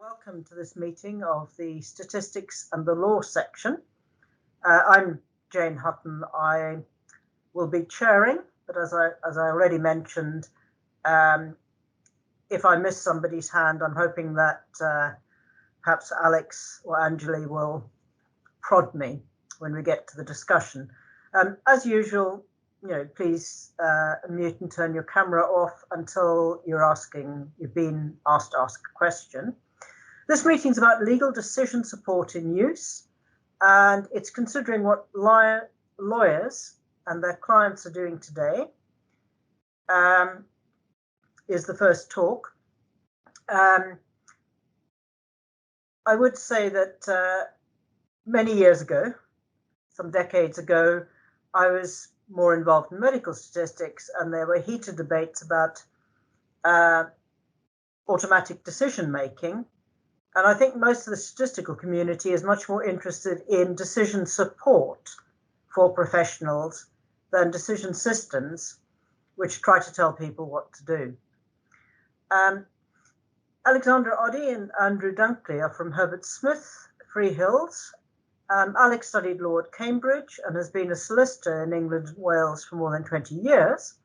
Welcome to this meeting of the Statistics and the Law section. I'm Jane Hutton. I will be chairing, but as I already mentioned, if I miss somebody's hand, I'm hoping that perhaps Alex or Anjali will prod me when we get to the discussion. As usual, please mute and turn your camera off until you've been asked to ask a question. This meeting is about legal decision support in use, and it's considering what lawyers and their clients are doing today. Is the first talk. I would say that many years ago, some decades ago, I was more involved in medical statistics, and there were heated debates about automatic decision making. And I think most of the statistical community is much more interested in decision support for professionals than decision systems, which try to tell people what to do. Alexandra Oddy and Andrew Dunkley are from Herbert Smith, Free Hills. Alex studied law at Cambridge and has been a solicitor in England and Wales for more than 20 years.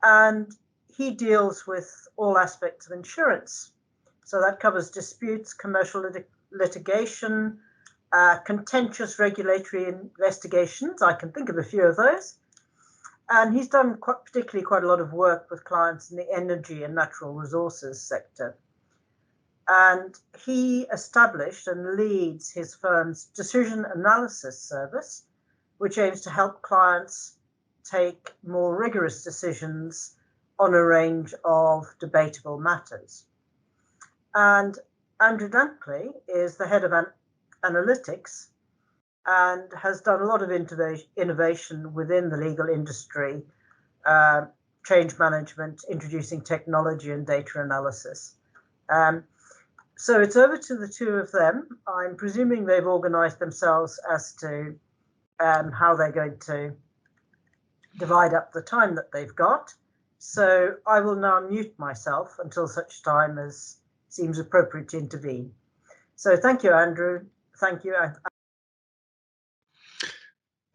And he deals with all aspects of insurance. So that covers disputes, commercial litigation, contentious regulatory investigations. I can think of a few of those. And he's done particularly quite a lot of work with clients in the energy and natural resources sector. And he established and leads his firm's decision analysis service, which aims to help clients take more rigorous decisions on a range of debatable matters. And Andrew Dunkley is the head of analytics and has done a lot of innovation within the legal industry, change management, introducing technology and data analysis. So it's over to the two of them. I'm presuming they've organized themselves as to how they're going to divide up the time that they've got. So I will now mute myself until such time as seems appropriate to intervene. So thank you, Andrew. Thank you.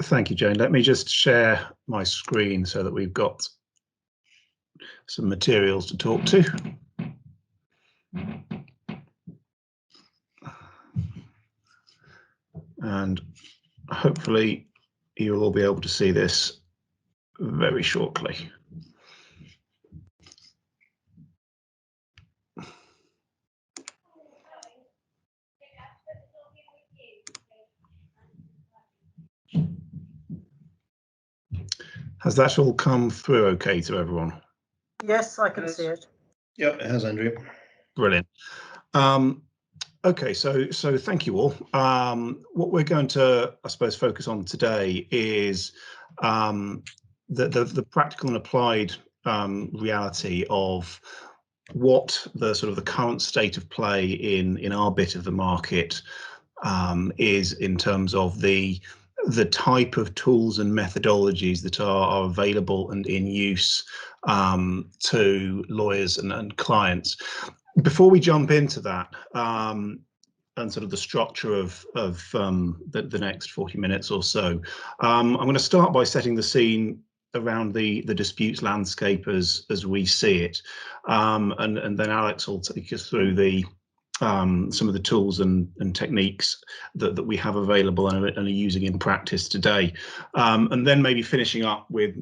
Thank you, Jane. Let me just share my screen so that we've got some materials to talk to. And hopefully you'll all be able to see this very shortly. Has that all come through okay to everyone? Yes, I can see it. Yeah, it has, Andrew. Brilliant. Okay, so thank you all. What we're going to, I suppose, focus on today is the practical and applied reality of what the sort of the current state of play in our bit of the market is in terms of the type of tools and methodologies that are available and in use to lawyers and clients. Before we jump into that and sort of the structure of the next 40 minutes or so, I'm going to start by setting the scene around the disputes landscape as we see it, and then Alex will take us through some of the tools and techniques that we have available and are using in practice today, and then maybe finishing up with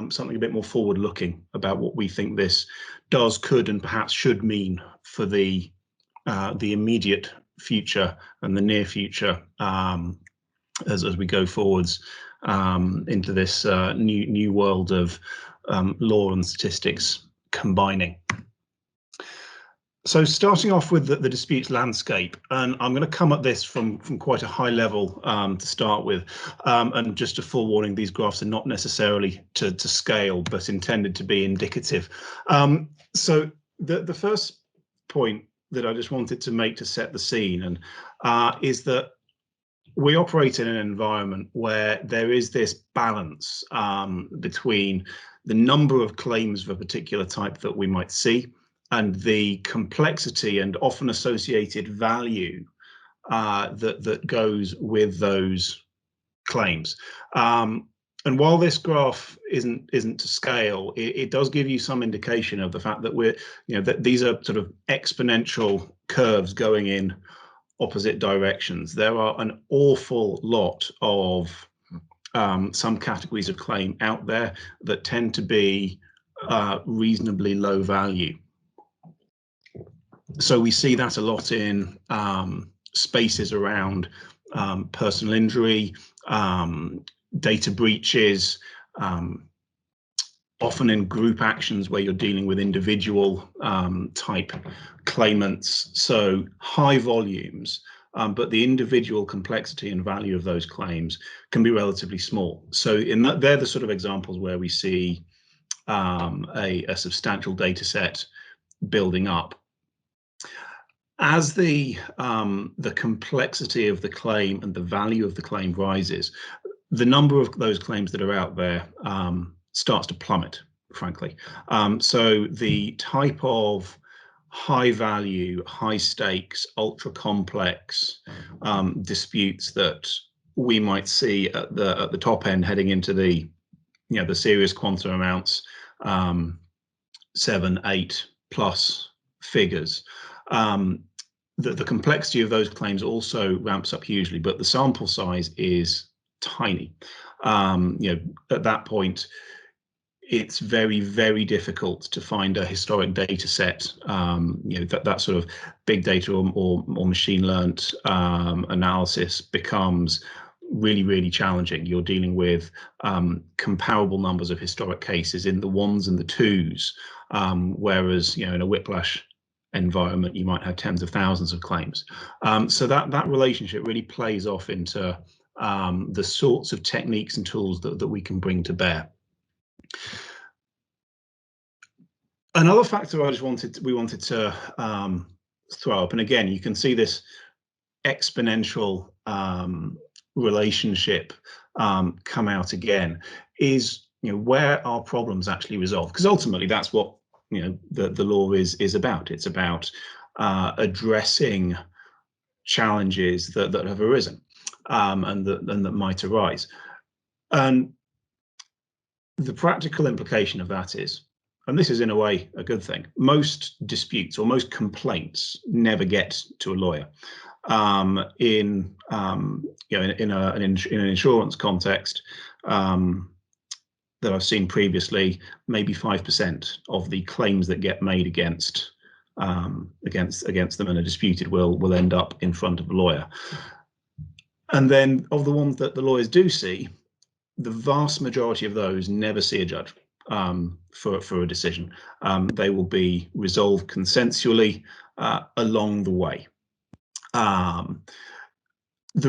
something a bit more forward-looking about what we think this does, could, and perhaps should mean for the immediate future and the near future as we go forwards into this new world of law and statistics combining. So starting off with the disputes landscape, and I'm going to come at this from quite a high level to start with, and just a forewarning, these graphs are not necessarily to scale, but intended to be indicative. So the first point that I just wanted to make to set the scene and is that we operate in an environment where there is this balance between the number of claims of a particular type that we might see and the complexity and often associated value that goes with those claims. And while this graph isn't to scale, it does give you some indication of the fact that that these are sort of exponential curves going in opposite directions. There are an awful lot of some categories of claim out there that tend to be reasonably low value. So we see that a lot in spaces around personal injury, data breaches, often in group actions where you're dealing with individual type claimants. So high volumes, but the individual complexity and value of those claims can be relatively small. So they're the sort of examples where we see a substantial data set building up. As the complexity of the claim and the value of the claim rises, the number of those claims that are out there starts to plummet, frankly. So the type of high value, high stakes, ultra complex disputes that we might see at the top end heading into the serious quantum amounts, 7, 8 plus figures. The complexity of those claims also ramps up hugely, but the sample size is tiny. At that point, it's very, very difficult to find a historic data set. That sort of big data or machine learned analysis becomes really, really challenging. You're dealing with comparable numbers of historic cases in the 1s and the 2s, whereas in a whiplash environment you might have tens of thousands of claims. So that relationship really plays off into the sorts of techniques and tools that we can bring to bear. Another factor we wanted to throw up, and again you can see this exponential relationship come out again, is where are problems actually resolved? Because ultimately that's what the law is about. It's about addressing challenges that have arisen and that might arise. And the practical implication of that is, and this is in a way a good thing, most disputes or most complaints never get to a lawyer. In an insurance context that I've seen previously, maybe 5% of the claims that get made against them in a disputed will end up in front of a lawyer. And then of the ones that the lawyers do see, the vast majority of those never see a judge for a decision. They will be resolved consensually along the way. The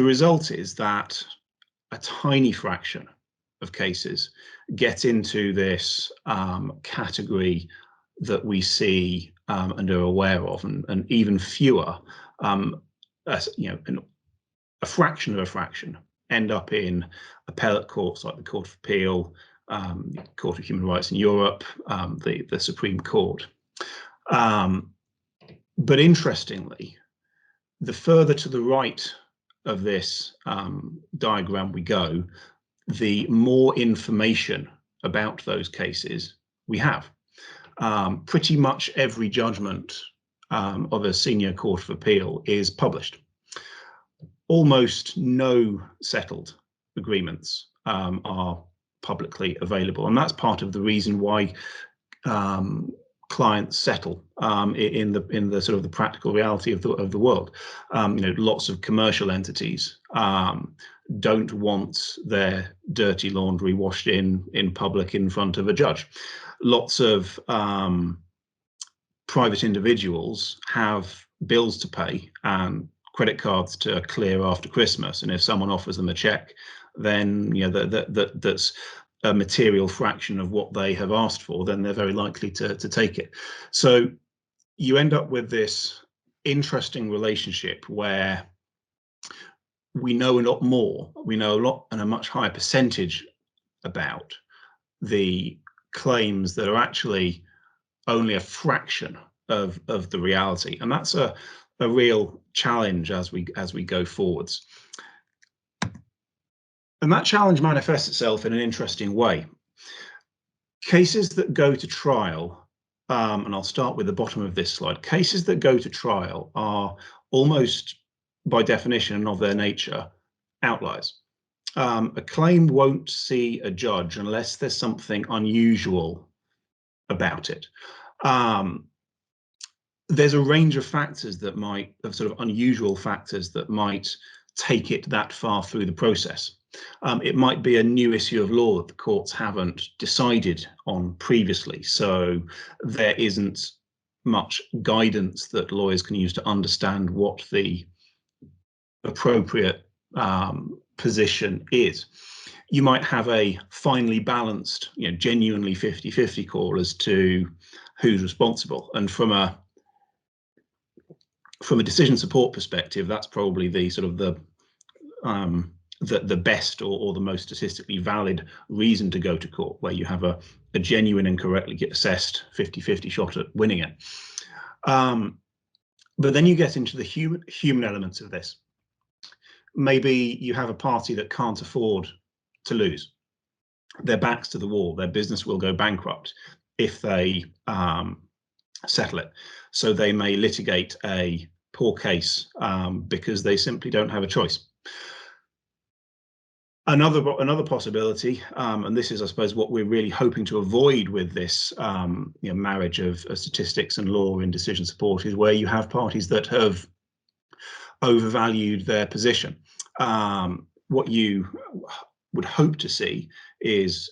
result is that a tiny fraction of cases get into this category that we see and are aware of, and even fewer, a fraction of a fraction, end up in appellate courts like the Court of Appeal, Court of Human Rights in Europe, the Supreme Court. But interestingly, the further to the right of this diagram we go, the more information about those cases we have. Pretty much every judgment of a senior Court of Appeal is published. Almost no settled agreements are publicly available, and that's part of the reason why clients settle in the sort of the practical reality of the world. Lots of commercial entities don't want their dirty laundry washed in public in front of a judge. Lots of private individuals have bills to pay and credit cards to clear after Christmas, and if someone offers them a check, then that's a material fraction of what they have asked for, then they're very likely to take it. So you end up with this interesting relationship where we know a lot more, we know a lot and a much higher percentage about the claims that are actually only a fraction of the reality, and that's a real challenge as we go forwards. And that challenge manifests itself in an interesting way. Cases that go to trial, and I'll start with the bottom of this slide, cases that go to trial are almost by definition and of their nature outliers. A claim won't see a judge unless there's something unusual about it. There's a range of factors that might, of sort of unusual factors that might take it that far through the process. It might be a new issue of law that the courts haven't decided on previously, so there isn't much guidance that lawyers can use to understand what the appropriate position is. You might have a finely balanced, genuinely 50-50 call as to who's responsible, and from a decision support perspective, that's probably the sort of the best or the most statistically valid reason to go to court, where you have a genuine and correctly assessed 50-50 shot at winning it. But then you get into the human elements of this. Maybe you have a party that can't afford to lose. Their back's to the wall. Their business will go bankrupt if they settle it. So they may litigate a poor case because they simply don't have a choice. Another possibility, and this is, I suppose, what we're really hoping to avoid with this marriage of statistics and law in decision support, is where you have parties that have overvalued their position. What you would hope to see is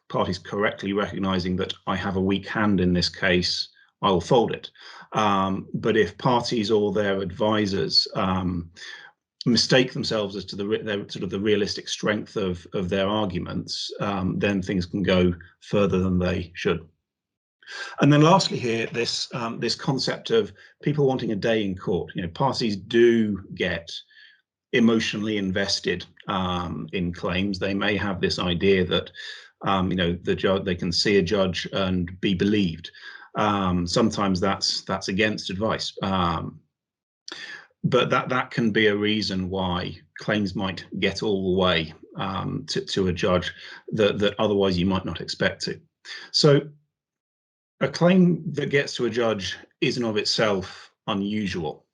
parties correctly recognizing that I have a weak hand in this case, I will fold it. But if parties or their advisors mistake themselves as to the realistic strength of their arguments, then things can go further than they should. And then lastly here, this concept of people wanting a day in court. Parties do get emotionally invested in claims. They may have this idea that they can see a judge and be believed. Sometimes that's against advice. But that can be a reason why claims might get all the way to a judge that otherwise you might not expect to. So a claim that gets to a judge is in of itself unusual.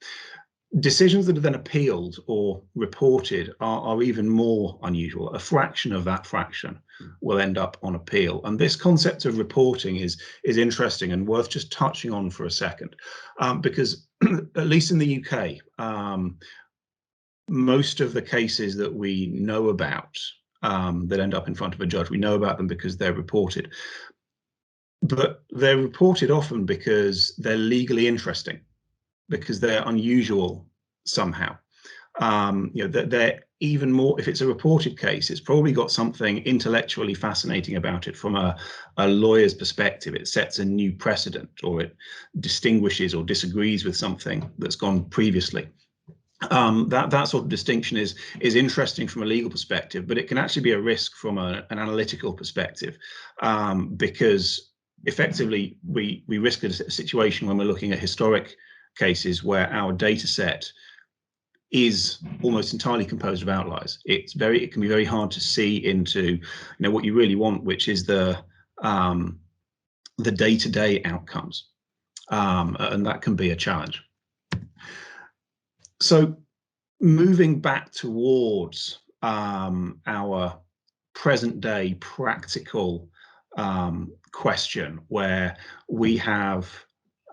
Decisions that are then appealed or reported are even more unusual. A fraction of that fraction will end up on appeal. And this concept of reporting is interesting and worth just touching on for a second, because at least in the UK, most of the cases that we know about that end up in front of a judge, we know about them because they're reported. But they're reported often because they're legally interesting, because they're unusual somehow. They're even more, if it's a reported case, it's probably got something intellectually fascinating about it from a lawyer's perspective. It sets a new precedent, or it distinguishes or disagrees with something that's gone previously. That sort of distinction is interesting from a legal perspective, but it can actually be a risk from an analytical perspective, because effectively we risk a situation when we're looking at historic cases where our data set is almost entirely composed of outliers. It can be very hard to see into what you really want, which is the day-to-day outcomes, and that can be a challenge. So moving back towards our present day practical question, where we have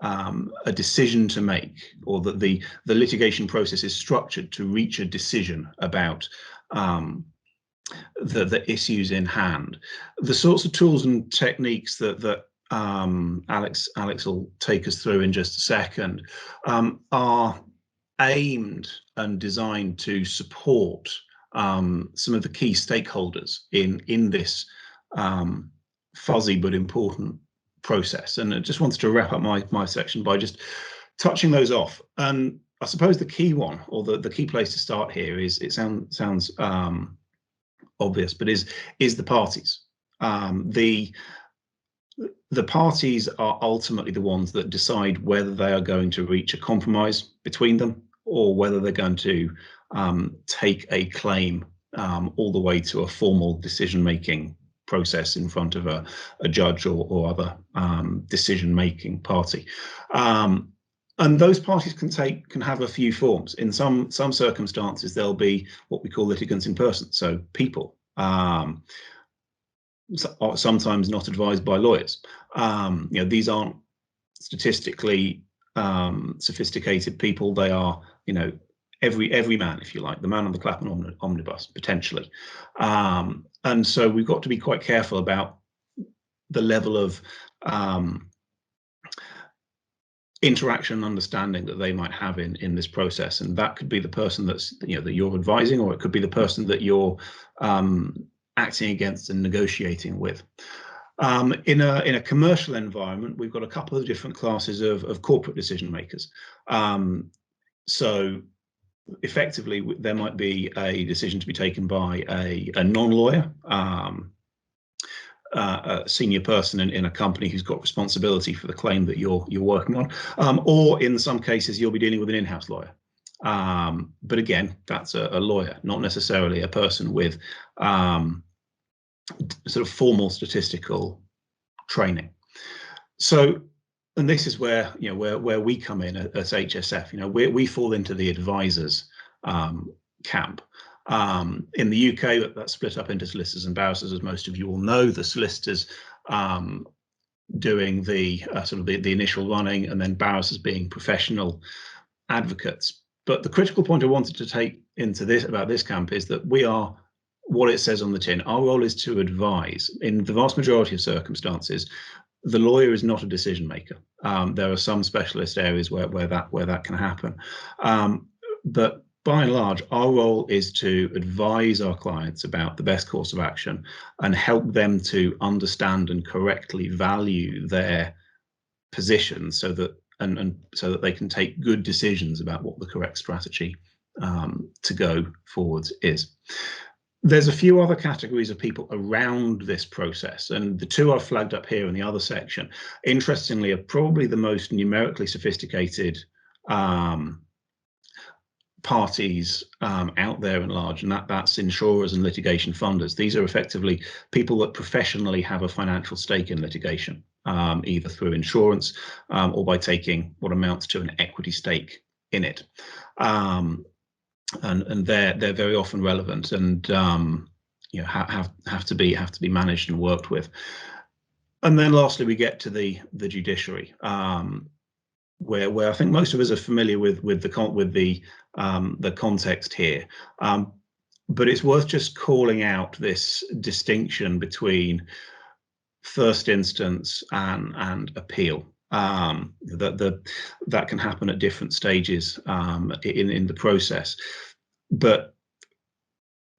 a decision to make, or that the litigation process is structured to reach a decision about the issues in hand. The sorts of tools and techniques that Alex will take us through in just a second are aimed and designed to support some of the key stakeholders in this fuzzy but important process. And I just wanted to wrap up my section by just touching those off. And I suppose the key one, or the key place to start here, is, it sounds obvious, but is the parties. The the parties are ultimately the ones that decide whether they are going to reach a compromise between them, or whether they're going to take a claim all the way to a formal decision-making process in front of a judge or other decision-making party. And those parties can have a few forms. In some circumstances, there'll be what we call litigants in person, so people. Sometimes not advised by lawyers. These aren't statistically sophisticated people. They are, every man, if you like, the man on the Clapham omnibus, potentially. And so we've got to be quite careful about the level of interaction and understanding that they might have in this process. And that could be the person that's, that you're advising, or it could be the person that you're acting against and negotiating with. In a commercial environment, we've got a couple of different classes of corporate decision makers. So effectively, there might be a decision to be taken by a non-lawyer, a senior person in a company who's got responsibility for the claim that you're working on, or in some cases you'll be dealing with an in-house lawyer. But again, that's a lawyer, not necessarily a person with sort of formal statistical training. So, and this is where where we come in at HSF. We fall into the advisors camp. In the UK, that's split up into solicitors and barristers, as most of you all know. The solicitors doing the sort of the initial running, and then barristers being professional advocates. But the critical point I wanted to take into this about this camp is that we are what it says on the tin. Our role is to advise. In the vast majority of circumstances, the lawyer is not a decision maker. There are some specialist areas where that can happen, but by and large, our role is to advise our clients about the best course of action and help them to understand and correctly value their position, so that so that they can take good decisions about what the correct strategy to go forwards is. There's a few other categories of people around this process, and the two I've flagged up here in the other section, interestingly, are probably the most numerically sophisticated parties out there and large, and that's insurers and litigation funders. These are effectively people that professionally have a financial stake in litigation, either through insurance or by taking what amounts to an equity stake in it. And they're very often relevant, and have to be managed and worked with. And then lastly, we get to the judiciary, where I think most of us are familiar with the context here, but it's worth just calling out this distinction between first instance and appeal. That can happen at different stages in the process, but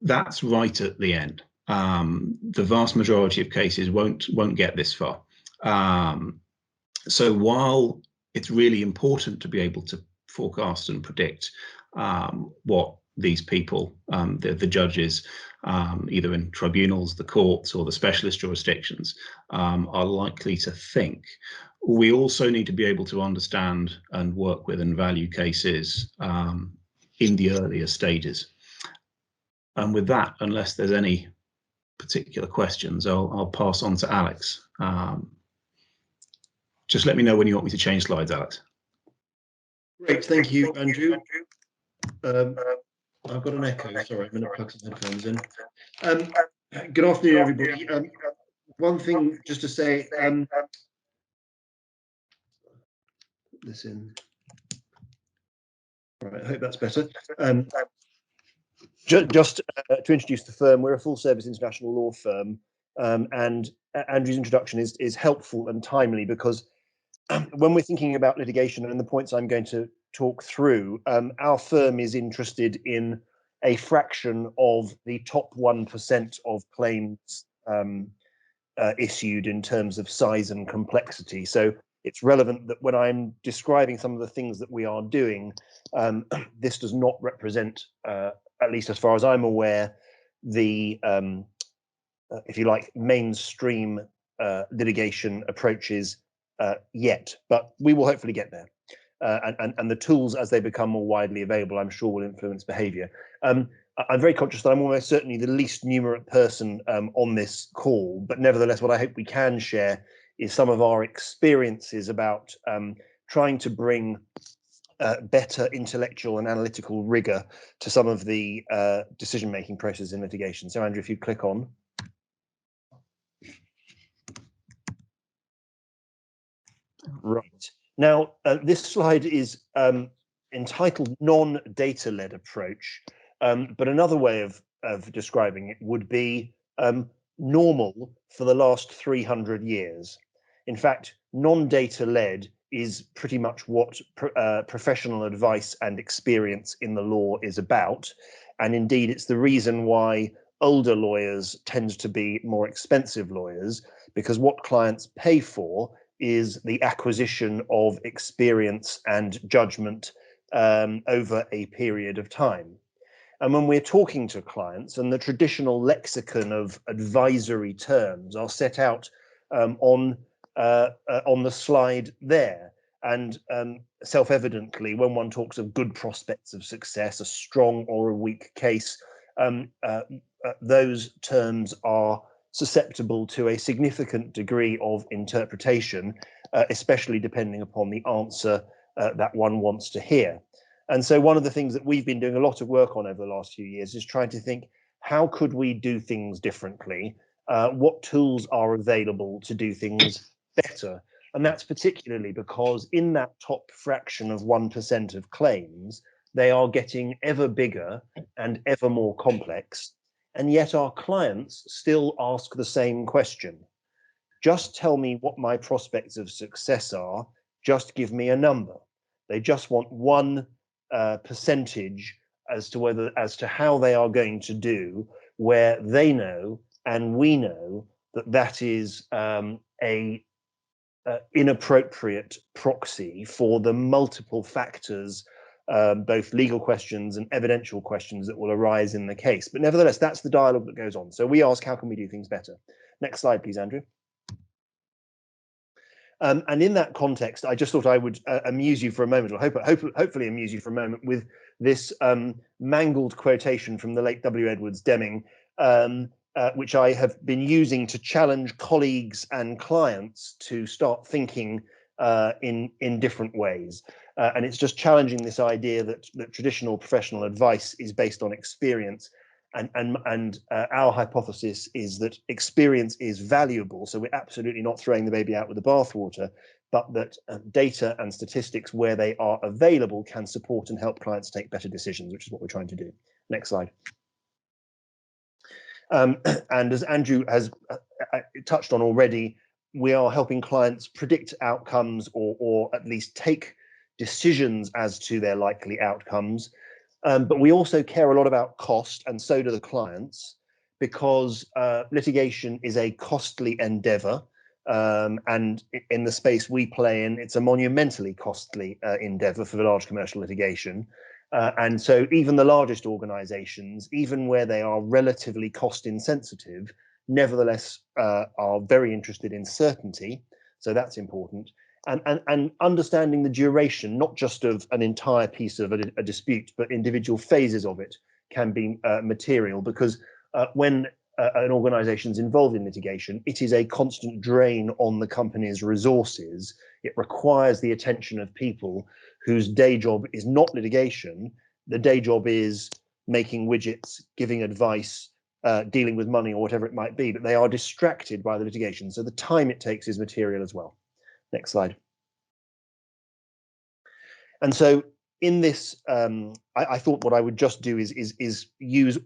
that's right at the end. The vast majority of cases won't get this far. So while it's really important to be able to forecast and predict what these people, the judges, either in tribunals, the courts, or the specialist jurisdictions, are likely to think, we also need to be able to understand and work with and value cases in the earlier stages. And with that, unless there's any particular questions, I'll pass on to Alex. Just let me know when you want me to change slides, Alex. Great, thank you, Andrew. I've got an echo, sorry, I'm going to plug some headphones in. Good afternoon, everybody. One thing just to say, put this in. All right, I hope that's better. Just to introduce the firm, we're a full-service international law firm, and Andrew's introduction is helpful and timely, because when we're thinking about litigation and the points I'm going to talk through, our firm is interested in a fraction of the top 1% of claims issued in terms of size and complexity. So it's relevant that when I'm describing some of the things that we are doing, this does not represent, at least as far as I'm aware, the, if you like, mainstream litigation approaches yet, but we will hopefully get there. And the tools, as they become more widely available, I'm sure will influence behaviour. I'm very conscious that I'm almost certainly the least numerate person on this call, but nevertheless, what I hope we can share is some of our experiences about trying to bring better intellectual and analytical rigour to some of the decision-making processes in litigation. So, Andrew, if you click on. Right. Now, this slide is entitled non-data-led approach, but another way of describing it would be normal for the last 300 years. In fact, non-data-led is pretty much what professional advice and experience in the law is about. And indeed, it's the reason why older lawyers tend to be more expensive lawyers, because what clients pay for is the acquisition of experience and judgment over a period of time. And when we're talking to clients, and the traditional lexicon of advisory terms are set out on the slide there. And self-evidently, when one talks of good prospects of success, a strong or a weak case, those terms are susceptible to a significant degree of interpretation, especially depending upon the answer that one wants to hear. And so one of the things that we've been doing a lot of work on over the last few years is trying to think, how could we do things differently? What tools are available to do things better? And that's particularly because in that top fraction of 1% of claims, they are getting ever bigger and ever more complex. And yet our clients still ask the same question. Just tell me what my prospects of success are. Just give me a number. They just want one percentage as to how they are going to do, where they know and we know that is a inappropriate proxy for the multiple factors, both legal questions and evidential questions that will arise in the case. But nevertheless, that's the dialogue that goes on. So we ask, how can we do things better? Next slide, please, Andrew. And in that context, I just thought I would amuse you for a moment, or hopefully amuse you for a moment with this mangled quotation from the late W. Edwards Deming, which I have been using to challenge colleagues and clients to start thinking in different ways. And it's just challenging this idea that traditional professional advice is based on experience. And our hypothesis is that experience is valuable, so we're absolutely not throwing the baby out with the bathwater, but that data and statistics, where they are available, can support and help clients take better decisions, which is what we're trying to do. Next slide. And as Andrew has touched on already, we are helping clients predict outcomes or at least take decisions as to their likely outcomes. But we also care a lot about cost, and so do the clients, because litigation is a costly endeavor. And in the space we play in, it's a monumentally costly endeavor for large commercial litigation. And so even the largest organizations, even where they are relatively cost insensitive, nevertheless are very interested in certainty. So that's important. And understanding the duration, not just of an entire piece of a dispute, but individual phases of it, can be material, because when an organization is involved in litigation, it is a constant drain on the company's resources. It requires the attention of people whose day job is not litigation. The day job is making widgets, giving advice, dealing with money, or whatever it might be, but they are distracted by the litigation. So the time it takes is material as well. Next slide. And so in this, I thought what I would just do is use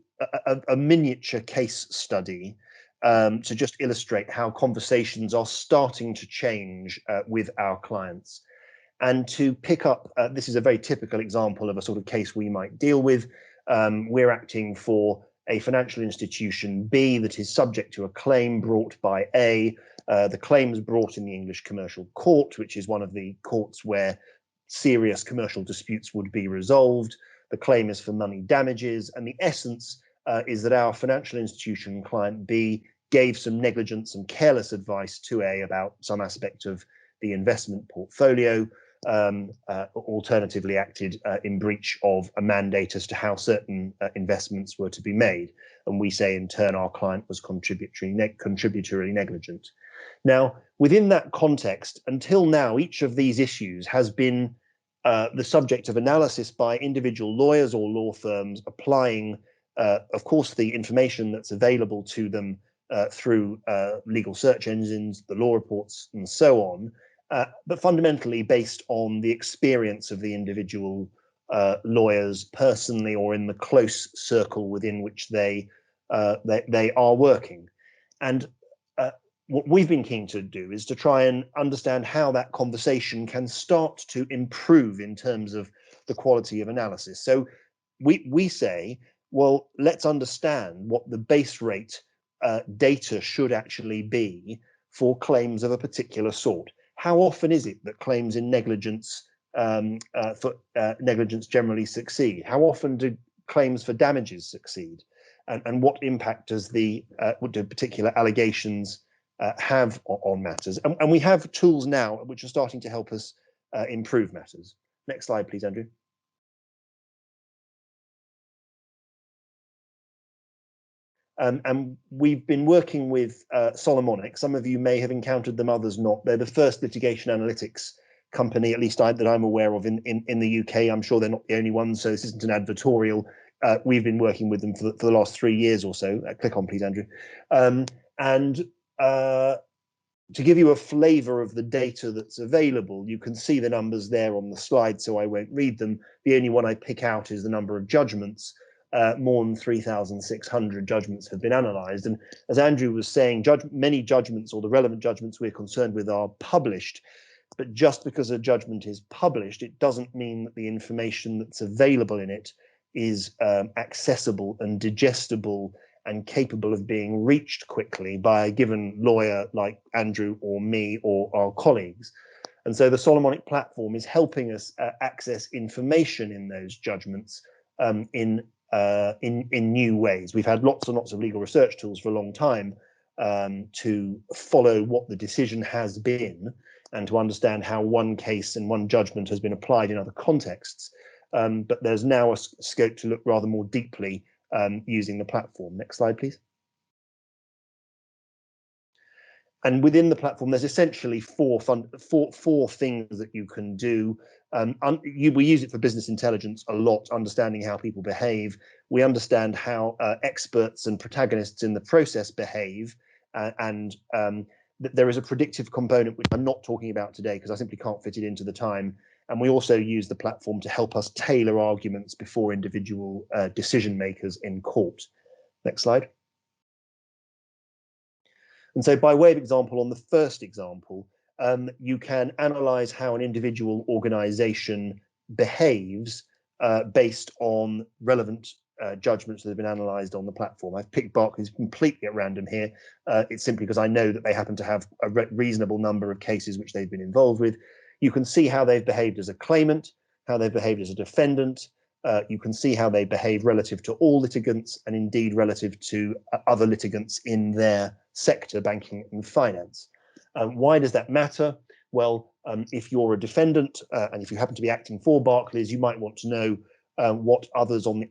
a miniature case study to just illustrate how conversations are starting to change with our clients. And to pick up, this is a very typical example of a sort of case we might deal with. We're acting for a financial institution B that is subject to a claim brought by A. The claim is brought in the English Commercial Court, which is one of the courts where serious commercial disputes would be resolved. The claim is for money damages, and the essence is that our financial institution client B gave some negligent, some careless advice to A about some aspect of the investment portfolio, alternatively acted in breach of a mandate as to how certain investments were to be made. And we say in turn our client was contributory negligent. Now, within that context, until now, each of these issues has been the subject of analysis by individual lawyers or law firms applying, of course, the information that's available to them through legal search engines, the law reports, and so on, but fundamentally based on the experience of the individual lawyers personally or in the close circle within which they are working. And what we've been keen to do is to try and understand how that conversation can start to improve in terms of the quality of analysis. So we say, well, let's understand what the base rate data should actually be for claims of a particular sort. How often is it that claims in negligence negligence generally succeed? How often do claims for damages succeed? And what impact does what do particular allegations have on matters? And we have tools now which are starting to help us improve matters. Next slide, please, Andrew. And we've been working with Solomonic. Some of you may have encountered them, others not. They're the first litigation analytics company, at least that I'm aware of in the UK. I'm sure they're not the only ones, so this isn't an advertorial. We've been working with them for the last 3 years or so. Click on, please, Andrew. To give you a flavour of the data that's available, you can see the numbers there on the slide, so I won't read them. The only one I pick out is the number of judgments. More than 3,600 judgments have been analysed. And as Andrew was saying, many judgments, or the relevant judgments we're concerned with, are published. But just because a judgment is published, it doesn't mean that the information that's available in it is accessible and digestible and capable of being reached quickly by a given lawyer like Andrew or me or our colleagues. And so the Solomonic platform is helping us access information in those judgments in new ways. We've had lots and lots of legal research tools for a long time to follow what the decision has been and to understand how one case and one judgment has been applied in other contexts. But there's now a scope to look rather more deeply using the platform. Next slide, please. And within the platform, there's essentially four things that you can do. We use it for business intelligence a lot, understanding how people behave. We understand how experts and protagonists in the process behave, and there is a predictive component, which I'm not talking about today because I simply can't fit it into the time. And we also use the platform to help us tailor arguments before individual decision makers in court. Next slide. And so by way of example, on the first example, you can analyze how an individual organization behaves based on relevant judgments that have been analysed on the platform. I've picked Barclays completely at random here. It's simply because I know that they happen to have a reasonable number of cases which they've been involved with. You can see how they've behaved as a claimant, how they've behaved as a defendant. You can see how they behave relative to all litigants and indeed relative to other litigants in their sector, banking and finance. Why does that matter? Well, if you're a defendant and if you happen to be acting for Barclays, you might want to know what others on the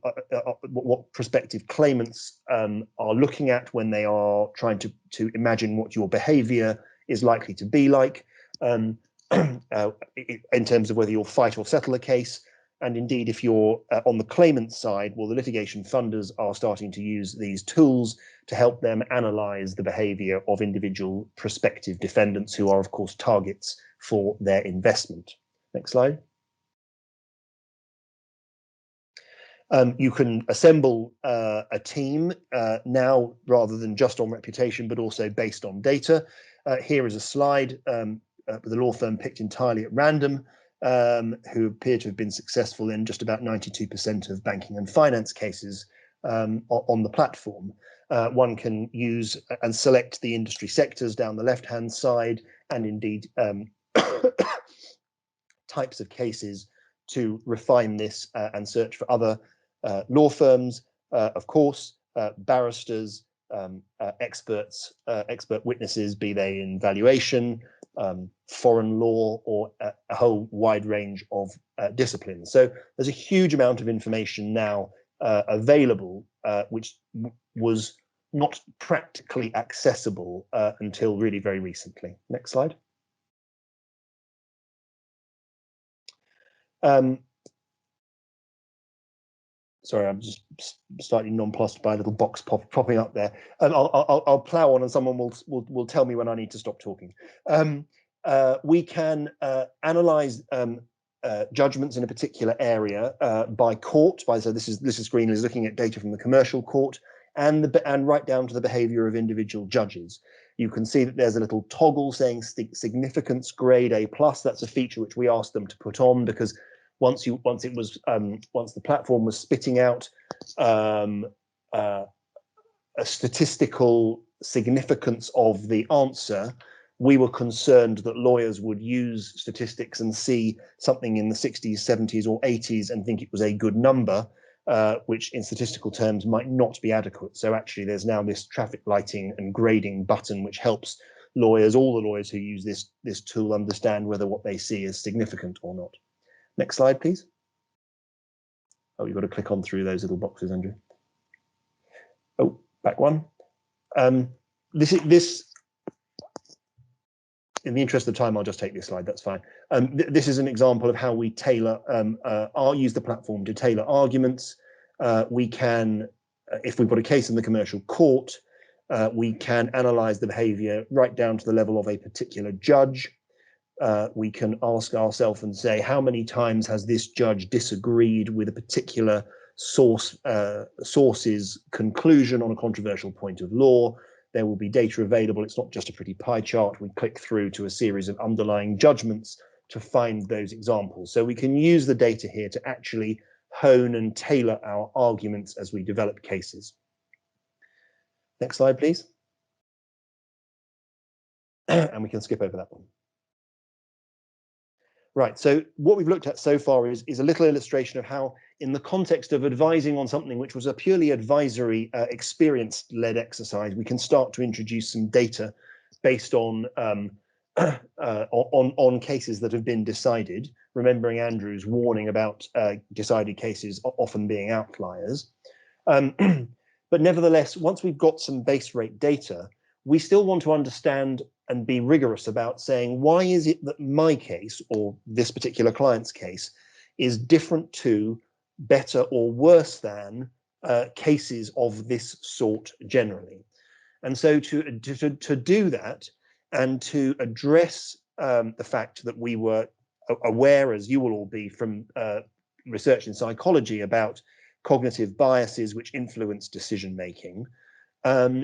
what prospective claimants are looking at when they are trying to imagine what your behaviour is likely to be like in terms of whether you'll fight or settle a case. And indeed, if you're on the claimant side, well, the litigation funders are starting to use these tools to help them analyse the behaviour of individual prospective defendants who are, of course, targets for their investment. Next slide. You can assemble a team now rather than just on reputation, but also based on data. Here is a slide with a law firm picked entirely at random, who appear to have been successful in just about 92% of banking and finance cases on the platform. One can use and select the industry sectors down the left-hand side, and indeed types of cases to refine this and search for other law firms, of course, barristers, expert witnesses, be they in valuation, foreign law, or a whole wide range of disciplines. So there's a huge amount of information now available, which was not practically accessible until really very recently. Next slide. Sorry, I'm just slightly nonplussed by a little box popping up there. I'll plow on, and someone will tell me when I need to stop talking. We can analyze judgments in a particular area by court. So this screen is looking at data from the commercial court, and right down to the behaviour of individual judges. You can see that there's a little toggle saying significance grade A+. That's a feature which we asked them to put on, because once the platform was spitting out a statistical significance of the answer, we were concerned that lawyers would use statistics and see something in the 60s, 70s, or 80s and think it was a good number, which in statistical terms might not be adequate. So actually there's now this traffic lighting and grading button which helps lawyers, all the lawyers who use this tool, understand whether what they see is significant or not. Next slide, please. Oh, you've got to click on through those little boxes, Andrew. Oh, back one. This, in the interest of time, I'll just take this slide, that's fine. This is an example of how we tailor, use the platform to tailor arguments. We can, if we've got a case in the commercial court, we can analyze the behavior right down to the level of a particular judge. We can ask ourselves and say, how many times has this judge disagreed with a particular source's conclusion on a controversial point of law? There will be data available. It's not just a pretty pie chart. We click through to a series of underlying judgments to find those examples. So we can use the data here to actually hone and tailor our arguments as we develop cases. Next slide, please. And we can skip over that one. Right, so what we've looked at so far is a little illustration of how, in the context of advising on something which was a purely advisory, experience-led exercise, we can start to introduce some data based on cases that have been decided, remembering Andrew's warning about decided cases often being outliers. But nevertheless, once we've got some base rate data, we still want to understand and be rigorous about saying, why is it that my case, or this particular client's case, is different to, better, or worse than cases of this sort generally? And so to do that, and to address the fact that we were aware, as you will all be from research in psychology, about cognitive biases which influence decision making,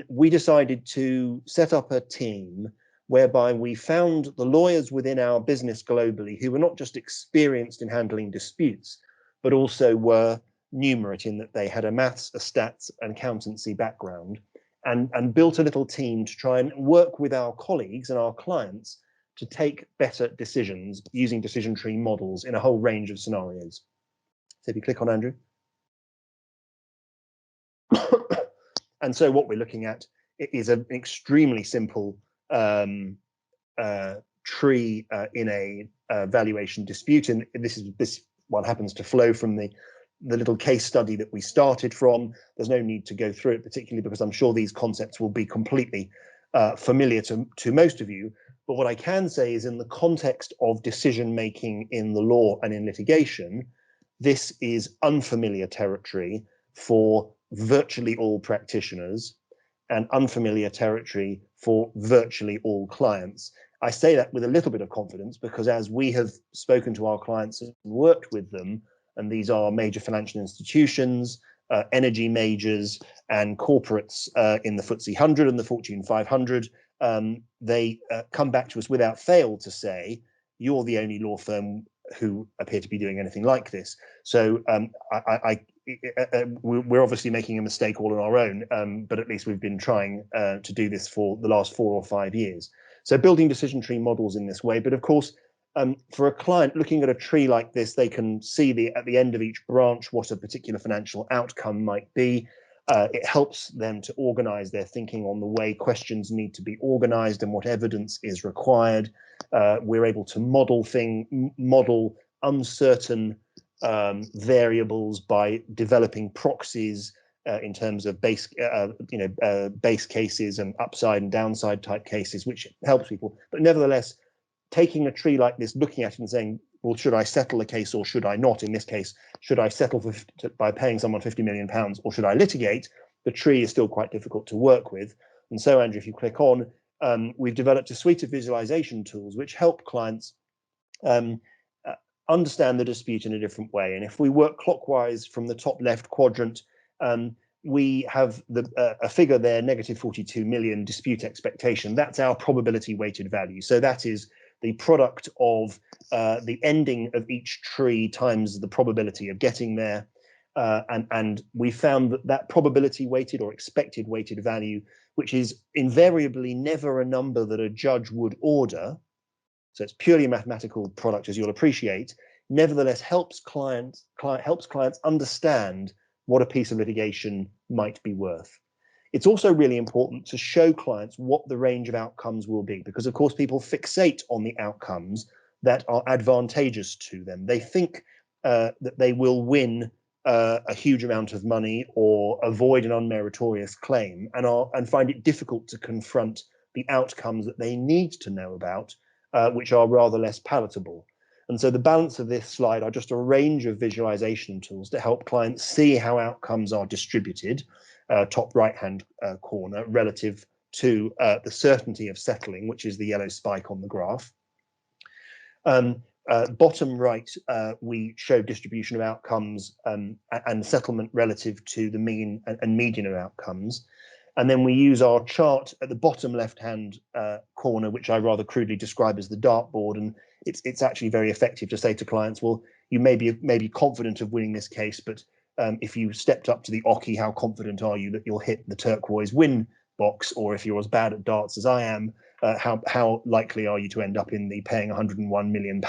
we decided to set up a team whereby we found the lawyers within our business globally who were not just experienced in handling disputes, but also were numerate in that they had a maths, a stats, and accountancy background, and built a little team to try and work with our colleagues and our clients to take better decisions using decision tree models in a whole range of scenarios. So if you click on Andrew. And so what we're looking at is an extremely simple tree in a valuation dispute, and this one happens to flow from the little case study that we started from. There's no need to go through it, particularly because I'm sure these concepts will be completely familiar to most of you. But what I can say is, in the context of decision making in the law and in litigation, this is unfamiliar territory for virtually all practitioners and unfamiliar territory for virtually all clients. I say that with a little bit of confidence because, as we have spoken to our clients and worked with them, and these are major financial institutions, energy majors, and corporates in the FTSE 100 and the Fortune 500, they come back to us without fail to say, you're the only law firm who appear to be doing anything like this. So we're obviously making a mistake all on our own, but at least we've been trying to do this for the last 4 or 5 years. So building decision tree models in this way, but of course, for a client looking at a tree like this, they can see at the end of each branch what a particular financial outcome might be. It helps them to organize their thinking on the way questions need to be organized and what evidence is required. We're able to model uncertain variables by developing proxies in terms of base cases and upside and downside type cases, which helps people. But nevertheless, taking a tree like this, looking at it and saying, well, should I settle the case or should I not? In this case, should I settle by paying someone £50 million or should I litigate? The tree is still quite difficult to work with. And so, Andrew, if you click on, we've developed a suite of visualization tools which help clients understand the dispute in a different way. And if we work clockwise from the top left quadrant, we have a figure there, negative 42 million dispute expectation. That's our probability weighted value. So that is the product of the ending of each tree times the probability of getting there. And we found that probability weighted or expected weighted value, which is invariably never a number that a judge would order, so it's purely a mathematical product, as you'll appreciate, nevertheless helps clients understand what a piece of litigation might be worth. It's also really important to show clients what the range of outcomes will be, because of course people fixate on the outcomes that are advantageous to them. They think that they will win a huge amount of money or avoid an unmeritorious claim, and find it difficult to confront the outcomes that they need to know about, which are rather less palatable. And so the balance of this slide are just a range of visualization tools to help clients see how outcomes are distributed, top right-hand corner, relative to the certainty of settling, which is the yellow spike on the graph. Bottom right, we show distribution of outcomes and settlement relative to the mean and median of outcomes. And then we use our chart at the bottom left-hand corner, which I rather crudely describe as the dartboard. And it's actually very effective to say to clients, well, you may be confident of winning this case, but if you stepped up to the oche, how confident are you that you'll hit the turquoise win box? Or if you're as bad at darts as I am, how likely are you to end up in the paying £101 million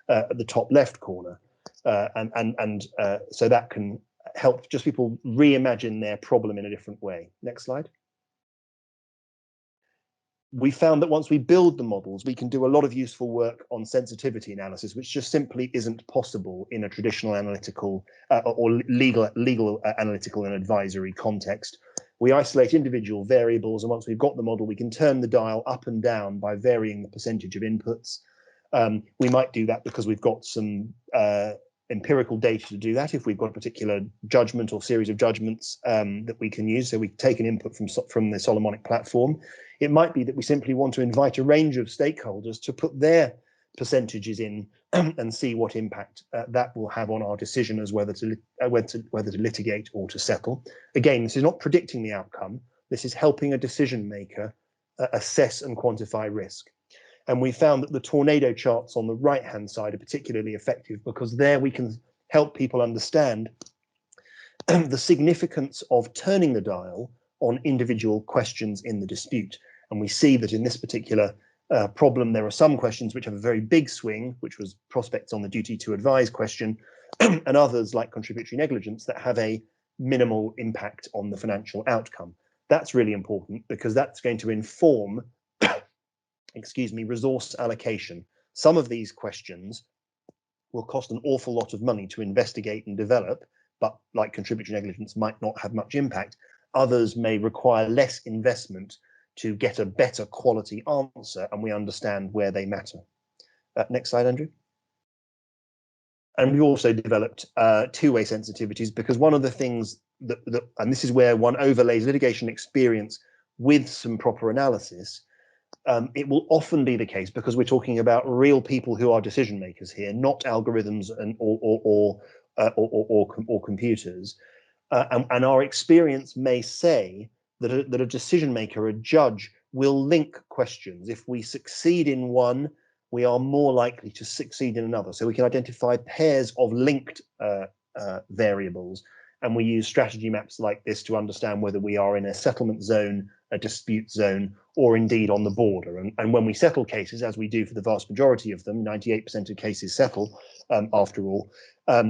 at the top left corner? So that can help just people reimagine their problem in a different way. Next slide. We found that once we build the models, we can do a lot of useful work on sensitivity analysis, which just simply isn't possible in a traditional analytical or legal analytical and advisory context. We isolate individual variables, and once we've got the model, we can turn the dial up and down by varying the percentage of inputs. We might do that because we've got some empirical data to do that, if we've got a particular judgment or series of judgments that we can use. So we take an input from the Solomonic platform. It might be that we simply want to invite a range of stakeholders to put their percentages in and see what impact that will have on our decision as whether to litigate or to settle. Again, this is not predicting the outcome. This is helping a decision maker assess and quantify risk. And we found that the tornado charts on the right-hand side are particularly effective, because there we can help people understand the significance of turning the dial on individual questions in the dispute. And we see that in this particular problem, there are some questions which have a very big swing, which was prospects on the duty to advise question, and others like contributory negligence that have a minimal impact on the financial outcome. That's really important, because that's going to inform resource allocation. Some of these questions will cost an awful lot of money to investigate and develop, but like contributory negligence might not have much impact. Others may require less investment to get a better quality answer, and we understand where they matter. Next slide, Andrew. And we also developed two-way sensitivities, because one of the things that, and this is where one overlays litigation experience with some proper analysis, it will often be the case, because we're talking about real people who are decision makers here, not algorithms or computers. And our experience may say that a decision maker, a judge, will link questions. If we succeed in one, we are more likely to succeed in another. So we can identify pairs of linked variables. And we use strategy maps like this to understand whether we are in a settlement zone, a dispute zone, or indeed on the border. And when we settle cases, as we do for the vast majority of them, 98% of cases settle, after all,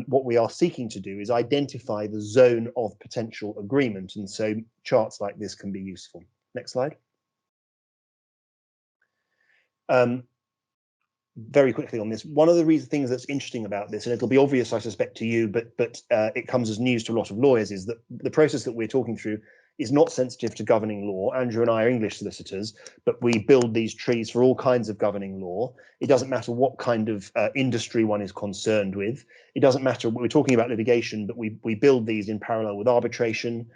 what we are seeking to do is identify the zone of potential agreement. And so charts like this can be useful. Next slide. Very quickly on this, one of the things that's interesting about this, and it'll be obvious, I suspect, to you, but it comes as news to a lot of lawyers, is that the process that we're talking through is not sensitive to governing law. Andrew and I are English solicitors, but we build these trees for all kinds of governing law. It doesn't matter what kind of industry one is concerned with. It doesn't matter, we're talking about litigation, but we build these in parallel with arbitration,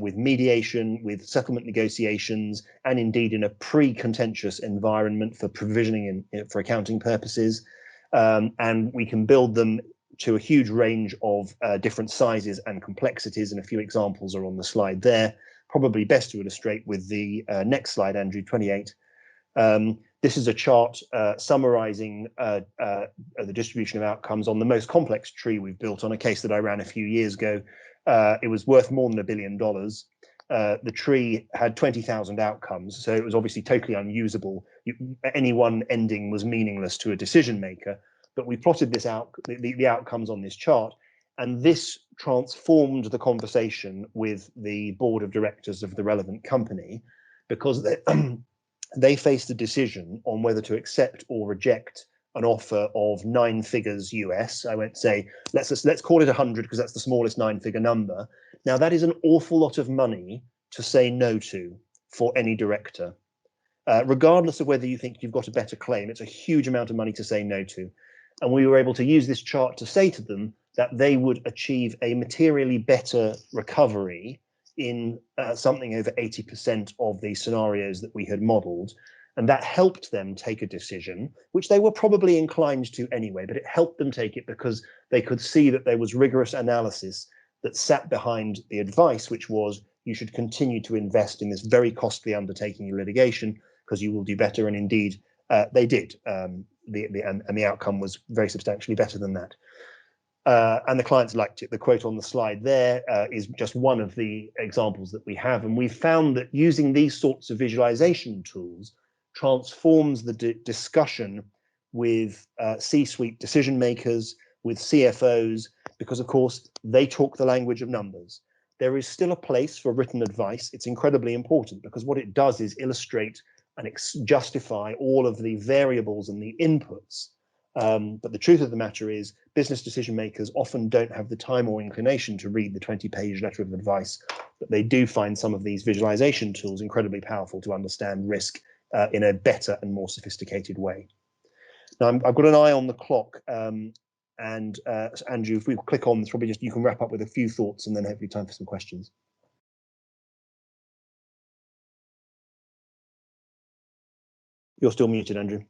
with mediation, with settlement negotiations, and indeed in a pre-contentious environment for provisioning for accounting purposes. And we can build them to a huge range of different sizes and complexities, and a few examples are on the slide there. Probably best to illustrate with the next slide, Andrew, 28. This is a chart summarizing the distribution of outcomes on the most complex tree we've built on a case that I ran a few years ago. It was worth more than $1 billion. The tree had 20,000 outcomes, so it was obviously totally unusable. Any one ending was meaningless to a decision maker. But we plotted this out, the outcomes on this chart, and this transformed the conversation with the board of directors of the relevant company, because they faced a decision on whether to accept or reject an offer of 9 figures US. I won't say, let's call it 100 because that's the smallest 9-figure number. Now that is an awful lot of money to say no to for any director. Regardless of whether you think you've got a better claim, it's a huge amount of money to say no to. And we were able to use this chart to say to them that they would achieve a materially better recovery in something over 80% of the scenarios that we had modeled. And that helped them take a decision, which they were probably inclined to anyway, but it helped them take it because they could see that there was rigorous analysis that sat behind the advice, which was you should continue to invest in this very costly undertaking in litigation because you will do better. And indeed, they did. And the outcome was very substantially better than that. And the clients liked it. The quote on the slide there is just one of the examples that we have. And we found that using these sorts of visualization tools transforms the discussion with C-suite decision makers, with CFOs, because of course they talk the language of numbers. There is still a place for written advice. It's incredibly important because what it does is illustrate and justify all of the variables and the inputs. But the truth of the matter is business decision makers often don't have the time or inclination to read the 20-page letter of advice, but they do find some of these visualization tools incredibly powerful to understand risk in a better and more sophisticated way. Now, I've got an eye on the clock, and Andrew, if we click on this, probably just you can wrap up with a few thoughts and then hopefully time for some questions. You're still muted, Andrew.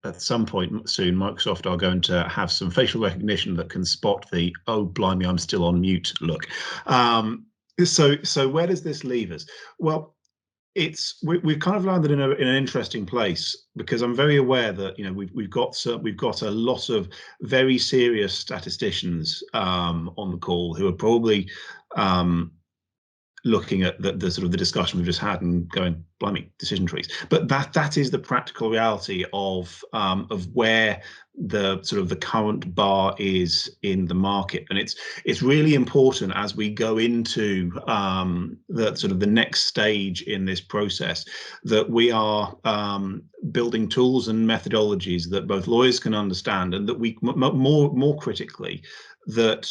At some point soon, Microsoft are going to have some facial recognition that can spot the "oh blimey, I'm still on mute" look. So where does this leave us? Well, we've kind of landed in an interesting place because I'm very aware that we've got a lot of very serious statisticians on the call who are probably looking at the sort of the discussion we've just had and going, blimey, decision trees. But that is the practical reality of where the sort of the current bar is in the market, and it's really important as we go into the sort of the next stage in this process that we are building tools and methodologies that both lawyers can understand, and that we more critically that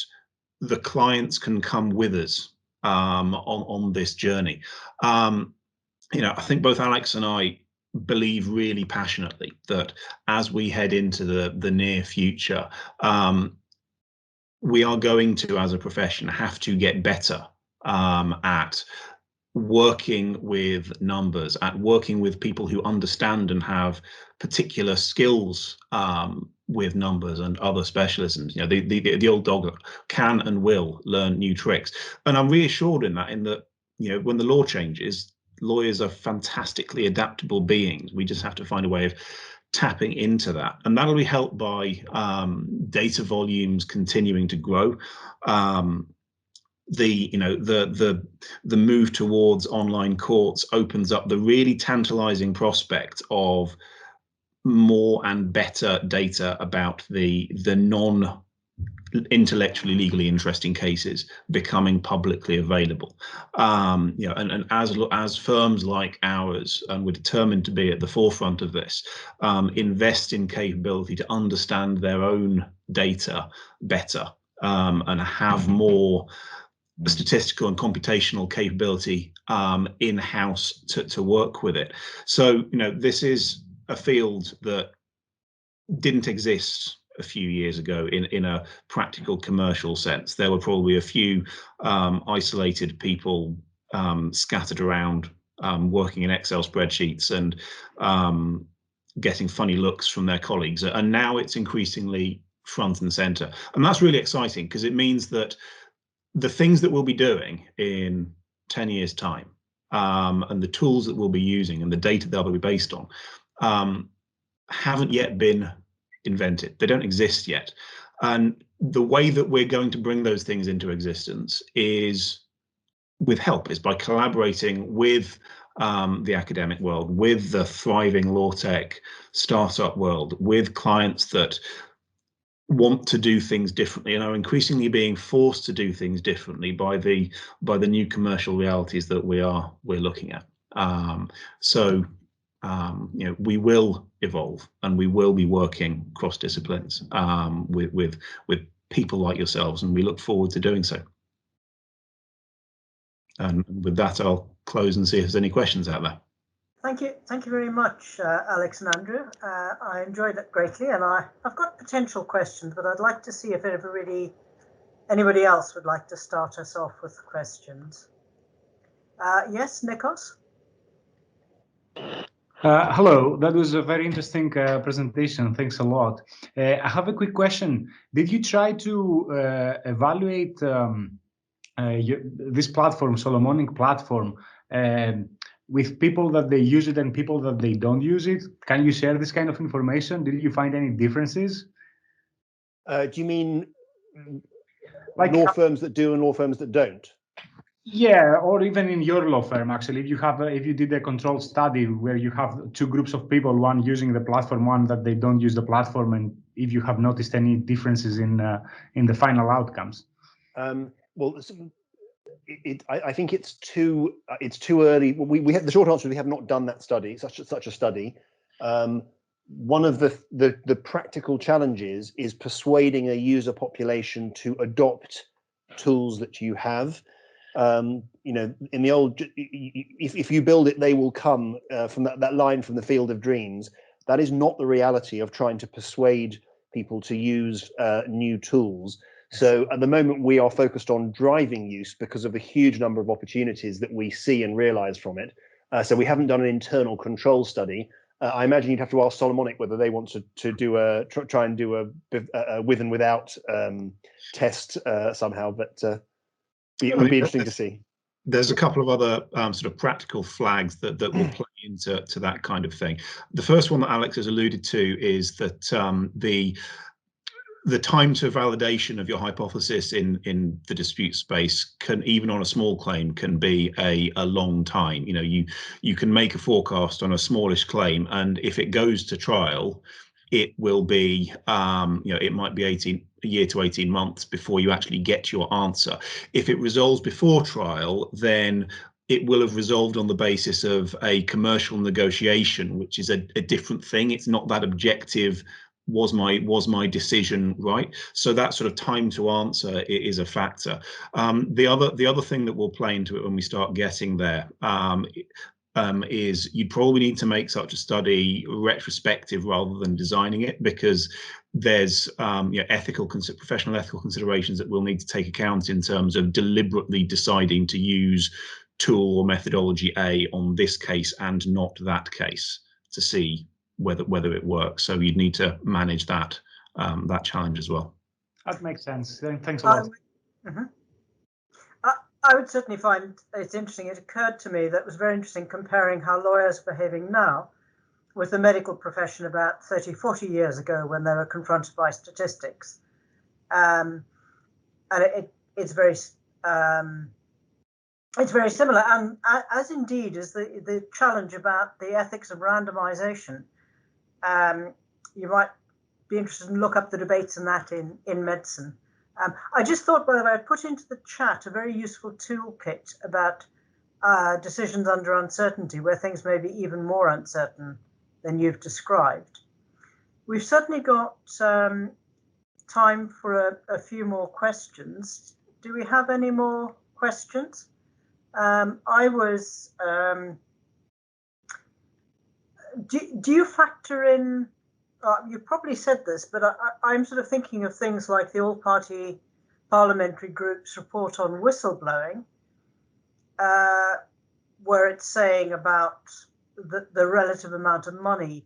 the clients can come with us on this journey. I think both Alex and I believe really passionately that as we head into the near future, we are going to, as a profession, have to get better at working with numbers, at working with people who understand and have particular skills with numbers and other specialisms. The old dog can and will learn new tricks, and I'm reassured in that when the law changes, lawyers are fantastically adaptable beings. We just have to find a way of tapping into that, and that'll be helped by data volumes continuing to grow. The move towards online courts opens up the really tantalizing prospect of more and better data about the non intellectually legally interesting cases becoming publicly available. And as firms like ours, and we're determined to be at the forefront of this, invest in capability to understand their own data better, and have more statistical and computational capability in-house to work with it. So, this is a field that didn't exist a few years ago in a practical commercial sense. There were probably a few isolated people scattered around working in Excel spreadsheets and getting funny looks from their colleagues. And now it's increasingly front and center. And that's really exciting, because it means that the things that we'll be doing in 10 years' time, and the tools that we'll be using and the data they'll be based on, haven't yet been invented. They don't exist yet. And the way that we're going to bring those things into existence is by collaborating with the academic world, with the thriving law tech startup world, with clients that want to do things differently and are increasingly being forced to do things differently by the new commercial realities that we're looking at. We will evolve, and we will be working cross disciplines with people like yourselves, and we look forward to doing so. And with that, I'll close and see if there's any questions out there. Thank you very much, Alex and Andrew. I enjoyed it greatly, and I've got potential questions, but I'd like to see if anybody else would like to start us off with questions. Yes, Nikos? Hello, that was a very interesting presentation. Thanks a lot. I have a quick question. Did you try to evaluate this platform, Solomonic platform, with people that they use it and people that they don't use it? Can you share this kind of information? Did you find any differences? Do you mean like law firms that do and law firms that don't? Yeah, or even in your law firm, actually, if you did a controlled study where you have two groups of people, one using the platform, one that they don't use the platform, and if you have noticed any differences in the final outcomes. Well, I think it's too early. We have the short answer. We have not done that study, such a study. One of the practical challenges is persuading a user population to adopt tools that you have. In the old, if you build it, they will come, from that line from the Field of Dreams. That is not the reality of trying to persuade people to use new tools. So at the moment, we are focused on driving use because of the huge number of opportunities that we see and realize from it. So we haven't done an internal control study. I imagine you'd have to ask Solomonic whether they want to do try and do a with and without test somehow, but it would be interesting to see. There's a couple of other sort of practical flags that will play into that kind of thing. The first one that Alex has alluded to is that the time to validation of your hypothesis in the dispute space can, even on a small claim, can be a long time. You can make a forecast on a smallish claim, and if it goes to trial, it will be it might be a year to 18 months before you actually get your answer. If it resolves before trial, then it will have resolved on the basis of a commercial negotiation, which is a different thing. It's not that objective. Was my decision right? So that sort of time to answer is a factor. The other thing that will play into it when we start getting there is you probably need to make such a study retrospective rather than designing it, because there's professional ethical considerations that we'll need to take account in terms of deliberately deciding to use tool or methodology A on this case and not that case to see whether it works. So you'd need to manage that challenge as well. That makes sense. Thanks a lot. I would certainly find it's interesting. It occurred to me that it was very interesting comparing how lawyers are behaving now with the medical profession about 30, 40 years ago when they were confronted by statistics. And it's very similar, and as indeed is the challenge about the ethics of randomization. You might be interested in look up the debates in that in medicine. I just thought, by the way, I'd put into the chat a very useful toolkit about decisions under uncertainty, where things may be even more uncertain than you've described. We've certainly got time for a few more questions. Do we have any more questions? Do you factor in, you probably said this, but I'm sort of thinking of things like the all-party parliamentary group's report on whistleblowing, where it's saying about the relative amount of money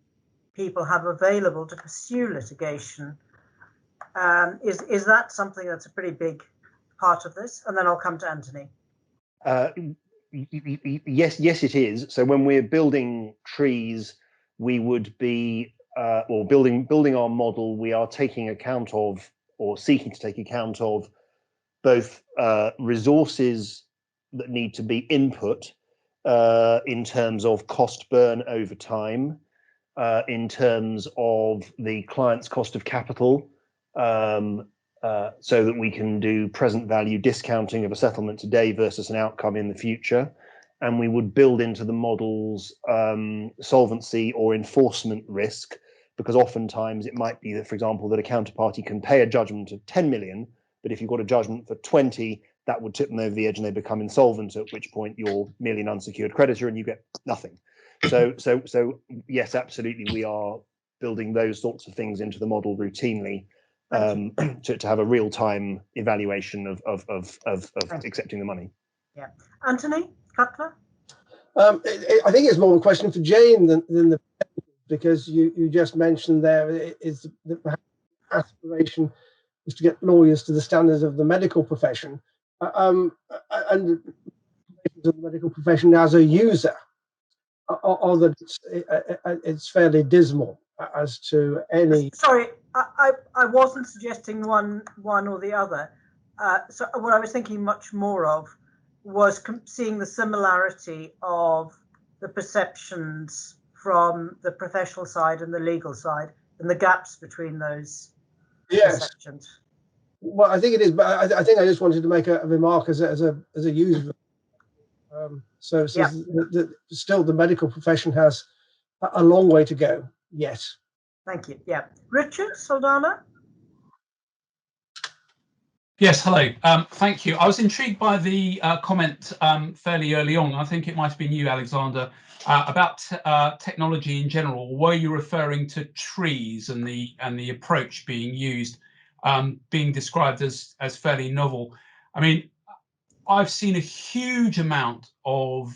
people have available to pursue litigation. Is that something that's a pretty big part of this? And then I'll come to Anthony. Yes, it is. So when we're building trees, we would be, or building our model, we are taking account of, or seeking to take account of, both resources that need to be input in terms of cost burn over time, in terms of the client's cost of capital, so that we can do present value discounting of a settlement today versus an outcome in the future. And we would build into the models solvency or enforcement risk, because oftentimes it might be that, for example, that a counterparty can pay a judgment of 10 million, but if you've got a judgment for 20, that would tip them over the edge and they become insolvent, at which point you're merely an unsecured creditor and you get nothing. So yes, absolutely, we are building those sorts of things into the model routinely, to have a real-time evaluation of accepting the money. Yeah, Anthony Cutler. I think it's more of a question for Jane than the, because you just mentioned there is the aspiration is to get lawyers to the standards of the medical profession, and the medical profession as a user, or that it's fairly dismal as to any. Sorry, I wasn't suggesting one or the other. So what I was thinking much more of was seeing the similarity of the perceptions from the professional side and the legal side, and the gaps between those perceptions. Well, I think it is, but I think I just wanted to make a remark as a user. So still, the medical profession has a long way to go yet. Thank you. Yeah, Richard Saldana. Yes, hello. Thank you. I was intrigued by the comment fairly early on. I think it might have been you, Alexander, about technology in general. Were you referring to trees and the approach being used, being described as fairly novel? I mean, I've seen a huge amount of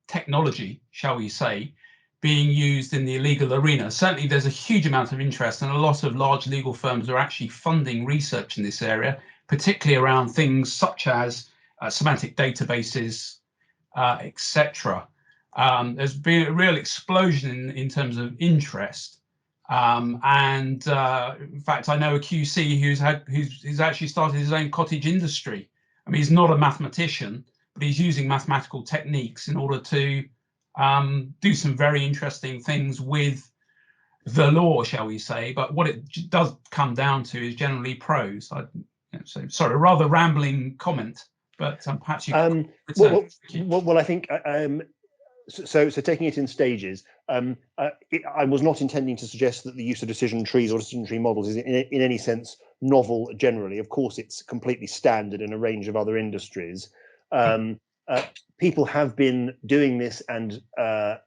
technology, shall we say, being used in the legal arena. Certainly there's a huge amount of interest, and a lot of large legal firms are actually funding research in this area, particularly around things such as semantic databases, etc. There's been a real explosion in terms of interest. In fact, I know a QC who's actually started his own cottage industry. I mean, he's not a mathematician, but he's using mathematical techniques in order to do some very interesting things with the law, shall we say. But what it does come down to is generally prose. So sorry, a rather rambling comment, but perhaps you can return. Well, I think so taking it in stages, I was not intending to suggest that the use of decision trees or decision tree models is in any sense novel generally. Of course, it's completely standard in a range of other industries. People have been doing this, and I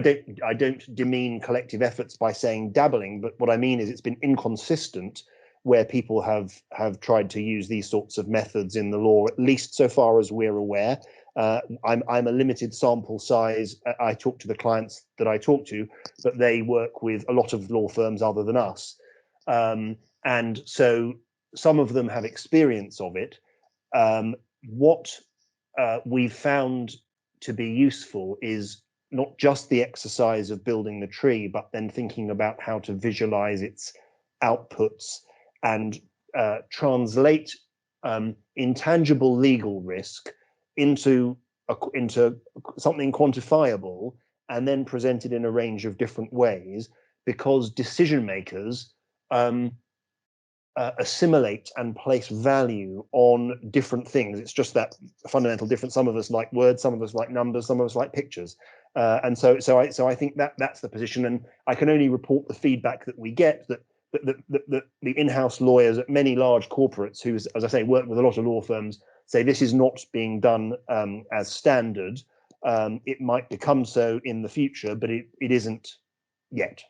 don't demean collective efforts by saying dabbling, but what I mean is it's been inconsistent where people have tried to use these sorts of methods in the law, at least so far as we're aware. I'm a limited sample size. I talk to the clients that I talk to, but they work with a lot of law firms other than us. And so some of them have experience of it. What we've found to be useful is not just the exercise of building the tree, but then thinking about how to visualize its outputs and translate intangible legal risk into something quantifiable, and then presented in a range of different ways, because decision makers assimilate and place value on different things. It's just that fundamental difference. Some of us like words, some of us like numbers, some of us like pictures, and so I think that's the position. And I can only report the feedback that we get, that the in-house lawyers at many large corporates, who, as I say, work with a lot of law firms, say this is not being done as standard. It might become so in the future, but it isn't yet.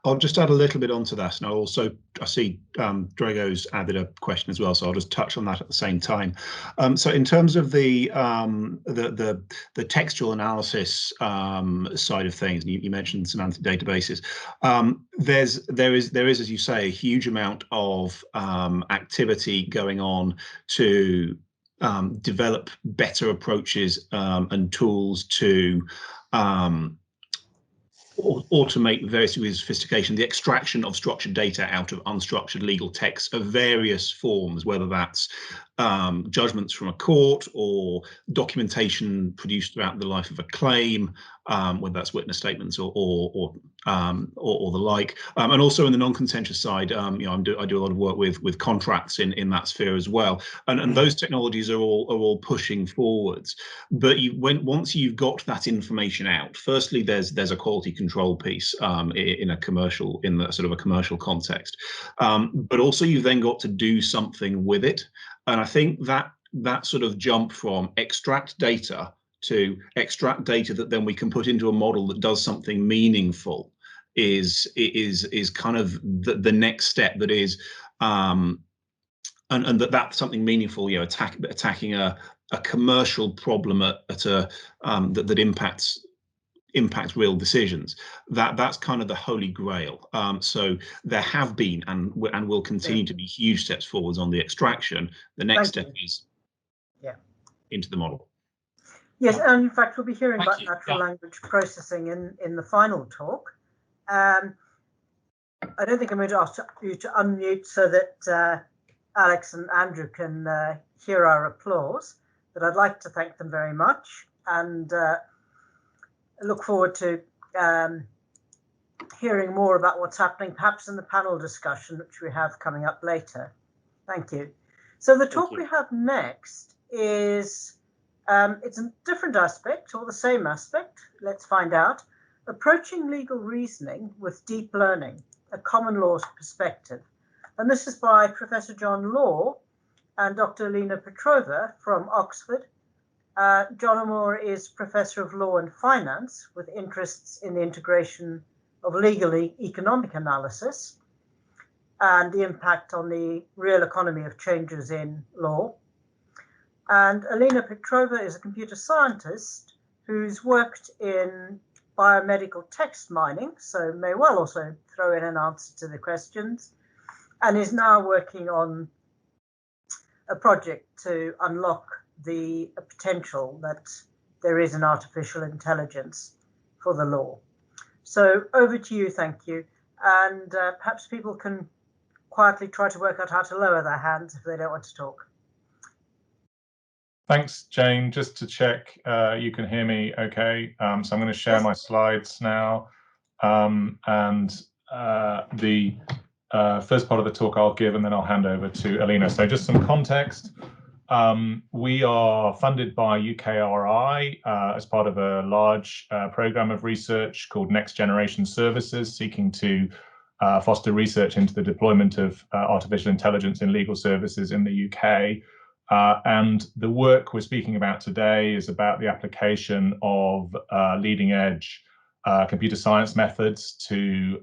I'll just add a little bit onto that, and I see Drago's added a question as well, so I'll just touch on that at the same time. So in terms of the textual analysis side of things, and you mentioned semantic databases, there is, as you say, a huge amount of activity going on to develop better approaches and tools to automate various degrees of sophistication, the extraction of structured data out of unstructured legal texts of various forms, whether that's judgments from a court or documentation produced throughout the life of a claim, whether that's witness statements or the like, and also in the non-contentious side, I do a lot of work with contracts in that sphere as well, and those technologies are all pushing forwards. But once you've got that information out, firstly there's a quality control piece in the sort of a commercial context, but also you've then got to do something with it. And I think that sort of jump from extract data to extract data that then we can put into a model that does something meaningful is kind of the next step. That is, and that's something meaningful. Attacking a commercial problem that impacts real decisions. That's kind of the holy grail. So there have been and will continue to be huge steps forwards on the extraction. The next step is into the model. Yes, and in fact we'll be hearing about natural language processing in the final talk. I don't think I'm going to ask you to unmute so that Alex and Andrew can hear our applause, but I'd like to thank them very much, and look forward to hearing more about what's happening, perhaps in the panel discussion, which we have coming up later. Thank you. So the talk we have next is, it's a different aspect or the same aspect. Let's find out. Approaching legal reasoning with deep learning, a common law perspective. And this is by Professor John Law and Dr. Alina Petrova from Oxford. John O'Moore is Professor of Law and Finance with interests in the integration of legal economic analysis and the impact on the real economy of changes in law. And Alina Petrova is a computer scientist who's worked in biomedical text mining, so may well also throw in an answer to the questions, and is now working on a project to unlock the potential that there is in artificial intelligence for the law. So over to you, thank you. And perhaps people can quietly try to work out how to lower their hands if they don't want to talk. Thanks, Jane. Just to check, you can hear me okay. So I'm going to share my slides now. The first part of the talk I'll give, and then I'll hand over to Alina. So just some context. We are funded by UKRI as part of a large program of research called Next Generation Services, seeking to foster research into the deployment of artificial intelligence in legal services in the UK. And the work we're speaking about today is about the application of leading edge computer science methods to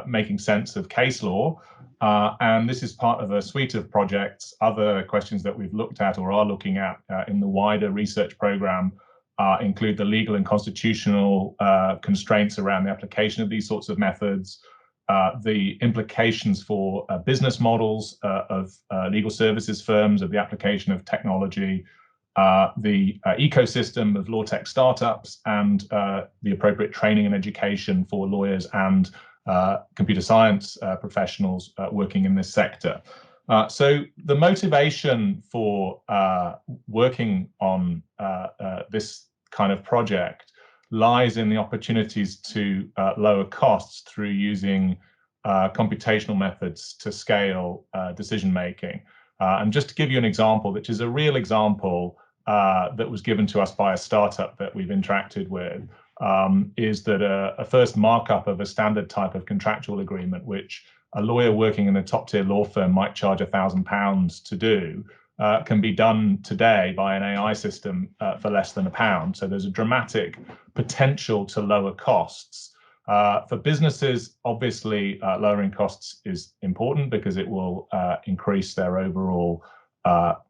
making sense of case law. And this is part of a suite of projects. Other questions that we've looked at or are looking at in the wider research program include the legal and constitutional constraints around the application of these sorts of methods, the implications for business models of legal services firms, of the application of technology, the ecosystem of law tech startups and the appropriate training and education for lawyers and computer science professionals working in this sector. So the motivation for working on this kind of project lies in the opportunities to lower costs through using computational methods to scale decision making. And just to give you an example, which is a real example that was given to us by a startup that we've interacted with, is that a first markup of a standard type of contractual agreement, which a lawyer working in a top-tier law firm might charge £1,000 to do, can be done today by an AI system for less than £1. So there's a dramatic potential to lower costs. For businesses, obviously, lowering costs is important because it will increase their overall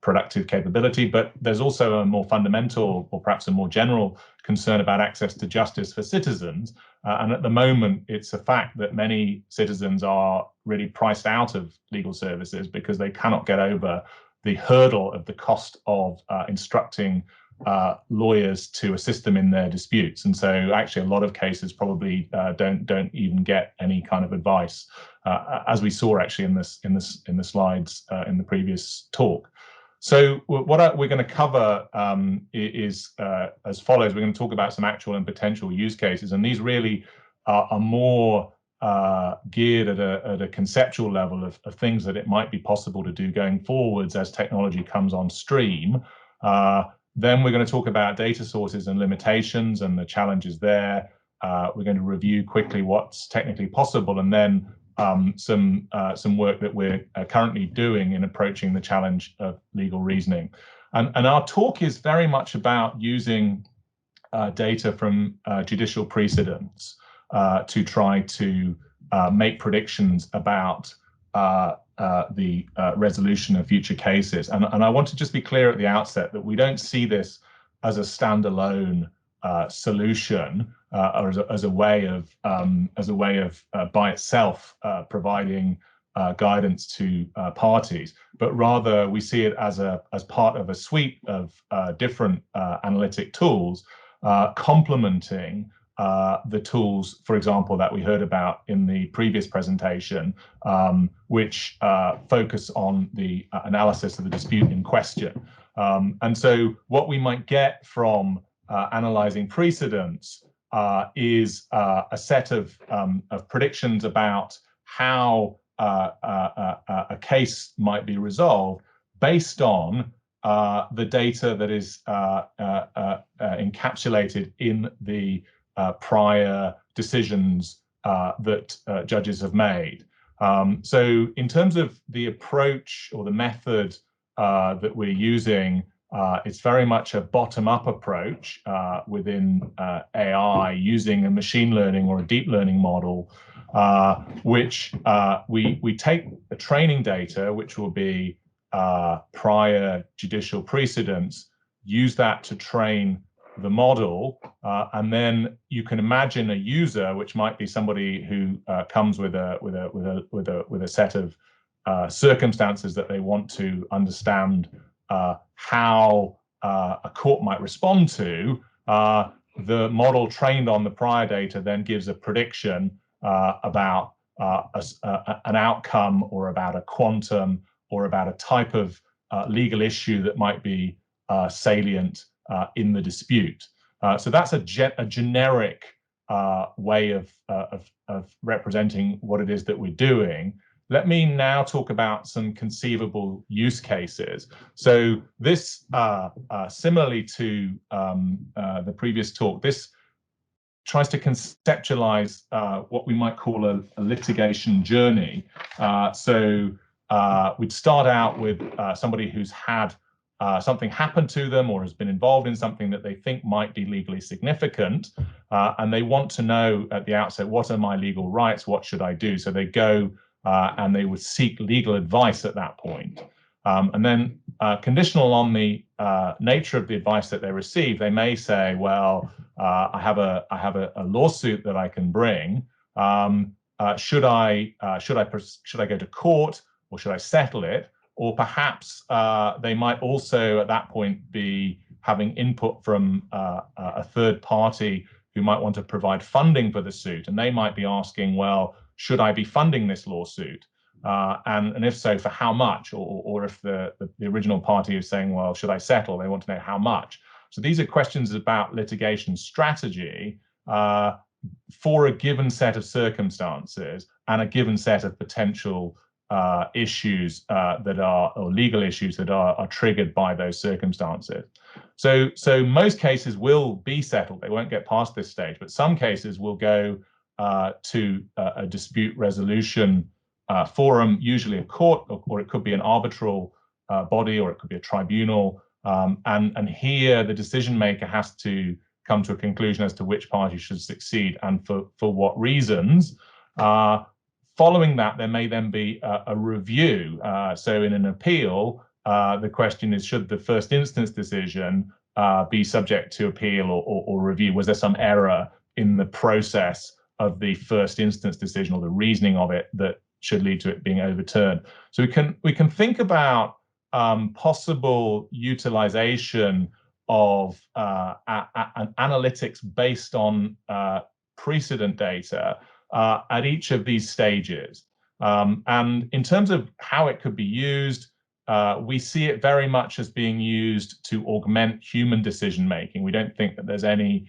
productive capability, but there's also a more fundamental, or perhaps a more general, concern about access to justice for citizens. And at the moment, it's a fact that many citizens are really priced out of legal services because they cannot get over the hurdle of the cost of instructing lawyers to assist them in their disputes. And so actually a lot of cases probably don't even get any kind of advice, as we saw actually in the slides in the previous talk. So what we're going to cover is as follows. We're going to talk about some actual and potential use cases, and these really are more geared at a conceptual level of things that it might be possible to do going forwards as technology comes on stream. Then we're going to talk about data sources and limitations and the challenges there. We're going to review quickly what's technically possible, and then some work that we're currently doing in approaching the challenge of legal reasoning. And our talk is very much about using data from judicial precedents to try to make predictions about the resolution of future cases. And I want to just be clear at the outset that we don't see this as a standalone solution or as a way of by itself providing guidance to parties, but rather we see it as part of a suite of different analytic tools complementing the tools, for example, that we heard about in the previous presentation, which focus on the analysis of the dispute in question. And so what we might get from analyzing precedents is a set of predictions about how a case might be resolved based on the data that is encapsulated in the prior decisions that judges have made. So in terms of the approach or the method that we're using, it's very much a bottom-up approach within AI, using a machine learning or a deep learning model, which we take the training data, which will be prior judicial precedents, use that to train the model, and then you can imagine a user, which might be somebody who comes with a set of circumstances that they want to understand how a court might respond to. The model trained on the prior data then gives a prediction about an outcome, or about a quantum, or about a type of legal issue that might be salient in the dispute. So that's a generic way of representing what it is that we're doing. Let me now talk about some conceivable use cases. So this, similarly to the previous talk, this tries to conceptualize what we might call a litigation journey. So we'd start out with somebody who's had something happen to them, or has been involved in something that they think might be legally significant, and they want to know at the outset, what are my legal rights, what should I do? So they go and they would seek legal advice at that point. And then conditional on the nature of the advice that they receive, they may say, well, I have a lawsuit that I can bring. Should I go to court, or should I settle it? or perhaps they might also at that point be having input from a third party who might want to provide funding for the suit, and they might be asking, well, should I be funding this lawsuit? And if so, for how much? Or if the original party is saying, well, should I settle? They want to know how much. So these are questions about litigation strategy for a given set of circumstances and a given set of potential issues that are, or legal issues that are triggered by those circumstances. So most cases will be settled. They won't get past this stage, but some cases will go to a dispute resolution forum, usually a court, or it could be an arbitral body, or it could be a tribunal. And here the decision maker has to come to a conclusion as to which party should succeed and for what reasons. Following that, there may then be a review. So in an appeal, the question is, should the first instance decision be subject to appeal or review? Was there some error in the process of the first instance decision or the reasoning of it that should lead to it being overturned? So we can think about possible utilization of analytics based on precedent data at each of these stages. And in terms of how it could be used, we see it very much as being used to augment human decision making. We don't think that there's any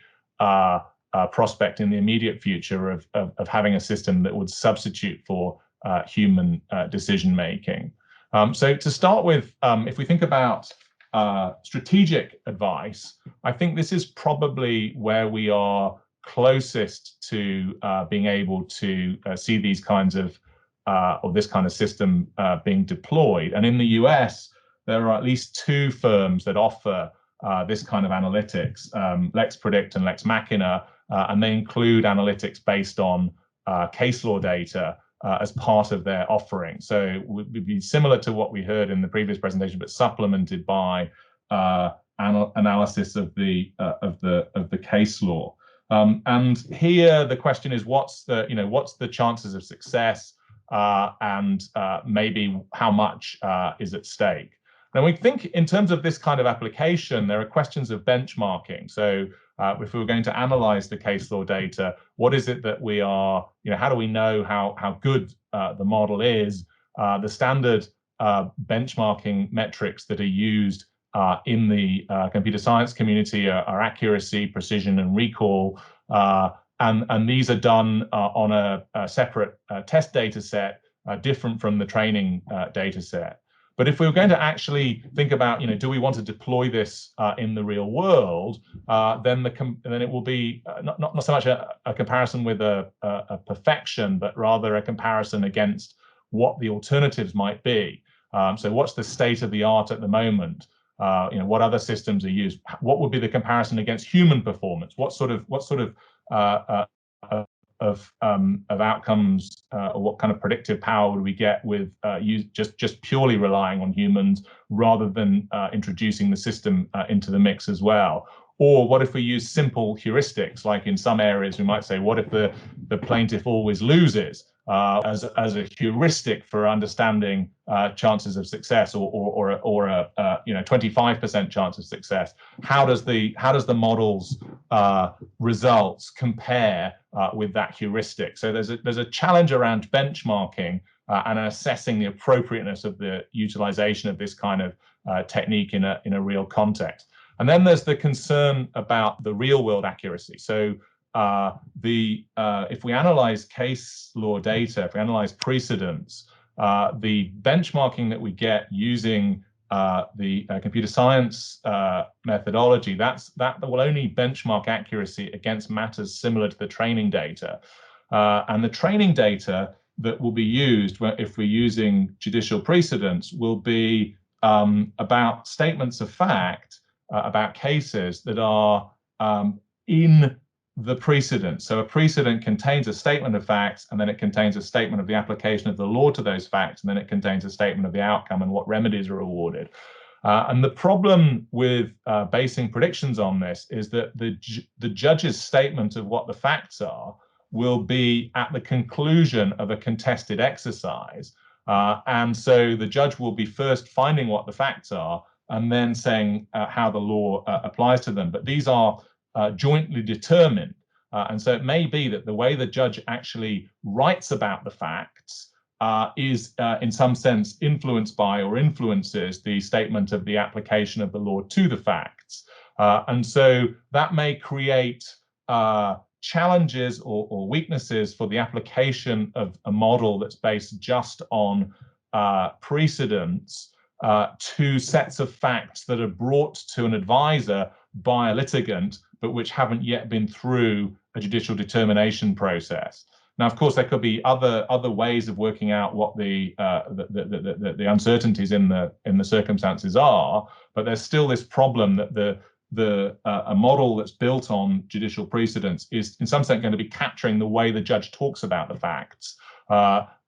prospect in the immediate future of having a system that would substitute for human decision making. So to start with, if we think about strategic advice, I think this is probably where we are closest to being able to see these kinds of, or this kind of system being deployed. And in the US, there are at least two firms that offer this kind of analytics, LexPredict and Lex Machina, and they include analytics based on case law data as part of their offering. So it would be similar to what we heard in the previous presentation, but supplemented by analysis of the case law. And here the question is, what's the chances of success, and maybe how much is at stake? Now, we think in terms of this kind of application, there are questions of benchmarking. So if we were going to analyze the case law data, what is it that we are, how do we know how good the model is? The standard benchmarking metrics that are used in the computer science community are accuracy, precision, and recall. And these are done on a separate test data set, different from the training data set. But if we were going to actually think about, do we want to deploy this in the real world, then it will be not so much a comparison with a perfection, but rather a comparison against what the alternatives might be. So what's the state of the art at the moment? What other systems are used? What would be the comparison against human performance? What sort of outcomes or what kind of predictive power would we get with just purely relying on humans rather than introducing the system into the mix as well? Or what if we use simple heuristics, like in some areas we might say, what if the plaintiff always loses as a heuristic for understanding chances of success, or a 25% chance of success? How does the model's results compare with that heuristic? So there's a challenge around benchmarking and assessing the appropriateness of the utilization of this kind of technique in a real context. And then there's the concern about the real world accuracy. So if we analyze case law data, if we analyze precedents, the benchmarking that we get using the computer science methodology, that will only benchmark accuracy against matters similar to the training data. And the training data that will be used if we're using judicial precedents will be about statements of fact about cases that are in the precedent. So a precedent contains a statement of facts, and then it contains a statement of the application of the law to those facts, and then it contains a statement of the outcome and what remedies are awarded. And the problem with basing predictions on this is that the judge's statement of what the facts are will be at the conclusion of a contested exercise. And so the judge will be first finding what the facts are and then saying how the law applies to them. But these are jointly determined. And so it may be that the way the judge actually writes about the facts is in some sense influenced by or influences the statement of the application of the law to the facts. And so that may create challenges or weaknesses for the application of a model that's based just on precedents to sets of facts that are brought to an advisor by a litigant, but which haven't yet been through a judicial determination process. Now, of course, there could be other ways of working out what the uncertainties in the circumstances are, but there's still this problem that a model that's built on judicial precedents is in some sense going to be capturing the way the judge talks about the facts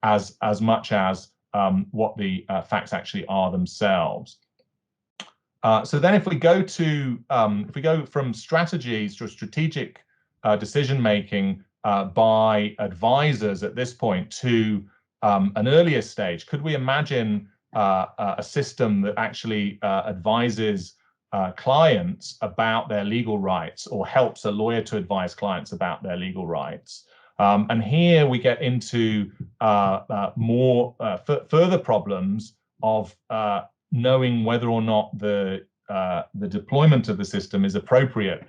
as much as what the facts actually are themselves. So then if we go from strategies to strategic decision making by advisors at this point to an earlier stage, could we imagine a system that actually advises clients about their legal rights, or helps a lawyer to advise clients about their legal rights? And here we get into more further problems of knowing whether or not the deployment of the system is appropriate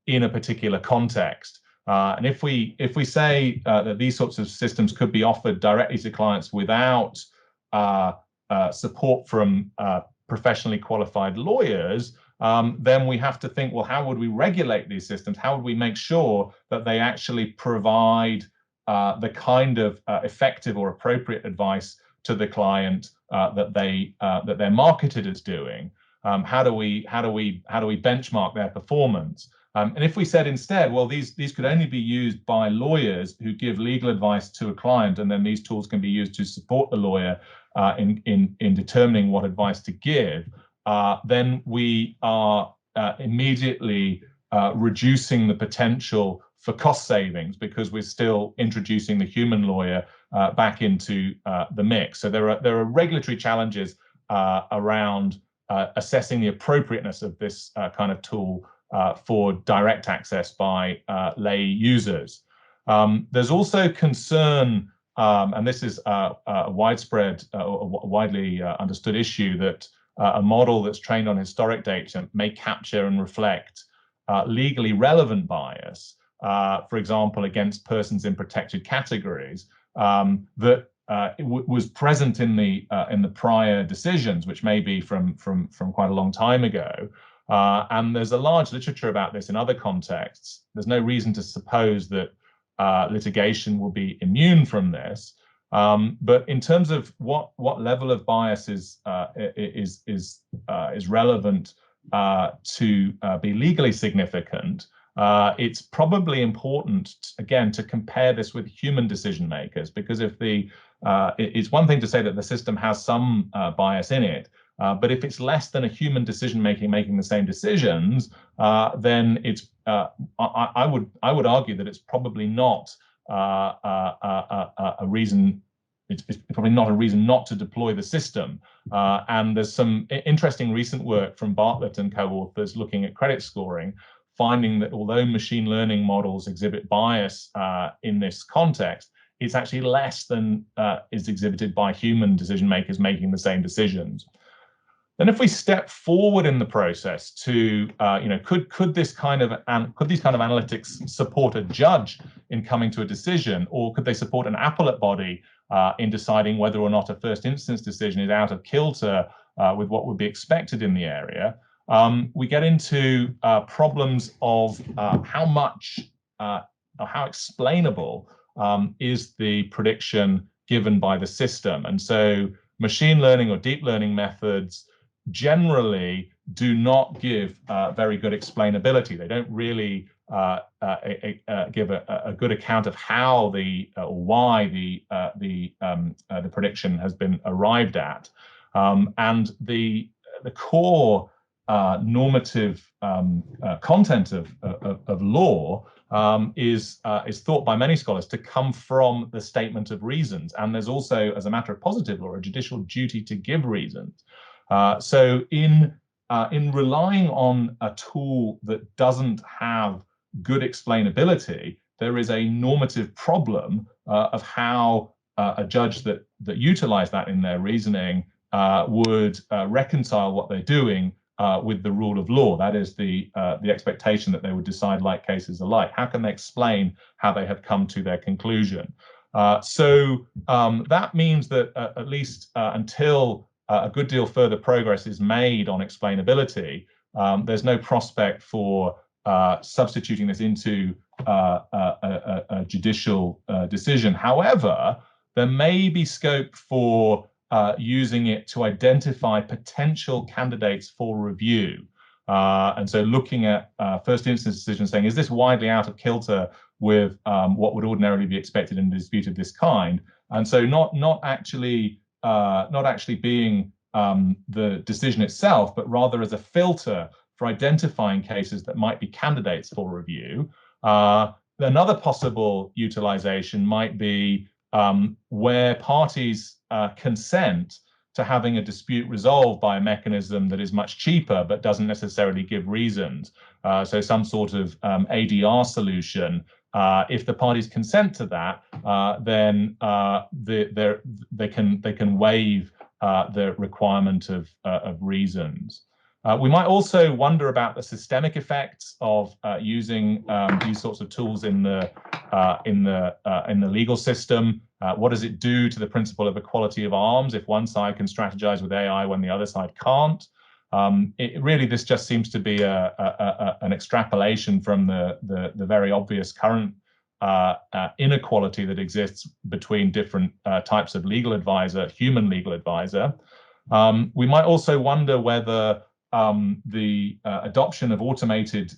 in a particular context. And if we say that these sorts of systems could be offered directly to clients without support from professionally qualified lawyers, then we have to think, well, how would we regulate these systems? How would we make sure that they actually provide the kind of effective or appropriate advice to the client that they're marketed as doing? How do we benchmark their performance? And if we said instead, well, these could only be used by lawyers who give legal advice to a client, and then these tools can be used to support the lawyer in determining what advice to give, then we are immediately reducing the potential for cost savings, because we're still introducing the human lawyer back into the mix. So there are regulatory challenges around assessing the appropriateness of this kind of tool for direct access by lay users. There's also concern, and this is a widespread, widely understood issue, that a model that's trained on historic data may capture and reflect legally relevant bias, for example, against persons in protected categories, that was present in the prior decisions, which may be from quite a long time ago. And there's a large literature about this in other contexts. There's no reason to suppose that litigation will be immune from this. But in terms of what level of bias is relevant to be legally significant, it's probably important, again, to compare this with human decision makers, because if it's one thing to say that the system has some bias in it, but if it's less than a human decision making the same decisions, then it's I would argue that it's probably not a reason. It's probably not a reason not to deploy the system. And there's some interesting recent work from Bartlett and co-authors looking at credit scoring, finding that although machine learning models exhibit bias in this context, it's actually less than is exhibited by human decision makers making the same decisions. Then, if we step forward in the process to, could these kind of analytics support a judge in coming to a decision, or could they support an appellate body in deciding whether or not a first instance decision is out of kilter with what would be expected in the area? We get into problems of how much or how explainable is the prediction given by the system. And so machine learning or deep learning methods generally do not give very good explainability. They don't really give a good account of how or why the prediction has been arrived at. And the core normative content of law is thought by many scholars to come from the statement of reasons. And there's also, as a matter of positive law, a judicial duty to give reasons. So in relying on a tool that doesn't have good explainability, there is a normative problem of how a judge that utilized that in their reasoning would reconcile what they're doing with the rule of law. That is the expectation that they would decide like cases alike. How can they explain how they have come to their conclusion? So that means that at least until a good deal further progress is made on explainability, there's no prospect for substituting this into a judicial decision. However, there may be scope for using it to identify potential candidates for review. And so looking at first instance decisions, saying, is this widely out of kilter with what would ordinarily be expected in a dispute of this kind? And so not actually being the decision itself, but rather as a filter for identifying cases that might be candidates for review. Another possible utilization might be where parties consent to having a dispute resolved by a mechanism that is much cheaper but doesn't necessarily give reasons. So some sort of ADR solution. If the parties consent to that, then they can waive the requirement of reasons. We might also wonder about the systemic effects of using these sorts of tools in the legal system. What does it do to the principle of equality of arms if one side can strategize with AI when the other side can't? This just seems to be an extrapolation from the very obvious current inequality that exists between different types of legal advisor, human legal advisor. We might also wonder whether the adoption of automated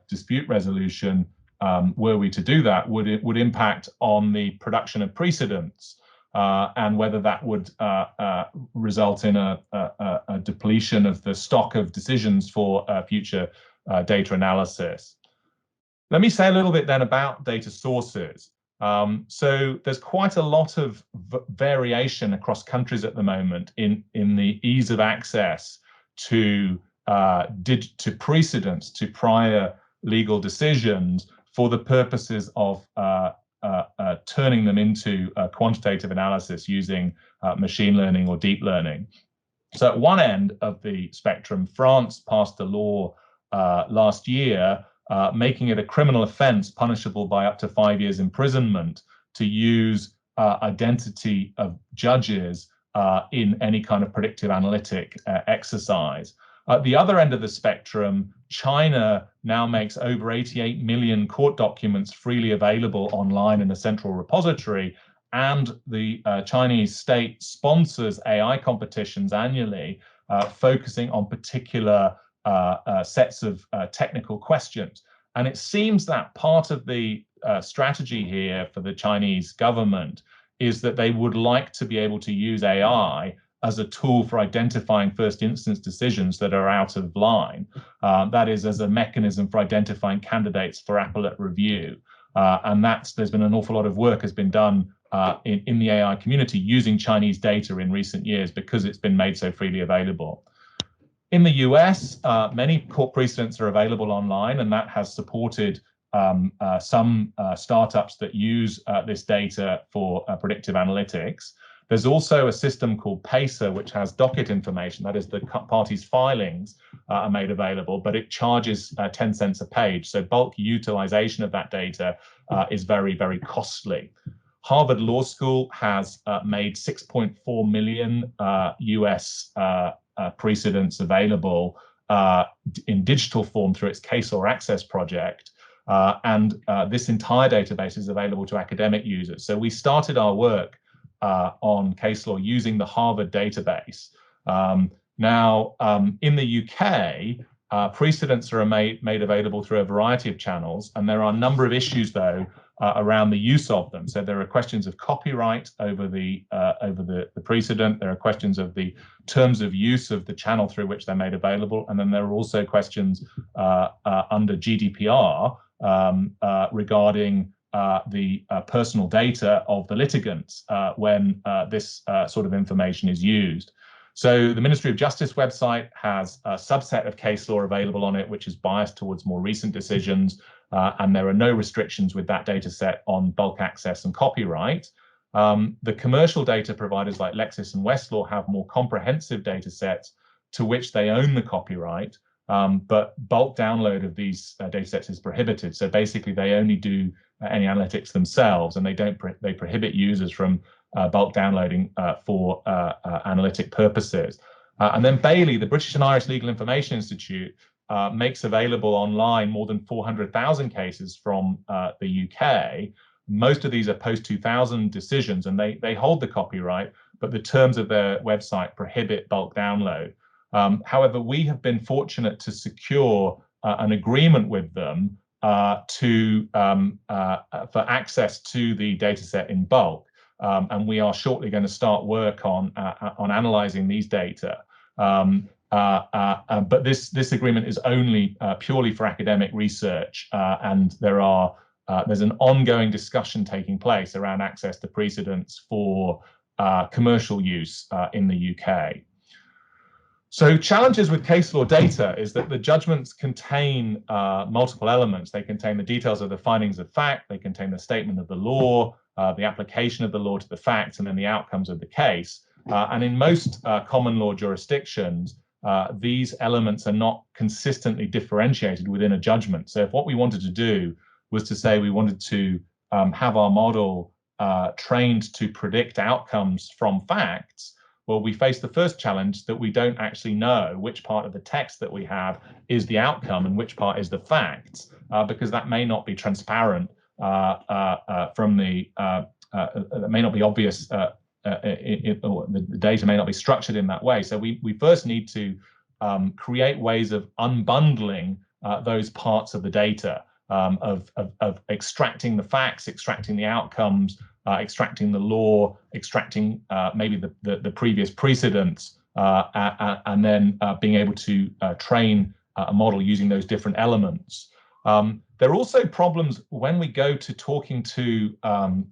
dispute resolution, were we to do that, would impact on the production of precedents, and whether that would result in a depletion of the stock of decisions for future data analysis. Let me say a little bit then about data sources. So there's quite a lot of variation across countries at the moment in the ease of access to precedents, to prior legal decisions for the purposes of turning them into quantitative analysis using machine learning or deep learning. So at one end of the spectrum, France passed a law last year making it a criminal offense punishable by up to 5 years imprisonment to use identity of judges in any kind of predictive analytic exercise. At the other end of the spectrum, China now makes over 88 million court documents freely available online in a central repository, and the Chinese state sponsors AI competitions annually, focusing on particular sets of technical questions. And it seems that part of the strategy here for the Chinese government is that they would like to be able to use AI as a tool for identifying first instance decisions that are out of line. That is, as a mechanism for identifying candidates for appellate review. And there's been an awful lot of work has been done in the AI community using Chinese data in recent years because it's been made so freely available. In the US, many court precedents are available online, and that has supported some startups that use this data for predictive analytics. There's also a system called PACER, which has docket information, that is, the parties' filings are made available, but it charges 10 cents a page. So bulk utilization of that data is very, very costly. Harvard Law School has made 6.4 million US precedents available in digital form through its case law access project. And this entire database is available to academic users. So we started our work on case law using the Harvard database. Now, in the UK, precedents are made available through a variety of channels, and there are a number of issues, though, around the use of them. So there are questions of copyright over the precedent. There are questions of the terms of use of the channel through which they're made available, and then there are also questions under GDPR regarding the personal data of the litigants when this sort of information is used. So the Ministry of Justice website has a subset of case law available on it, which is biased towards more recent decisions, and there are no restrictions with that data set on bulk access and copyright. The commercial data providers like Lexis and Westlaw have more comprehensive data sets to which they own the copyright, but bulk download of these data sets is prohibited. So basically they only do any analytics themselves, and they prohibit users from bulk downloading for analytic purposes. And then Bailey, the British and Irish Legal Information Institute, makes available online more than 400,000 cases from the UK. Most of these are post-2000 decisions, and they hold the copyright, but the terms of their website prohibit bulk download. However, we have been fortunate to secure an agreement with them for access to the dataset in bulk, and we are shortly going to start work on analyzing these data. But this agreement is only purely for academic research, and there's an ongoing discussion taking place around access to precedents for commercial use in the UK. So challenges with case law data is that the judgments contain multiple elements. They contain the details of the findings of fact, they contain the statement of the law, the application of the law to the facts, and then the outcomes of the case. And in most common law jurisdictions, these elements are not consistently differentiated within a judgment. So if what we wanted to do was to say we wanted to have our model trained to predict outcomes from facts, well, we face the first challenge that we don't actually know which part of the text that we have is the outcome and which part is the facts, because that may not be transparent from the, that may not be obvious, or the data may not be structured in that way. So we first need to create ways of unbundling those parts of the data, of extracting the facts, extracting the outcomes, extracting the law, extracting maybe the previous precedents, and then being able to train a model using those different elements. There are also problems when we go to talking to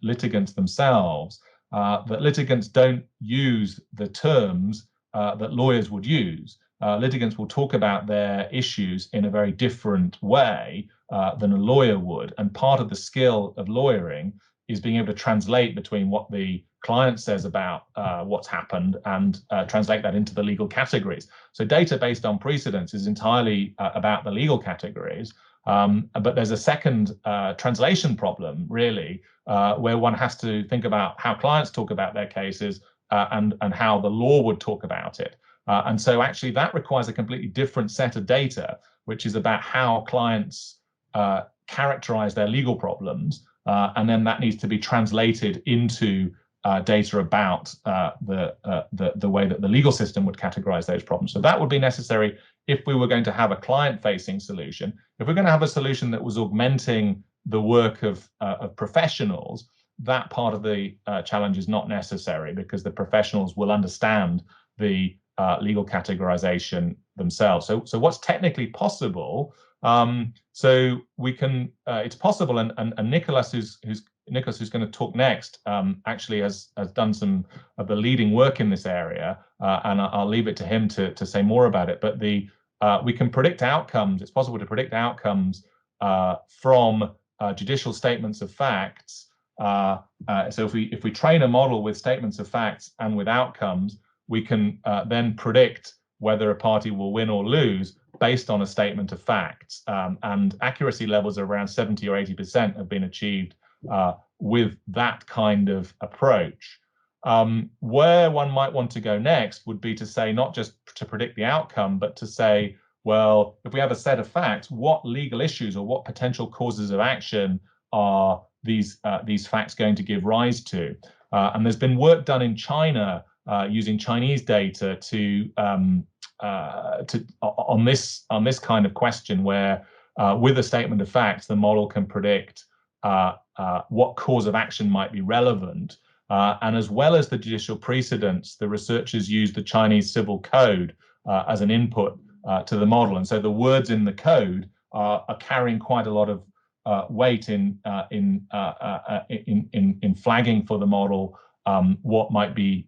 litigants themselves, that litigants don't use the terms that lawyers would use. Litigants will talk about their issues in a very different way than a lawyer would. And part of the skill of lawyering is being able to translate between what the client says about what's happened and translate that into the legal categories. So data based on precedents is entirely about the legal categories, but there's a second translation problem, really, where one has to think about how clients talk about their cases and how the law would talk about it. And so actually that requires a completely different set of data, which is about how clients characterize their legal problems, and then that needs to be translated into data about the way that the legal system would categorize those problems. So that would be necessary if we were going to have a client-facing solution. If we're going to have a solution that was augmenting the work of professionals, that part of the challenge is not necessary, because the professionals will understand the legal categorization themselves. So what's technically possible? So we can, it's possible, and Nicholas, who's going to talk next, actually has done some of the leading work in this area, and I'll leave it to him to say more about it. But we can predict outcomes. It's possible to predict outcomes from judicial statements of facts. So if we train a model with statements of facts and with outcomes, we can then predict whether a party will win or lose based on a statement of facts. And accuracy levels of around 70 or 80% have been achieved with that kind of approach. Where one might want to go next would be to say, not just to predict the outcome, but to say, well, if we have a set of facts, what legal issues or what potential causes of action are these facts going to give rise to? And there's been work done in China using Chinese data on this kind of question, where with a statement of facts, the model can predict what cause of action might be relevant. And as well as the judicial precedents, the researchers used the Chinese civil code as an input to the model. And so the words in the code are carrying quite a lot of weight in flagging for the model what might be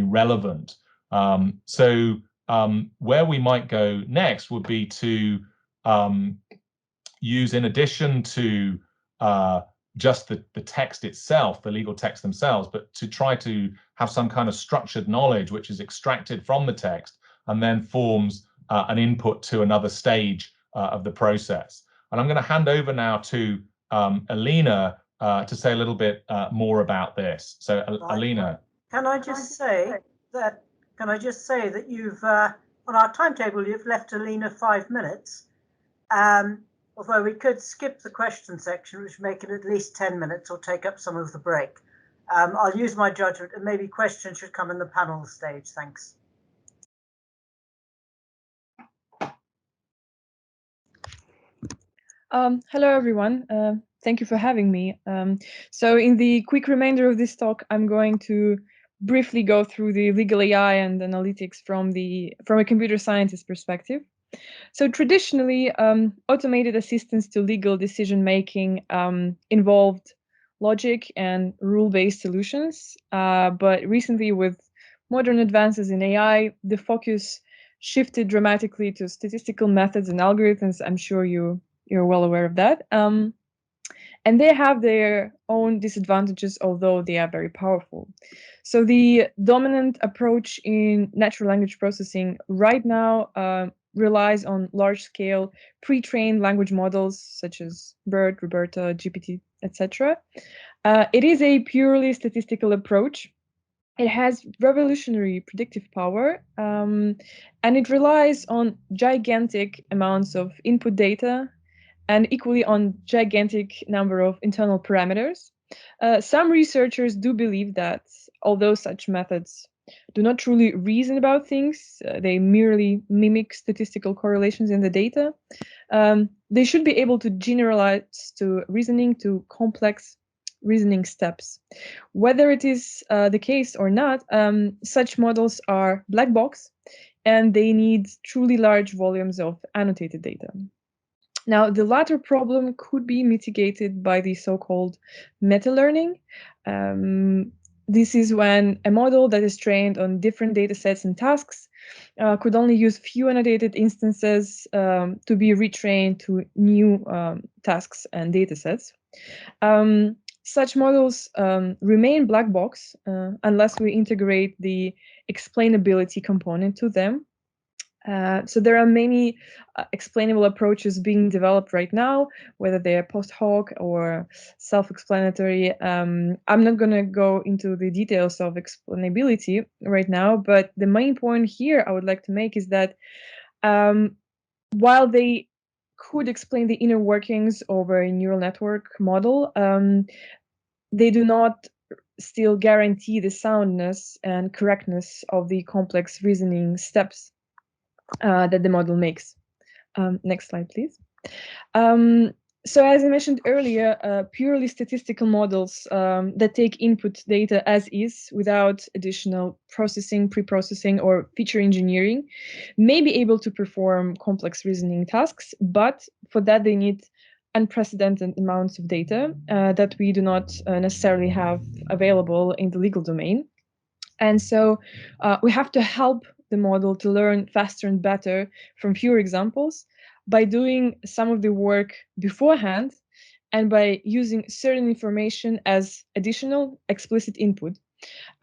relevant. So where we might go next would be to use, in addition to just the text itself, the legal text themselves, but to try to have some kind of structured knowledge which is extracted from the text and then forms an input to another stage of the process. And I'm going to hand over now to Alina to say a little bit more about this. So, Alina. Can I just say that you've on our timetable you've left Alina 5 minutes. Although we could skip the question section, which make it at least 10 minutes or take up some of the break. I'll use my judgment, and maybe questions should come in the panel stage. Thanks. Hello, everyone. Thank you for having me. So in the quick remainder of this talk, I'm going to briefly go through the legal AI and analytics from a computer scientist perspective. So traditionally, automated assistance to legal decision-making involved logic and rule-based solutions. But recently, with modern advances in AI, the focus shifted dramatically to statistical methods and algorithms. I'm sure you're well aware of that. And they have their own disadvantages, although they are very powerful. So the dominant approach in natural language processing right now relies on large-scale pre-trained language models such as BERT, Roberta, GPT, etc. It is a purely statistical approach. It has revolutionary predictive power, and it relies on gigantic amounts of input data and equally on gigantic number of internal parameters. Some researchers do believe that although such methods do not truly reason about things, they merely mimic statistical correlations in the data, they should be able to generalize to reasoning to complex reasoning steps. Whether it is the case or not, such models are black box and they need truly large volumes of annotated data. Now, the latter problem could be mitigated by the so-called meta-learning. This is when a model that is trained on different data sets and tasks could only use few annotated instances to be retrained to new tasks and data sets. Such models remain black box unless we integrate the explainability component to them. So there are many explainable approaches being developed right now, whether they are post hoc or self-explanatory. I'm not going to go into the details of explainability right now, but the main point here I would like to make is that while they could explain the inner workings of a neural network model, they do not still guarantee the soundness and correctness of the complex reasoning steps that the model makes. Next slide, please. So as I mentioned earlier, purely statistical models that take input data as is without additional processing, pre-processing, or feature engineering may be able to perform complex reasoning tasks, but for that they need unprecedented amounts of data that we do not necessarily have available in the legal domain. And so we have to help the model to learn faster and better from fewer examples by doing some of the work beforehand and by using certain information as additional explicit input.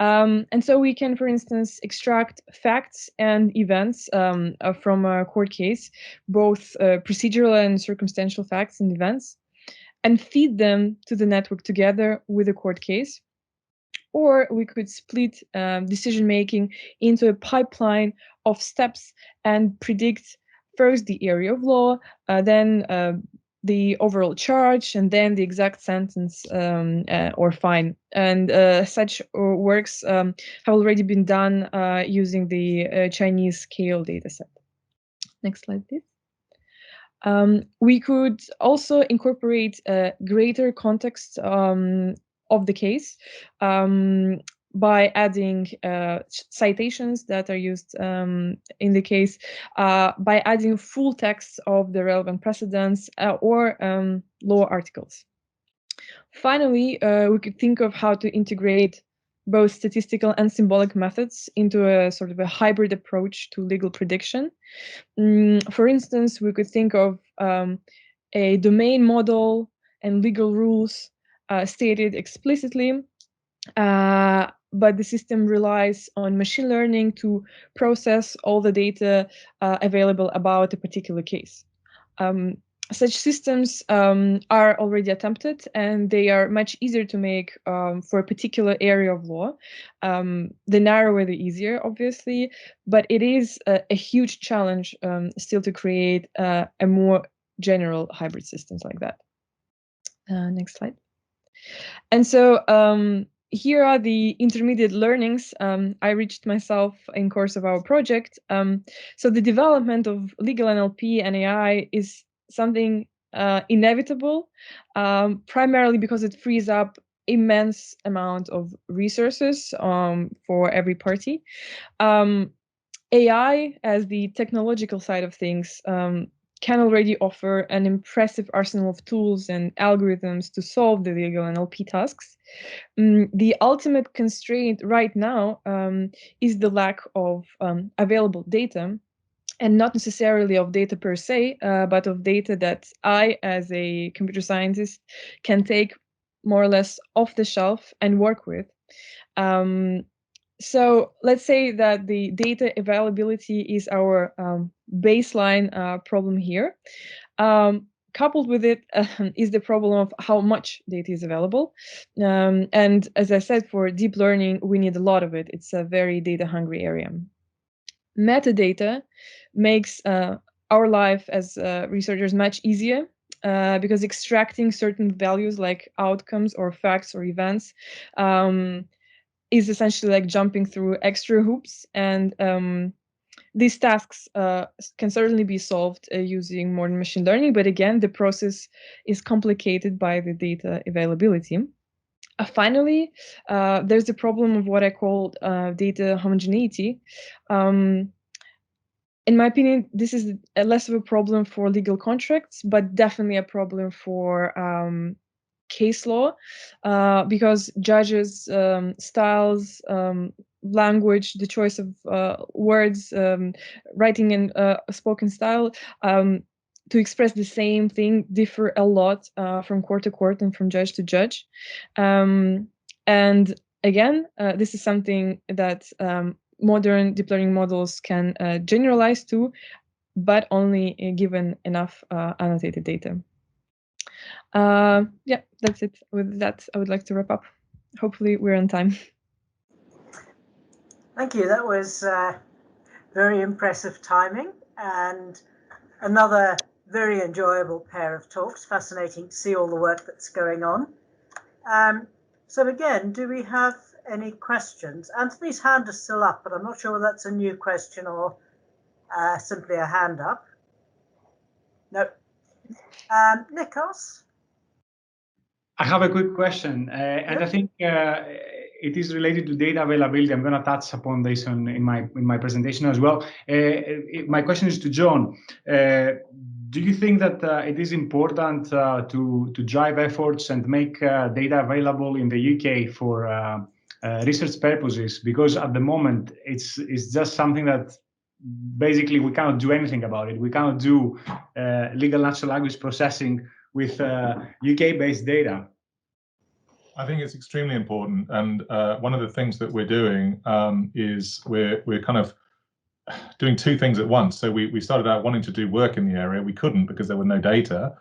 And so we can, for instance, extract facts and events from a court case, both procedural and circumstantial facts and events, and feed them to the network together with a court case. Or we could split decision-making into a pipeline of steps and predict first the area of law, then the overall charge, and then the exact sentence or fine. And such works have already been done using the Chinese scale dataset. Next slide, please. We could also incorporate a greater context of the case by adding citations that are used in the case, by adding full texts of the relevant precedents or law articles. Finally, we could think of how to integrate both statistical and symbolic methods into a sort of a hybrid approach to legal prediction. For instance, we could think of a domain model and legal rules stated explicitly, but the system relies on machine learning to process all the data available about a particular case. Such systems are already attempted, and they are much easier to make for a particular area of law. The narrower, the easier, obviously, but it is a huge challenge still to create a more general hybrid systems like that. Next slide. And so here are the intermediate learnings I reached myself in course of our project. So the development of legal NLP and AI is something inevitable, primarily because it frees up immense amount of resources for every party. AI, as the technological side of things, can already offer an impressive arsenal of tools and algorithms to solve the legal NLP tasks. The ultimate constraint right now is the lack of available data, and not necessarily of data per se, but of data that I, as a computer scientist, can take more or less off the shelf and work with. So let's say that the data availability is our baseline problem here. Coupled with it is the problem of how much data is available. And as I said, for deep learning, we need a lot of it. It's a very data-hungry area. Metadata makes our life as researchers much easier because extracting certain values like outcomes or facts or events is essentially like jumping through extra hoops, and these tasks can certainly be solved using modern machine learning, but again, the process is complicated by the data availability. Finally, there's the problem of what I call data homogeneity. In my opinion, this is less of a problem for legal contracts, but definitely a problem for case law, because judges' styles, language, the choice of words, writing in a spoken style to express the same thing differ a lot from court to court and from judge to judge. And again, this is something that modern deep learning models can generalize to, but only given enough annotated data. Yeah, that's it. With that, I would like to wrap up. Hopefully we're on time. Thank you. That was very impressive timing and another very enjoyable pair of talks. Fascinating to see all the work that's going on. So again, do we have any questions? Anthony's hand is still up, but I'm not sure whether that's a new question or simply a hand up. No. Nikos? I have a quick question, and I think it is related to data availability. I'm going to touch upon this in my presentation as well. My question is to John. Do you think that it is important to drive efforts and make data available in the UK for research purposes? Because at the moment, it's just something that basically we cannot do anything about it. We cannot do legal natural language processing with UK-based data. I think it's extremely important, and one of the things that we're doing is we're kind of doing two things at once. So we started out wanting to do work in the area. We couldn't because there were no data.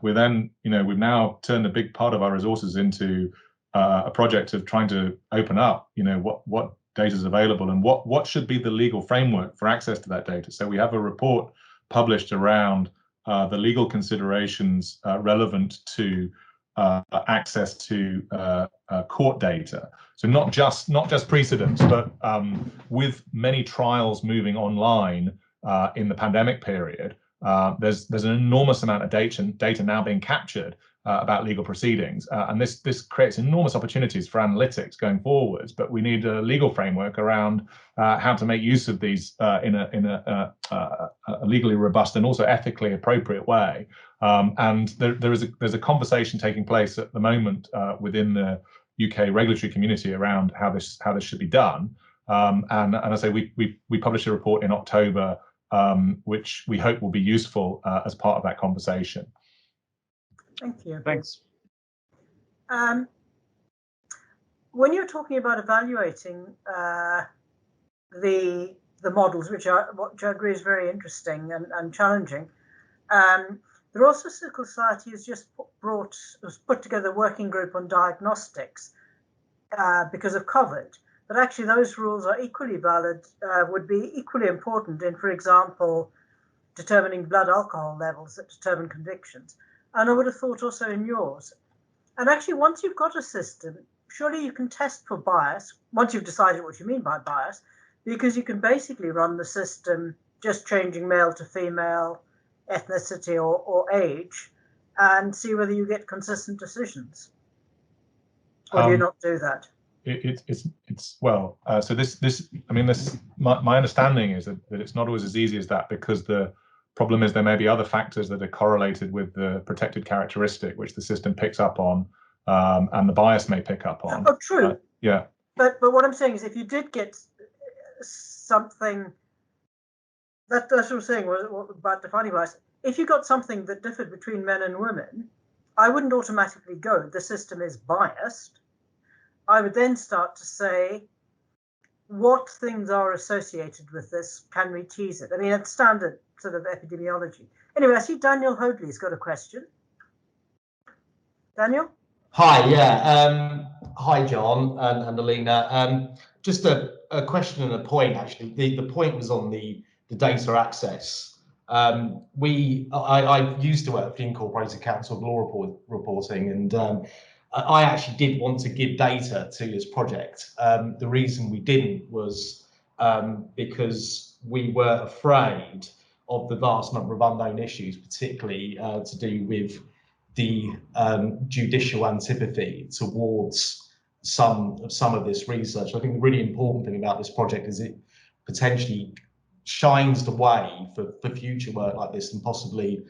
We've now turned a big part of our resources into a project of trying to open up, what data is available and what should be the legal framework for access to that data. So we have a report published around the legal considerations relevant to access to court data. So not just precedents, but with many trials moving online in the pandemic period, There's an enormous amount of data now being captured about legal proceedings, and this creates enormous opportunities for analytics going forwards. But we need a legal framework around how to make use of these in a legally robust and also ethically appropriate way. And there's a conversation taking place at the moment within the UK regulatory community around how this should be done. And I say we published a report in October, which we hope will be useful as part of that conversation. Thank you. Thanks. When you're talking about evaluating the models, which I agree is very interesting and challenging, the Royal Statistical Society has just put together a working group on diagnostics because of COVID. But actually, those rules are equally valid, would be equally important in, for example, determining blood alcohol levels that determine convictions. And I would have thought also in yours. And actually, once you've got a system, surely you can test for bias, once you've decided what you mean by bias, because you can basically run the system just changing male to female, ethnicity or age, and see whether you get consistent decisions. Or do you not do that? So my understanding is that it's not always as easy as that, because the problem is there may be other factors that are correlated with the protected characteristic which the system picks up on, and the bias may pick up on. Oh, true. Yeah. But what I'm saying is, if you did get something, that's what I'm saying about defining bias. If you got something that differed between men and women, I wouldn't automatically go, the system is biased. I would then start to say, what things are associated with this? Can we tease it? I mean, it's standard sort of epidemiology. Anyway, I see Daniel Hoadley's got a question. Daniel? Hi, yeah. Hi, John and Alina. Just a question and a point, actually. The point was on the data access. I used to work for the Incorporated Council of Law Reporting, and I actually did want to give data to this project. The reason we didn't was because we were afraid of the vast number of unknown issues, particularly to do with the judicial antipathy towards some of this research. I think the really important thing about this project is it potentially shines the way for future work like this and possibly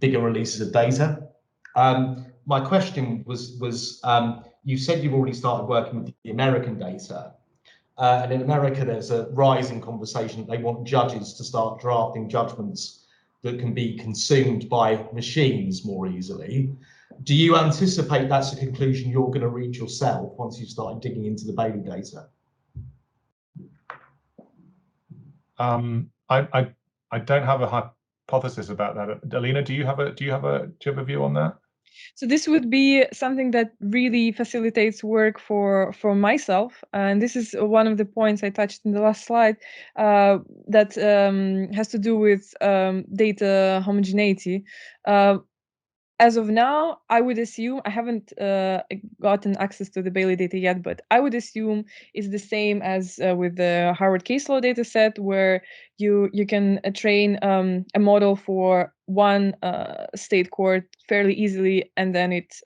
bigger releases of data. My question was you said you've already started working with the American data, and in America there's a rising conversation that they want judges to start drafting judgments that can be consumed by machines more easily. Do you anticipate that's a conclusion you're going to reach yourself once you start digging into the Bailey data? I don't have a hypothesis about that. Alina, do you have a view on that? So this would be something that really facilitates work for myself, and this is one of the points I touched in the last slide that has to do with data homogeneity. As of now, I would assume, I haven't gotten access to the Bailey data yet, but I would assume it's the same as with the Harvard case law data set, where you can train a model for one state court fairly easily, and then it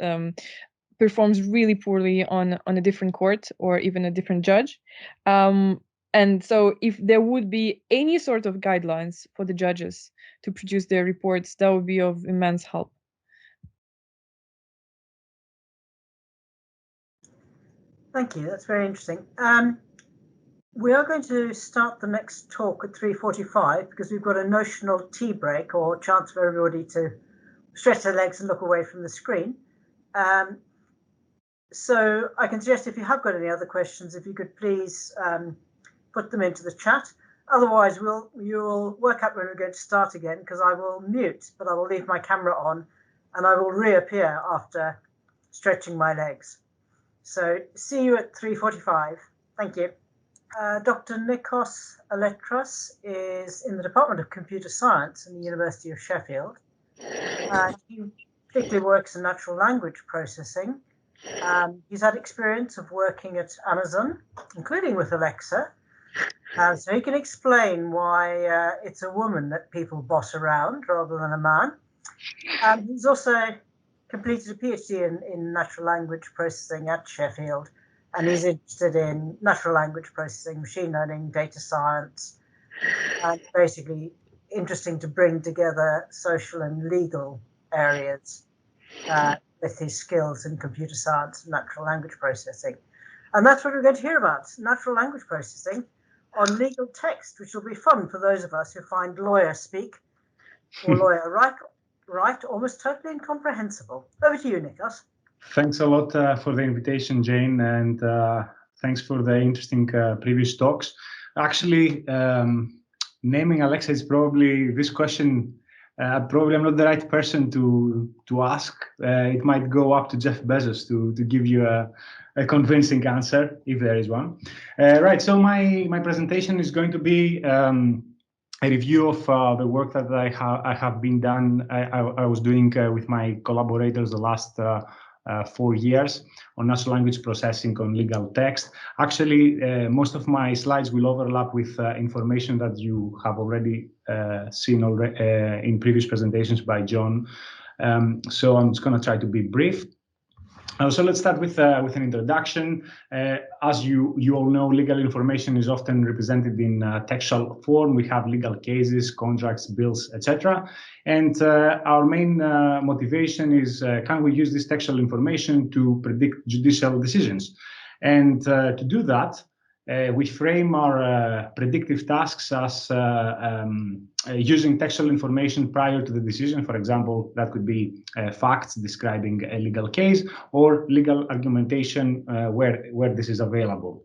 performs really poorly on a different court or even a different judge. And so if there would be any sort of guidelines for the judges to produce their reports, that would be of immense help. Thank you. That's very interesting. We are going to start the next talk at 3:45 because we've got a notional tea break, or chance for everybody to stretch their legs and look away from the screen. So I can suggest, if you have got any other questions, if you could please put them into the chat. Otherwise, you'll work out when we're going to start again, because I will mute, but I will leave my camera on and I will reappear after stretching my legs. So see you at 3:45. Thank you. Dr. Nikos Aletras is in the Department of Computer Science in the University of Sheffield. He particularly works in natural language processing. He's had experience of working at Amazon, including with Alexa, So he can explain why it's a woman that people boss around rather than a man. He's also completed a PhD in natural language processing at Sheffield, and he's interested in natural language processing, machine learning, data science, and basically interesting to bring together social and legal areas with his skills in computer science and natural language processing. And that's what we're going to hear about, natural language processing on legal text, which will be fun for those of us who find lawyer speak or lawyer write almost totally incomprehensible. Over to you, Nikos. Thanks a lot for the invitation, Jane, and thanks for the interesting previous talks. Actually, naming Alexa is probably this question. Probably I'm not the right person to ask. It might go up to Jeff Bezos to give you a convincing answer, if there is one. Right. So my presentation is going to be a review of the work that I have been done. I was doing with my collaborators the last 4 years on natural language processing on legal text. Actually, most of my slides will overlap with information that you have already seen in previous presentations by John. So I'm just going to try to be brief. So let's start with an introduction. As you all know, legal information is often represented in textual form. We have legal cases, contracts, bills, etc. And our main motivation is, can we use this textual information to predict judicial decisions? And to do that, we frame our predictive tasks as using textual information prior to the decision. For example, that could be facts describing a legal case or legal argumentation where this is available.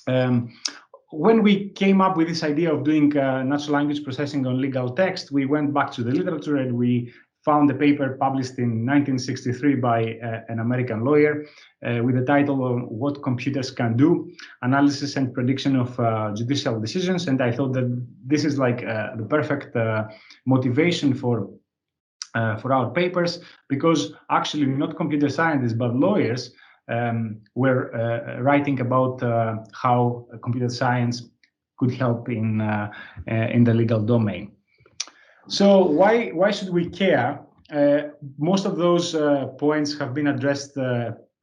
When we came up with this idea of doing natural language processing on legal text, we went back to the literature and we found a paper published in 1963 by an American lawyer with the title of What Computers Can Do, Analysis and Prediction of Judicial Decisions. And I thought that this is like the perfect motivation for our papers, because actually not computer scientists, but lawyers were writing about how computer science could help in the legal domain. So why should we care? Most of those points have been addressed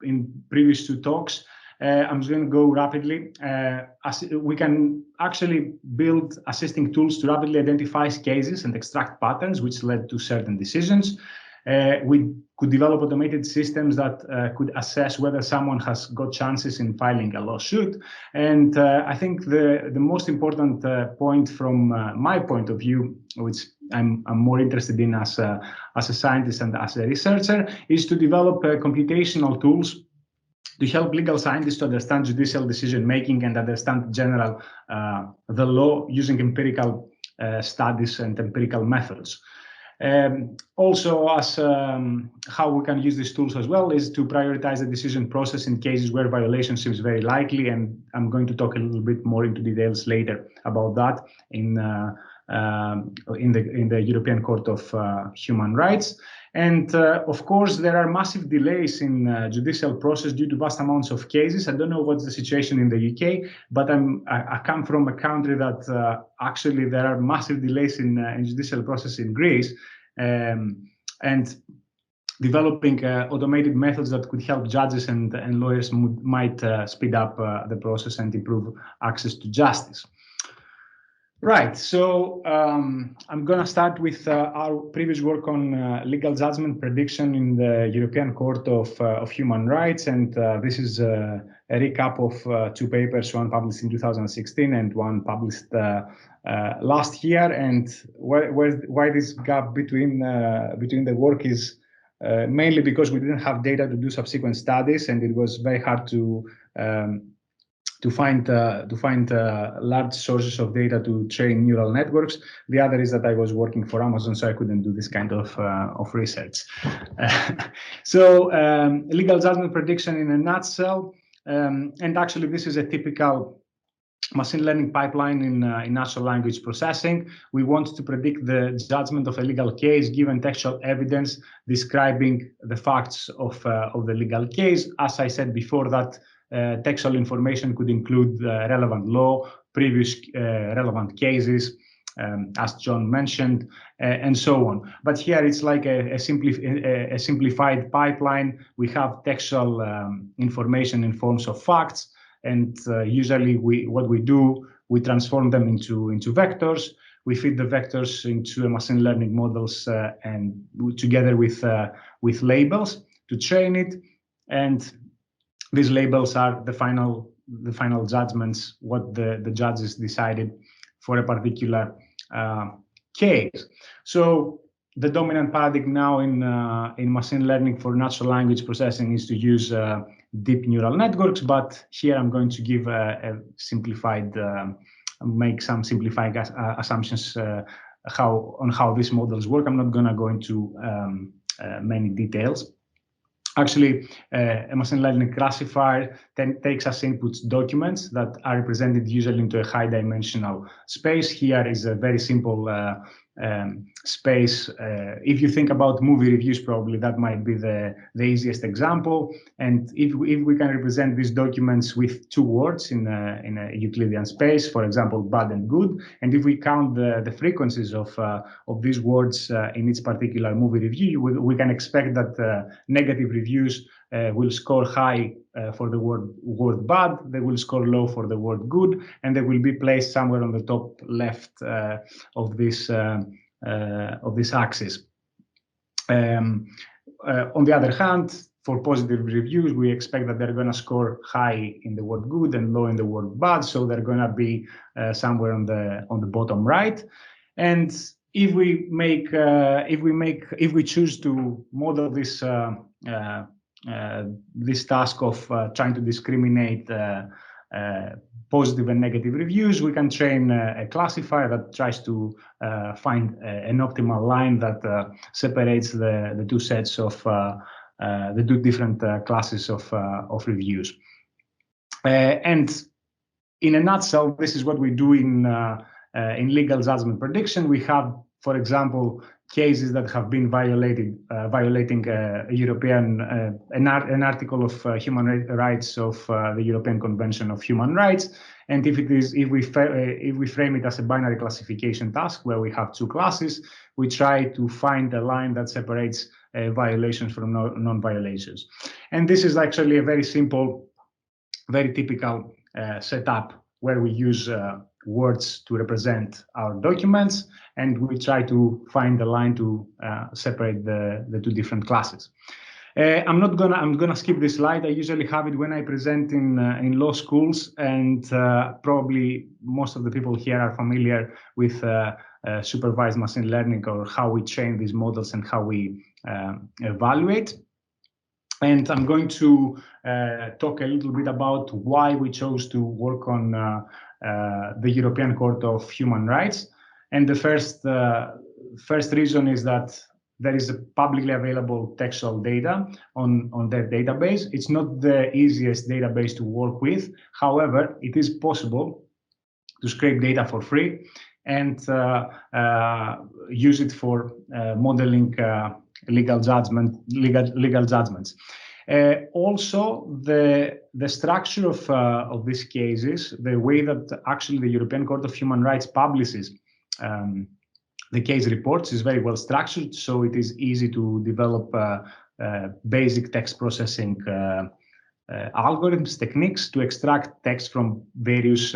in previous 2 talks. I'm just going to go rapidly. We can actually build assisting tools to rapidly identify cases and extract patterns which led to certain decisions. We could develop automated systems that could assess whether someone has got chances in filing a lawsuit. And I think the most important point from my point of view, which I'm more interested in as a scientist and as a researcher, is to develop computational tools to help legal scientists to understand judicial decision making and understand general the law using empirical studies and empirical methods. Also, as how we can use these tools as well is to prioritize the decision process in cases where violation seems very likely, and I'm going to talk a little bit more into details later about that in the European Court of Human Rights. And of course, there are massive delays in judicial process due to vast amounts of cases. I don't know what's the situation in the UK, but I come from a country that actually there are massive delays in judicial process in Greece, and developing automated methods that could help judges and lawyers might speed up the process and improve access to justice. Right, so I'm going to start with our previous work on legal judgment prediction in the European Court of Human Rights, and this is a recap of 2 papers, one published in 2016 and one published last year. And why this gap between the work is mainly because we didn't have data to do subsequent studies, and it was very hard to find large sources of data to train neural networks. The other is that I was working for Amazon, so I couldn't do this kind of research. So legal judgment prediction in a nutshell, and actually this is a typical machine learning pipeline in natural language processing. We want to predict the judgment of a legal case given textual evidence describing the facts of the legal case. As I said before, that textual information could include relevant law, previous relevant cases, as John mentioned, and so on. But here it's like a simplified pipeline. We have textual information in forms of facts, and usually what we do, we transform them into vectors. We feed the vectors into machine learning models and together with labels to train it, and these labels are the final judgments, what the judges decided for a particular case. So the dominant paradigm now in machine learning for natural language processing is to use deep neural networks, but here I'm going to give a simplified, make some simplified assumptions on how these models work. I'm not going to go into many details. Actually, a machine learning classifier then takes as inputs documents that are represented usually into a high dimensional space. Here is a very simple space. If you think about movie reviews, probably that might be the easiest example. And if we can represent these documents with two words in a Euclidean space, for example, bad and good, and if we count the frequencies of these words in each particular movie review, we can expect that negative reviews will score high for the word bad, they will score low for the word good, and they will be placed somewhere on the top left of this axis. On the other hand, for positive reviews, we expect that they're going to score high in the word good and low in the word bad, so they're going to be somewhere on the bottom right. And if we choose to model this this task of trying to discriminate positive and negative reviews, we can train a classifier that tries to find an optimal line that separates the two sets of the two different classes of reviews. And in a nutshell, this is what we do in legal judgment prediction. We have, for example, cases that have been violating a European an article of human rights of the European Convention of Human Rights, and if we frame it as a binary classification task where we have two classes, we try to find a line that separates violations from non-violations. And this is actually a very simple, very typical setup where we use words to represent our documents, and we try to find a line to separate the two different classes. I'm gonna skip this slide. I usually have it when I present in law schools, and probably most of the people here are familiar with supervised machine learning, or how we train these models and how we evaluate. And I'm going to talk a little bit about why we chose to work on the European Court of Human Rights. And the first reason is that there is a publicly available textual data on their database. It's not the easiest database to work with. However, it is possible to scrape data for free and use it for modeling legal judgments. Also, the structure of these cases, the way that actually the European Court of Human Rights publishes the case reports is very well structured, so it is easy to develop basic text processing algorithms, techniques to extract text from various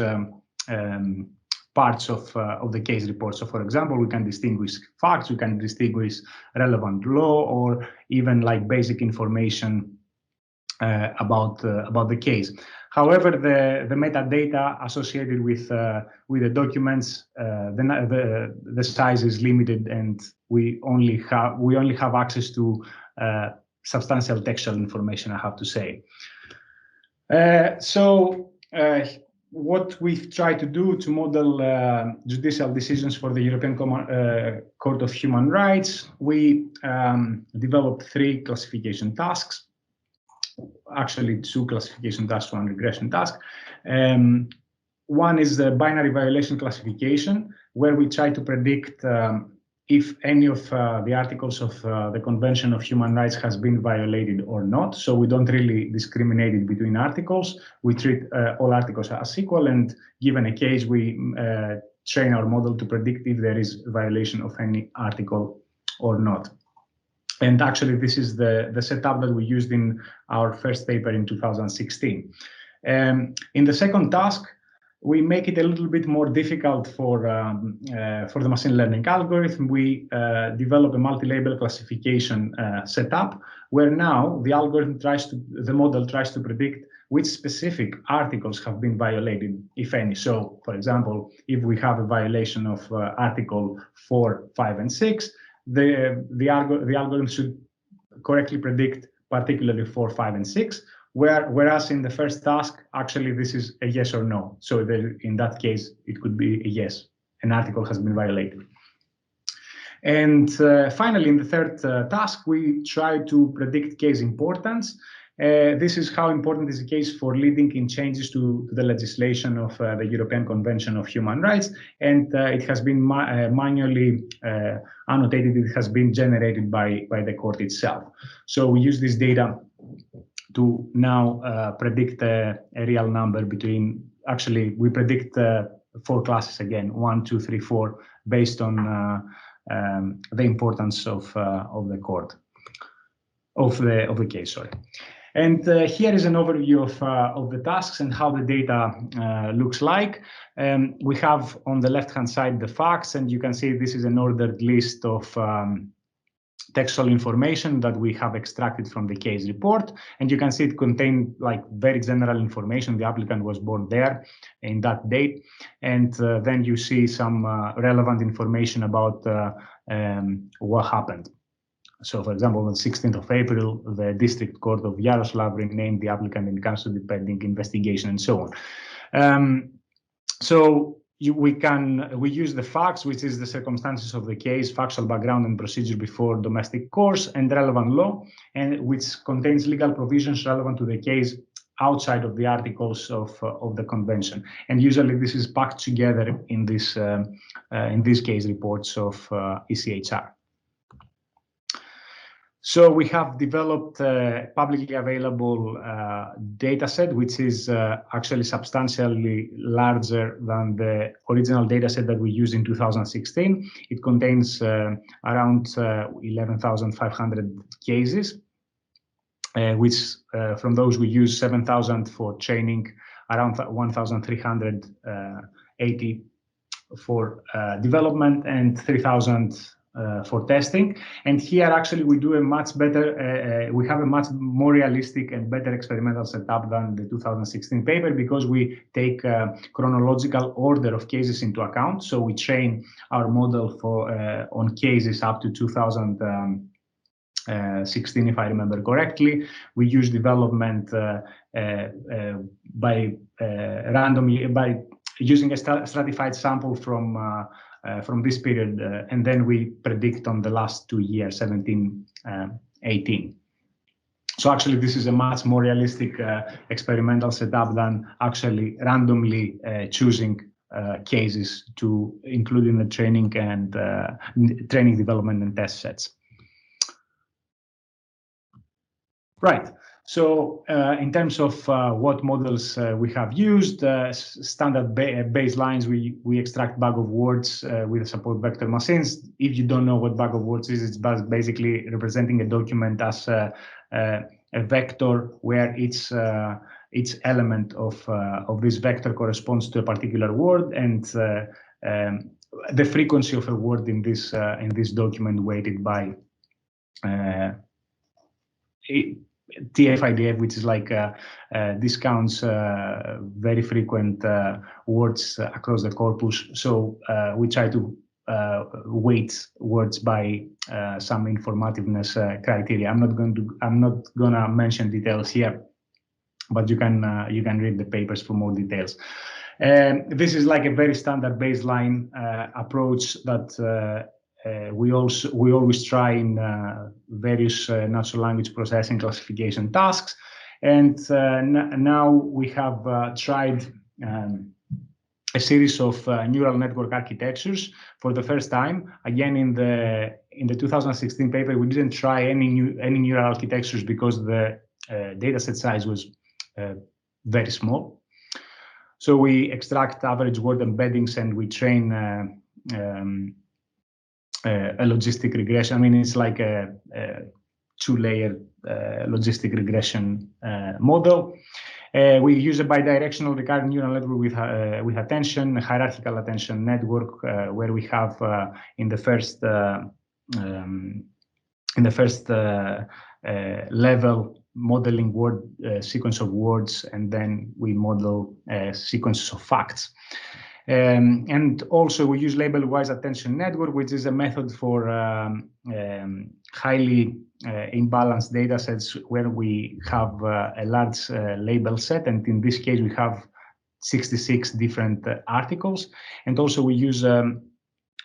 parts of the case report. So, for example, we can distinguish facts, we can distinguish relevant law, or even like basic information about the case. However, the metadata associated with the documents, the size is limited, and we only have access to substantial textual information, I have to say. What we've tried to do to model judicial decisions for the European Court of Human Rights, we developed 3 classification tasks. Actually, 2 classification tasks, 1 regression task. One is the binary violation classification, where we try to predict if any of the articles of the Convention of Human Rights has been violated or not. So we don't really discriminate it between articles. We treat all articles as equal, and given a case, we train our model to predict if there is a violation of any article or not. And actually, this is the setup that we used in our first paper in 2016. In the second task, we make it a little bit more difficult for the machine learning algorithm. We develop a multi-label classification setup, where now the model tries to predict which specific articles have been violated, if any. So, for example, if we have a violation of Article 4, 5, and 6, the algorithm should correctly predict particularly 4, 5, and 6. Whereas in the first task, actually, this is a yes or no. So in that case, it could be a yes, an article has been violated. And finally, in the third task, we try to predict case importance. This is how important is the case for leading in changes to the legislation of the European Convention of Human Rights. And it has been manually annotated. It has been generated by the court itself. So we use this data to now predict a real number between, actually, we predict 4 classes again, 1, 2, 3, 4, based on the importance of the court, of the case, sorry. And here is an overview of the tasks and how the data looks like. We have on the left-hand side the facts, and you can see this is an ordered list of textual information that we have extracted from the case report, and you can see it contained like very general information. The applicant was born there in that date, and then you see some relevant information about what happened. So, for example, on 16th of April, the District Court of Yaroslav renamed the applicant in custody pending investigation, and so on. We use the facts, which is the circumstances of the case, factual background and procedure before domestic course, and relevant law, and which contains legal provisions relevant to the case outside of the articles of the convention. And usually this is packed together in these case reports of ECHR. So we have developed a publicly available data set, which is actually substantially larger than the original data set that we used in 2016. It contains around 11,500 cases, which from those we use 7,000 for training, around 1,380 for development, and 3,000 for testing. And here actually we do a much better, we have a much more realistic and better experimental setup than the 2016 paper, because we take chronological order of cases into account. So we train our model for on cases up to 2016, if I remember correctly. We use development by randomly, by using a stratified sample from this period, and then we predict on the last 2 years, 17, 18. So actually, this is a much more realistic experimental setup than actually randomly choosing cases to include in the training and training, development, and test sets. Right. So in terms of what models we have used, standard baselines, we extract bag of words with support vector machines. If you don't know what bag of words is, it's basically representing a document as a vector where each element of this vector corresponds to a particular word, and the frequency of a word in this document weighted by TF-IDF, which is like discounts very frequent words across the corpus. So we try to weight words by some informativeness criteria. I'm not gonna mention details here, but you can read the papers for more details. This is like a very standard baseline approach that we always try in various natural language processing classification tasks, and now we have tried a series of neural network architectures for the first time. Again, in the 2016 paper, we didn't try any neural architectures because the dataset size was very small. So we extract average word embeddings and we train a logistic regression. I mean, it's like a two-layer logistic regression model. We use a bidirectional recurrent neural network with attention, a hierarchical attention network, where we have in the first level modeling word sequence of words, and then we model sequences of facts. And also we use label-wise attention network, which is a method for highly imbalanced data sets where we have a large label set, and in this case we have 66 different articles. And also we use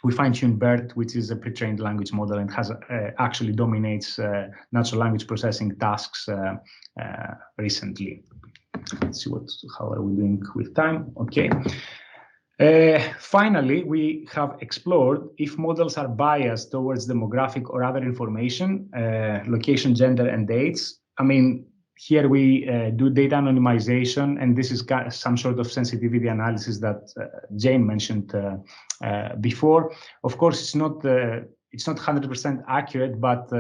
we fine-tune BERT, which is a pre-trained language model and has actually dominates natural language processing tasks recently. Let's see how are we doing with time. Okay. Finally, we have explored if models are biased towards demographic or other information, location, gender, and dates. I mean, here we do data anonymization, and this is some sort of sensitivity analysis that Jane mentioned before. Of course, it's not 100% accurate, but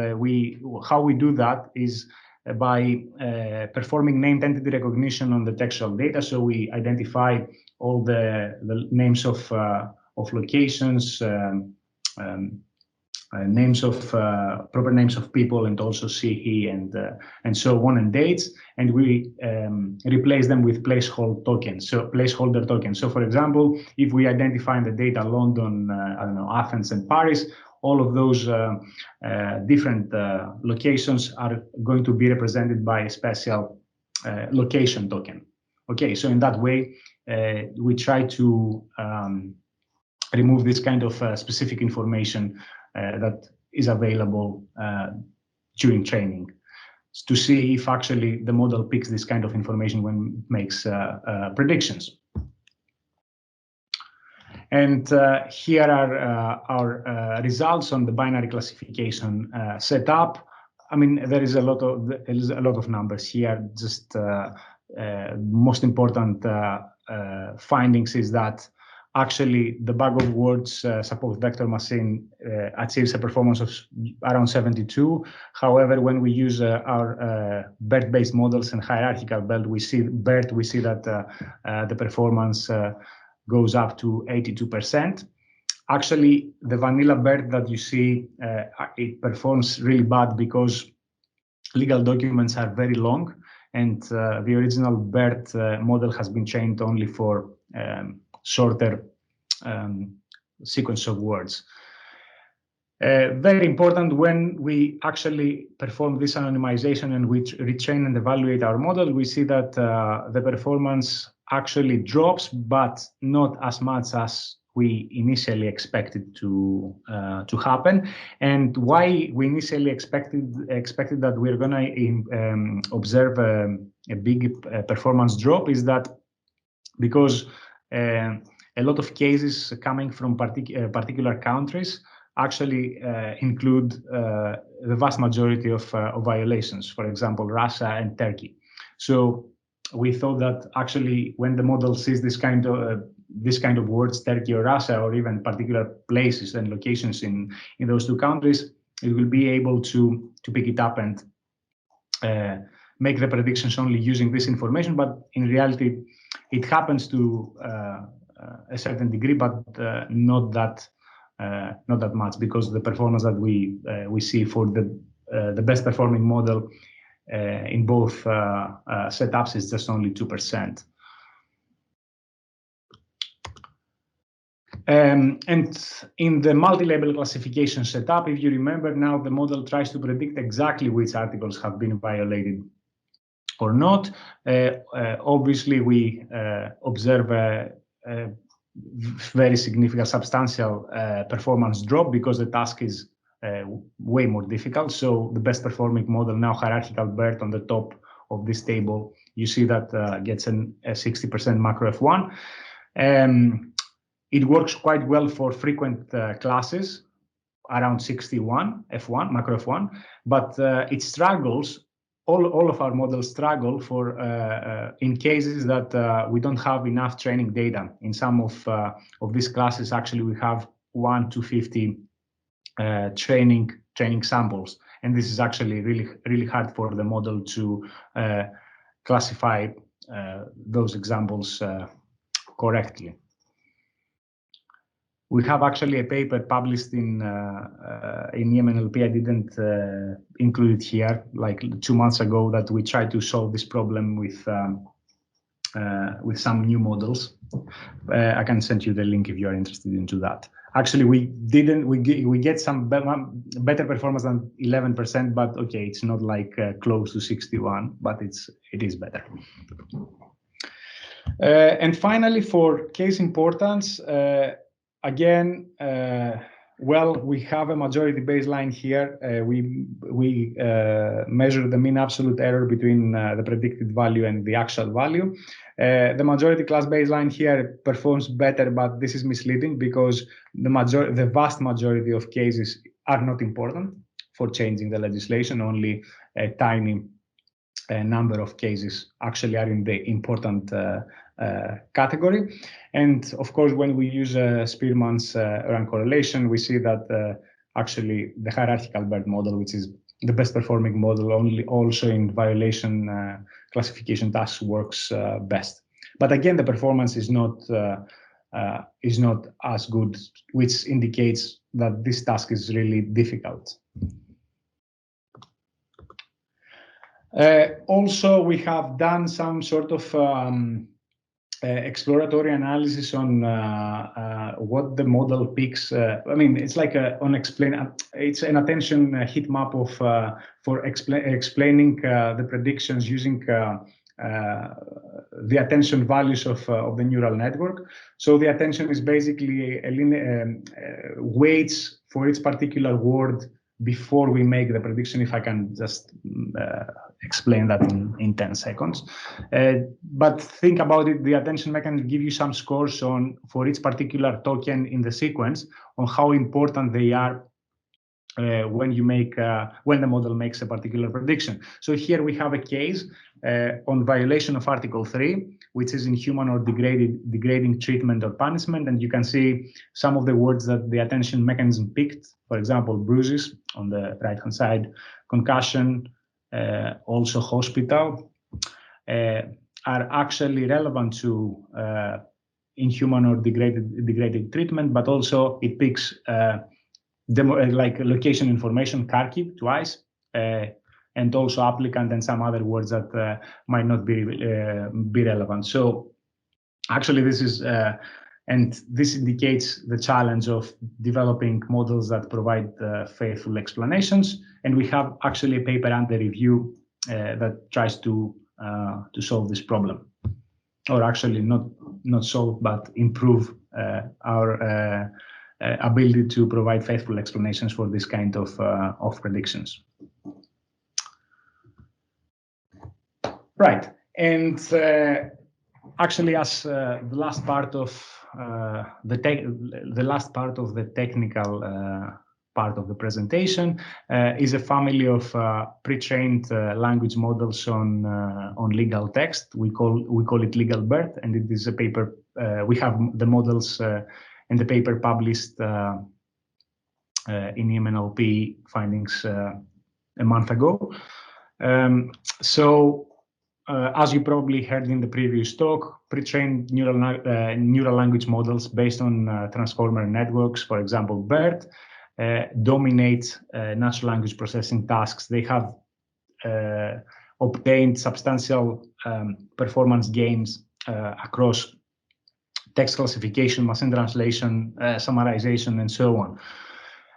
how we do that is by performing named entity recognition on the textual data. So we identify all the names of locations, names of proper names of people, and also she, he, and so on, and dates, and we replace them with placeholder tokens. So for example, if we identify in the data London, I don't know, Athens and Paris, all of those different locations are going to be represented by a special location token. Okay, so in that way, we try to remove this kind of specific information that is available during training, to see if actually the model picks this kind of information when it makes predictions. And here are our results on the binary classification setup. I mean, there is a lot of numbers here. Just most important findings is that actually the bag of words support vector machine achieves a performance of around 72. However, when we use our BERT-based models and hierarchical BERT, we see that the performance goes up to 82%. Actually, the vanilla BERT that you see, it performs really bad because legal documents are very long, and the original BERT model has been trained only for shorter sequence of words. Very important, when we actually perform this anonymization and we retrain and evaluate our model, we see that the performance actually drops, but not as much as we initially expected to happen. And why we initially expected that we're going to observe a big performance drop is that because a lot of cases coming from particular countries actually include the vast majority of violations, for example, Russia and Turkey. So we thought that actually when the model sees this kind of words, Turkey or Russia, or even particular places and locations in those two countries, it will be able to pick it up and make the predictions only using this information. But in reality, it happens to a certain degree, but not that much, because the performance that we see for the best performing model in both setups is just only 2%. And in the multi-label classification setup, if you remember now, the model tries to predict exactly which articles have been violated or not. Obviously, we observe a very significant, substantial performance drop because the task is way more difficult. So the best performing model now, hierarchical BERT on the top of this table, you see that gets a 60% macro F1. It works quite well for frequent classes, around 61, F1, macro F1, but it struggles, all of our models struggle for in cases that we don't have enough training data. In some of these classes, actually, we have 1 to 50 training samples, and this is actually really hard for the model to classify those examples correctly. We have actually a paper published in EMNLP. I didn't include it here, like 2 months ago, that we tried to solve this problem with some new models. I can send you the link if you are interested into that. Actually, we get some better performance than 11%, but okay, it's not like close to 61, but it is better. And finally, for case importance, again, well, we have a majority baseline here. We measure the mean absolute error between the predicted value and the actual value. The majority class baseline here performs better, but this is misleading because the vast majority of cases are not important for changing the legislation. Only a tiny number of cases actually are in the important category. And of course, when we use Spearman's rank correlation, we see that actually the hierarchical BERT model, which is the best performing model, also in violation classification tasks works best. But again, the performance is not as good, which indicates that this task is really difficult. Also, we have done some sort of exploratory analysis on what the model picks. I mean, it's like it's an attention heat map of for explaining the predictions using the attention values of the neural network. So the attention is basically weights for each particular word before we make the prediction, if I can just explain that in 10 seconds. But think about it, the attention mechanism give you some scores for each particular token in the sequence on how important they are when the model makes a particular prediction. So here we have a case on violation of Article 3, which is inhuman or degrading treatment or punishment. And you can see some of the words that the attention mechanism picked. For example, bruises on the right-hand side, concussion, also hospital, are actually relevant to inhuman or degrading treatment, but also it picks like location information, car key twice, and also applicant and some other words that might not be relevant. So actually this is, and this indicates the challenge of developing models that provide faithful explanations. And we have actually a paper under review that tries to solve this problem, or actually not solve, but improve our ability to provide faithful explanations for this kind of predictions. Right, and actually, as the last part of the technical part of the presentation is a family of pre-trained language models on legal text. We call it Legal BERT, and it is a paper. We have the models in the paper published in EMNLP findings a month ago. As you probably heard in the previous talk, pre-trained neural language models based on transformer networks, for example, BERT, dominate natural language processing tasks. They have obtained substantial performance gains across text classification, machine translation, summarization, and so on.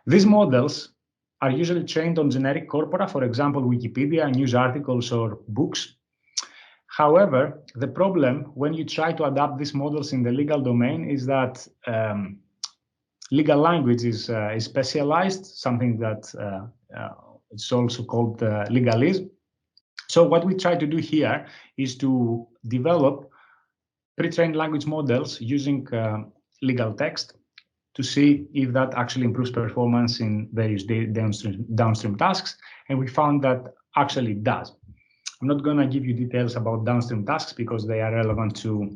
These models are usually trained on generic corpora, for example, Wikipedia, news articles, or books. However, the problem when you try to adapt these models in the legal domain is that legal language is specialized, something that it's also called legalese. So what we try to do here is to develop pre-trained language models using legal text to see if that actually improves performance in various downstream tasks. And we found that actually it does. I'm not going to give you details about downstream tasks because they are relevant to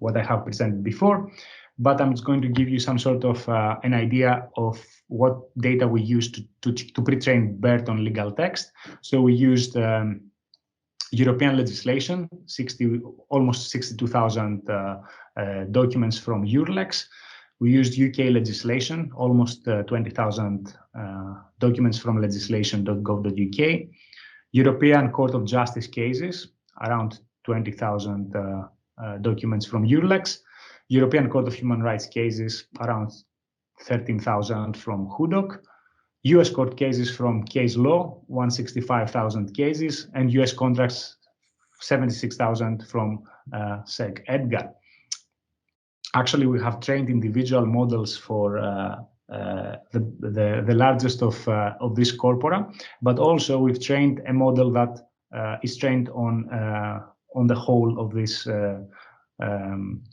what I have presented before, but I'm just going to give you some sort of an idea of what data we used to pre-train BERT on legal text. So we used European legislation, almost 62,000 documents from EURLEX. We used UK legislation, almost 20,000 documents from legislation.gov.uk. European Court of Justice cases, around 20,000 documents from EURLEX. European Court of Human Rights cases, around 13,000 from HUDOC. US court cases from Case Law, 165,000 cases, and US contracts, 76,000 from SEG EDGAR. Actually, we have trained individual models for the largest of this corpora, but also we've trained a model that is trained on the whole of these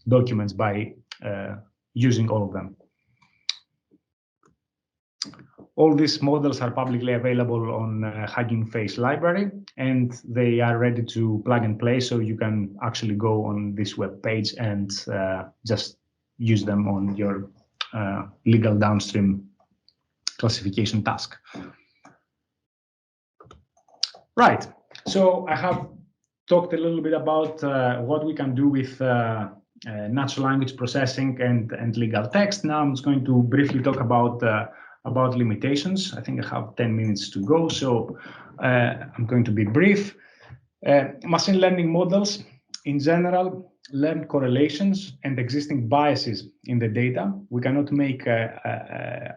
documents by using all of them. All these models are publicly available on Hugging Face library, and they are ready to plug and play, so you can actually go on this web page and just use them on your legal downstream classification task. Right, so I have talked a little bit about what we can do with natural language processing and legal text. Now I'm just going to briefly talk about limitations. I think I have 10 minutes to go, so I'm going to be brief. Machine learning models in general learn correlations and existing biases in the data. We cannot make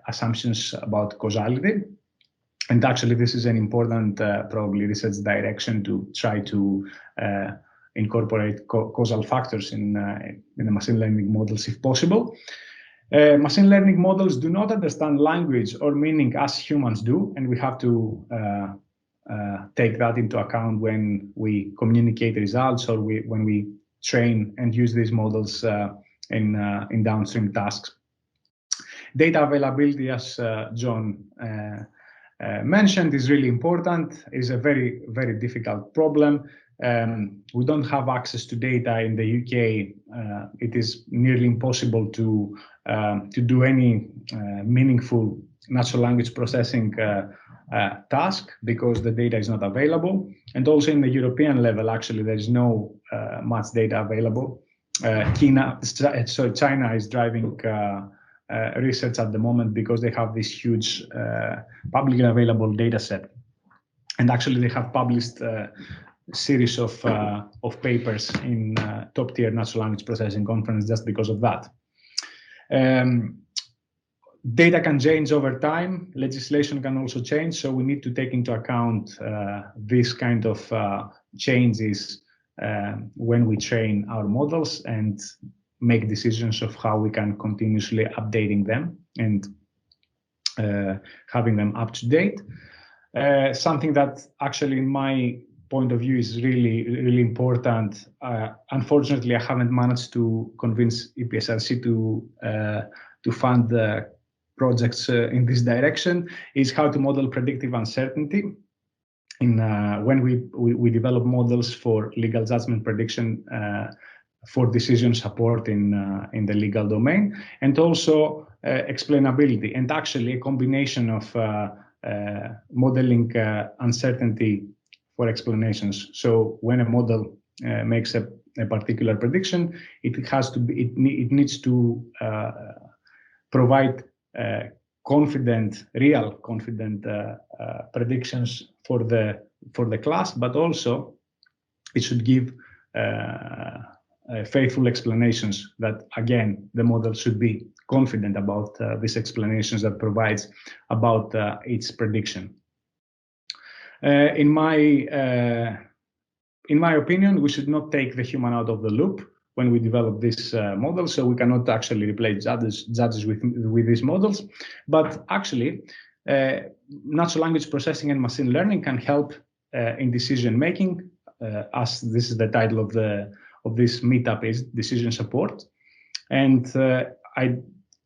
assumptions about causality. And actually, this is an important, probably, research direction to try to incorporate causal factors in the machine learning models if possible. Machine learning models do not understand language or meaning as humans do, and we have to take that into account when we communicate results or when we train and use these models in downstream tasks. Data availability, as John mentioned, is really important. It's a very, very difficult problem. We don't have access to data in the UK. It is nearly impossible to do any meaningful natural language processing task because the data is not available. And also in the European level, actually, there is no much data available. China is driving research at the moment because they have this huge publicly available data set. And actually, they have published a series of papers in top-tier natural language processing conference just because of that. Data can change over time. Legislation can also change. So we need to take into account this kind of changes when we train our models and make decisions of how we can continuously updating them and having them up to date. Something that actually, in my point of view, is really, really important. Unfortunately, I haven't managed to convince EPSRC to fund the projects in this direction, is how to model predictive uncertainty. When we develop models for legal judgment prediction for decision support in the legal domain, and also explainability, and actually a combination of modeling uncertainty for explanations. So when a model makes a particular prediction, it needs to provide real confident predictions for the class, but also it should give faithful explanations that, again, the model should be confident about these explanations that provides about its prediction. In my opinion, we should not take the human out of the loop when we develop this model, so we cannot actually replace judges with these models. But actually, natural language processing and machine learning can help in decision making, as this is the title this meetup is decision support. And I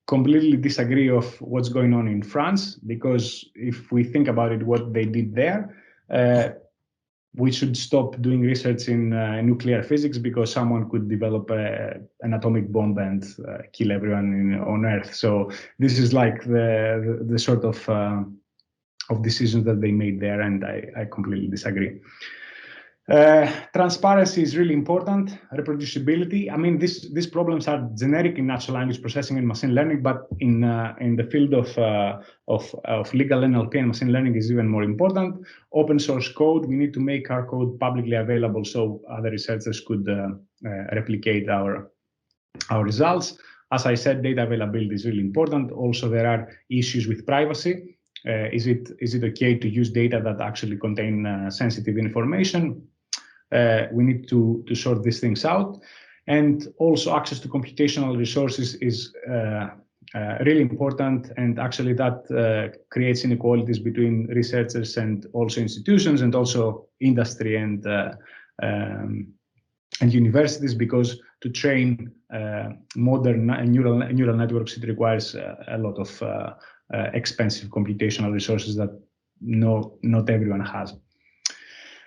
completely disagree of what's going on in France, because if we think about it, what they did there, we should stop doing research in nuclear physics because someone could develop an atomic bomb and kill everyone on Earth. So this is like the sort of decisions that they made there, and I completely disagree. Transparency is really important. Reproducibility. I mean, these problems are generic in natural language processing and machine learning, but in the field of legal NLP and machine learning is even more important. Open source code. We need to make our code publicly available so other researchers could replicate our results. As I said, data availability is really important. Also, there are issues with privacy. Is it okay to use data that actually contain sensitive information? We need to sort these things out. And also access to computational resources is really important. And actually that creates inequalities between researchers and also institutions and also industry and universities, because to train modern neural networks, it requires a lot of expensive computational resources that not everyone has.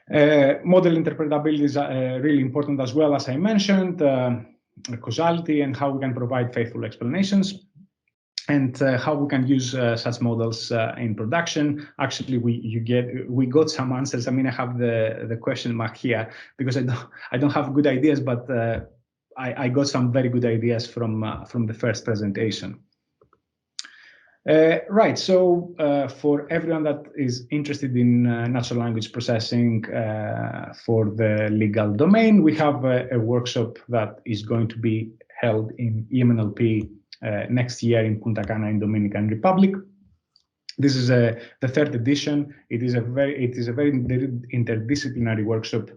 Model interpretability is really important as well, as I mentioned, causality and how we can provide faithful explanations, and how we can use such models in production. Actually, we got some answers. I mean, I have the question mark here because I don't have good ideas, but I got some very good ideas from the first presentation. Right, so for everyone that is interested in natural language processing for the legal domain, we have a workshop that is going to be held in EMNLP next year in Punta Cana in Dominican Republic. This is the third edition. It is a very interdisciplinary workshop,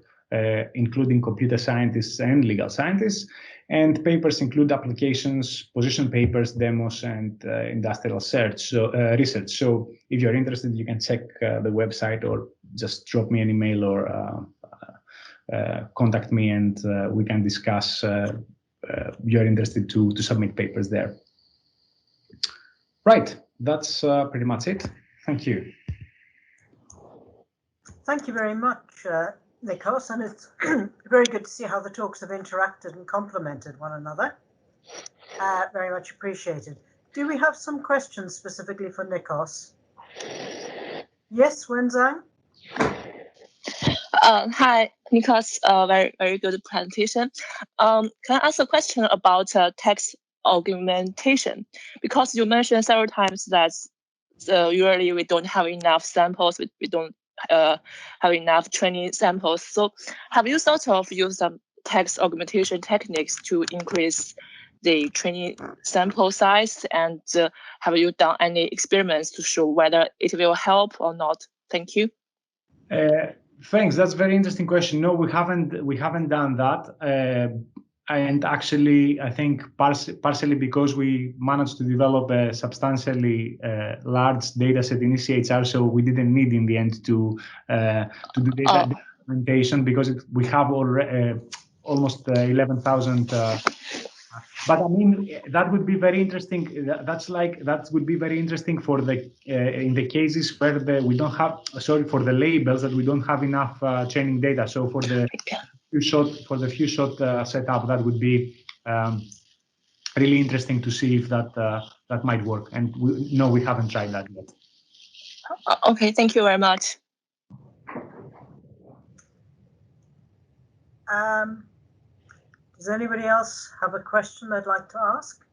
including computer scientists and legal scientists. And papers include applications, position papers, demos, and industrial research. So if you're interested, you can check the website or just drop me an email or contact me, and we can discuss you're interested to submit papers there. Right, that's pretty much it. Thank you. Thank you very much, Nikos, and it's very good to see how the talks have interacted and complemented one another. Very much appreciated. Do we have some questions specifically for Nikos? Yes, Wenzang? Hi, Nikos. Very good presentation. Can I ask a question about text augmentation? Because you mentioned several times that usually we don't have enough samples. We don't have enough training samples. So have you sort of used some text augmentation techniques to increase the training sample size? And have you done any experiments to show whether it will help or not? Thank you. Thanks. That's a very interesting question. No, we haven't done that. And actually, I think partially because we managed to develop a substantially large data set in ECHR, so we didn't need in the end to do data documentation, because we have already almost 11,000. But I mean, that would be very interesting. That would be very interesting for the in the cases where we don't have. Sorry, for the labels that we don't have enough training data. So for the few shot setup, that would be really interesting to see if that might work. And we haven't tried that yet. Okay, thank you very much. Does anybody else have a question they'd like to ask?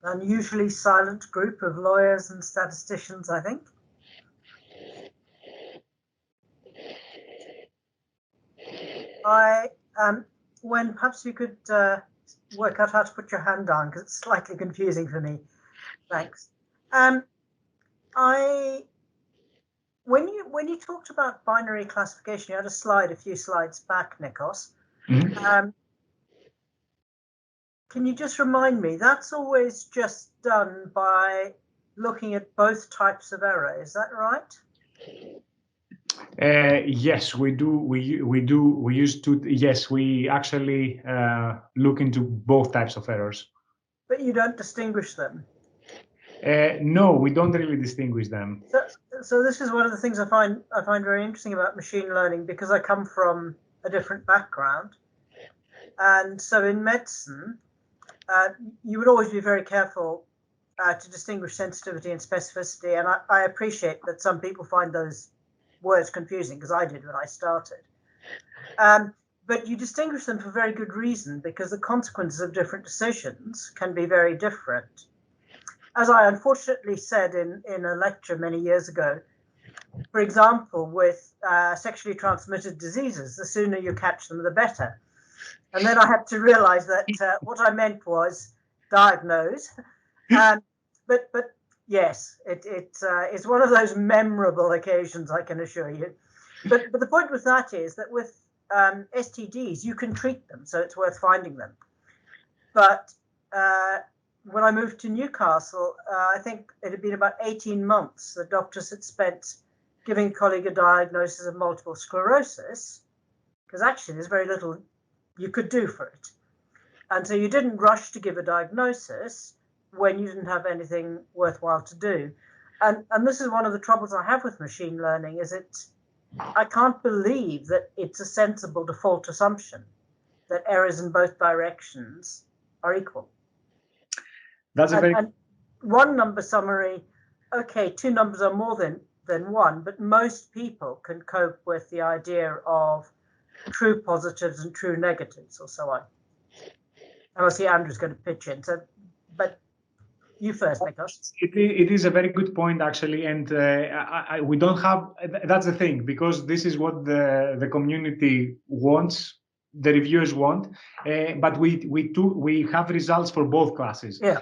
An unusually silent group of lawyers and statisticians, I think. When perhaps you could work out how to put your hand down, because it's slightly confusing for me. Thanks. When you talked about binary classification, you had a slide a few slides back, Nikos. Mm-hmm. Can you just remind me, that's always just done by looking at both types of error, is that right? Yes, we do. We used to. Yes, we actually look into both types of errors. But you don't distinguish them. No, we don't really distinguish them. So this is one of the things I find very interesting about machine learning, because I come from a different background, and so in medicine, you would always be very careful to distinguish sensitivity and specificity, and I appreciate that some people find those words confusing, because I did when I started. But you distinguish them for very good reason, because the consequences of different decisions can be very different. As I unfortunately said in a lecture many years ago, for example, with sexually transmitted diseases, the sooner you catch them, the better. And then I had to realize that what I meant was diagnose. But yes, it's one of those memorable occasions, I can assure you. But the point with that is that with STDs, you can treat them, so it's worth finding them. But when I moved to Newcastle, I think it had been about 18 months the doctors had spent giving a colleague a diagnosis of multiple sclerosis, because actually there's very little you could do for it. And so you didn't rush to give a diagnosis when you didn't have anything worthwhile to do. And this is one of the troubles I have with machine learning, is I can't believe that it's a sensible default assumption that errors in both directions are equal. That's a very... And one number summary, okay, two numbers are more than one, but most people can cope with the idea of true positives and true negatives, or so on. And I see Andrew's going to pitch in. So, but you first, Nikos. It is a very good point, actually, and we don't have. That's the thing, because this is what the community wants, the reviewers want, but we have results for both classes. Yeah.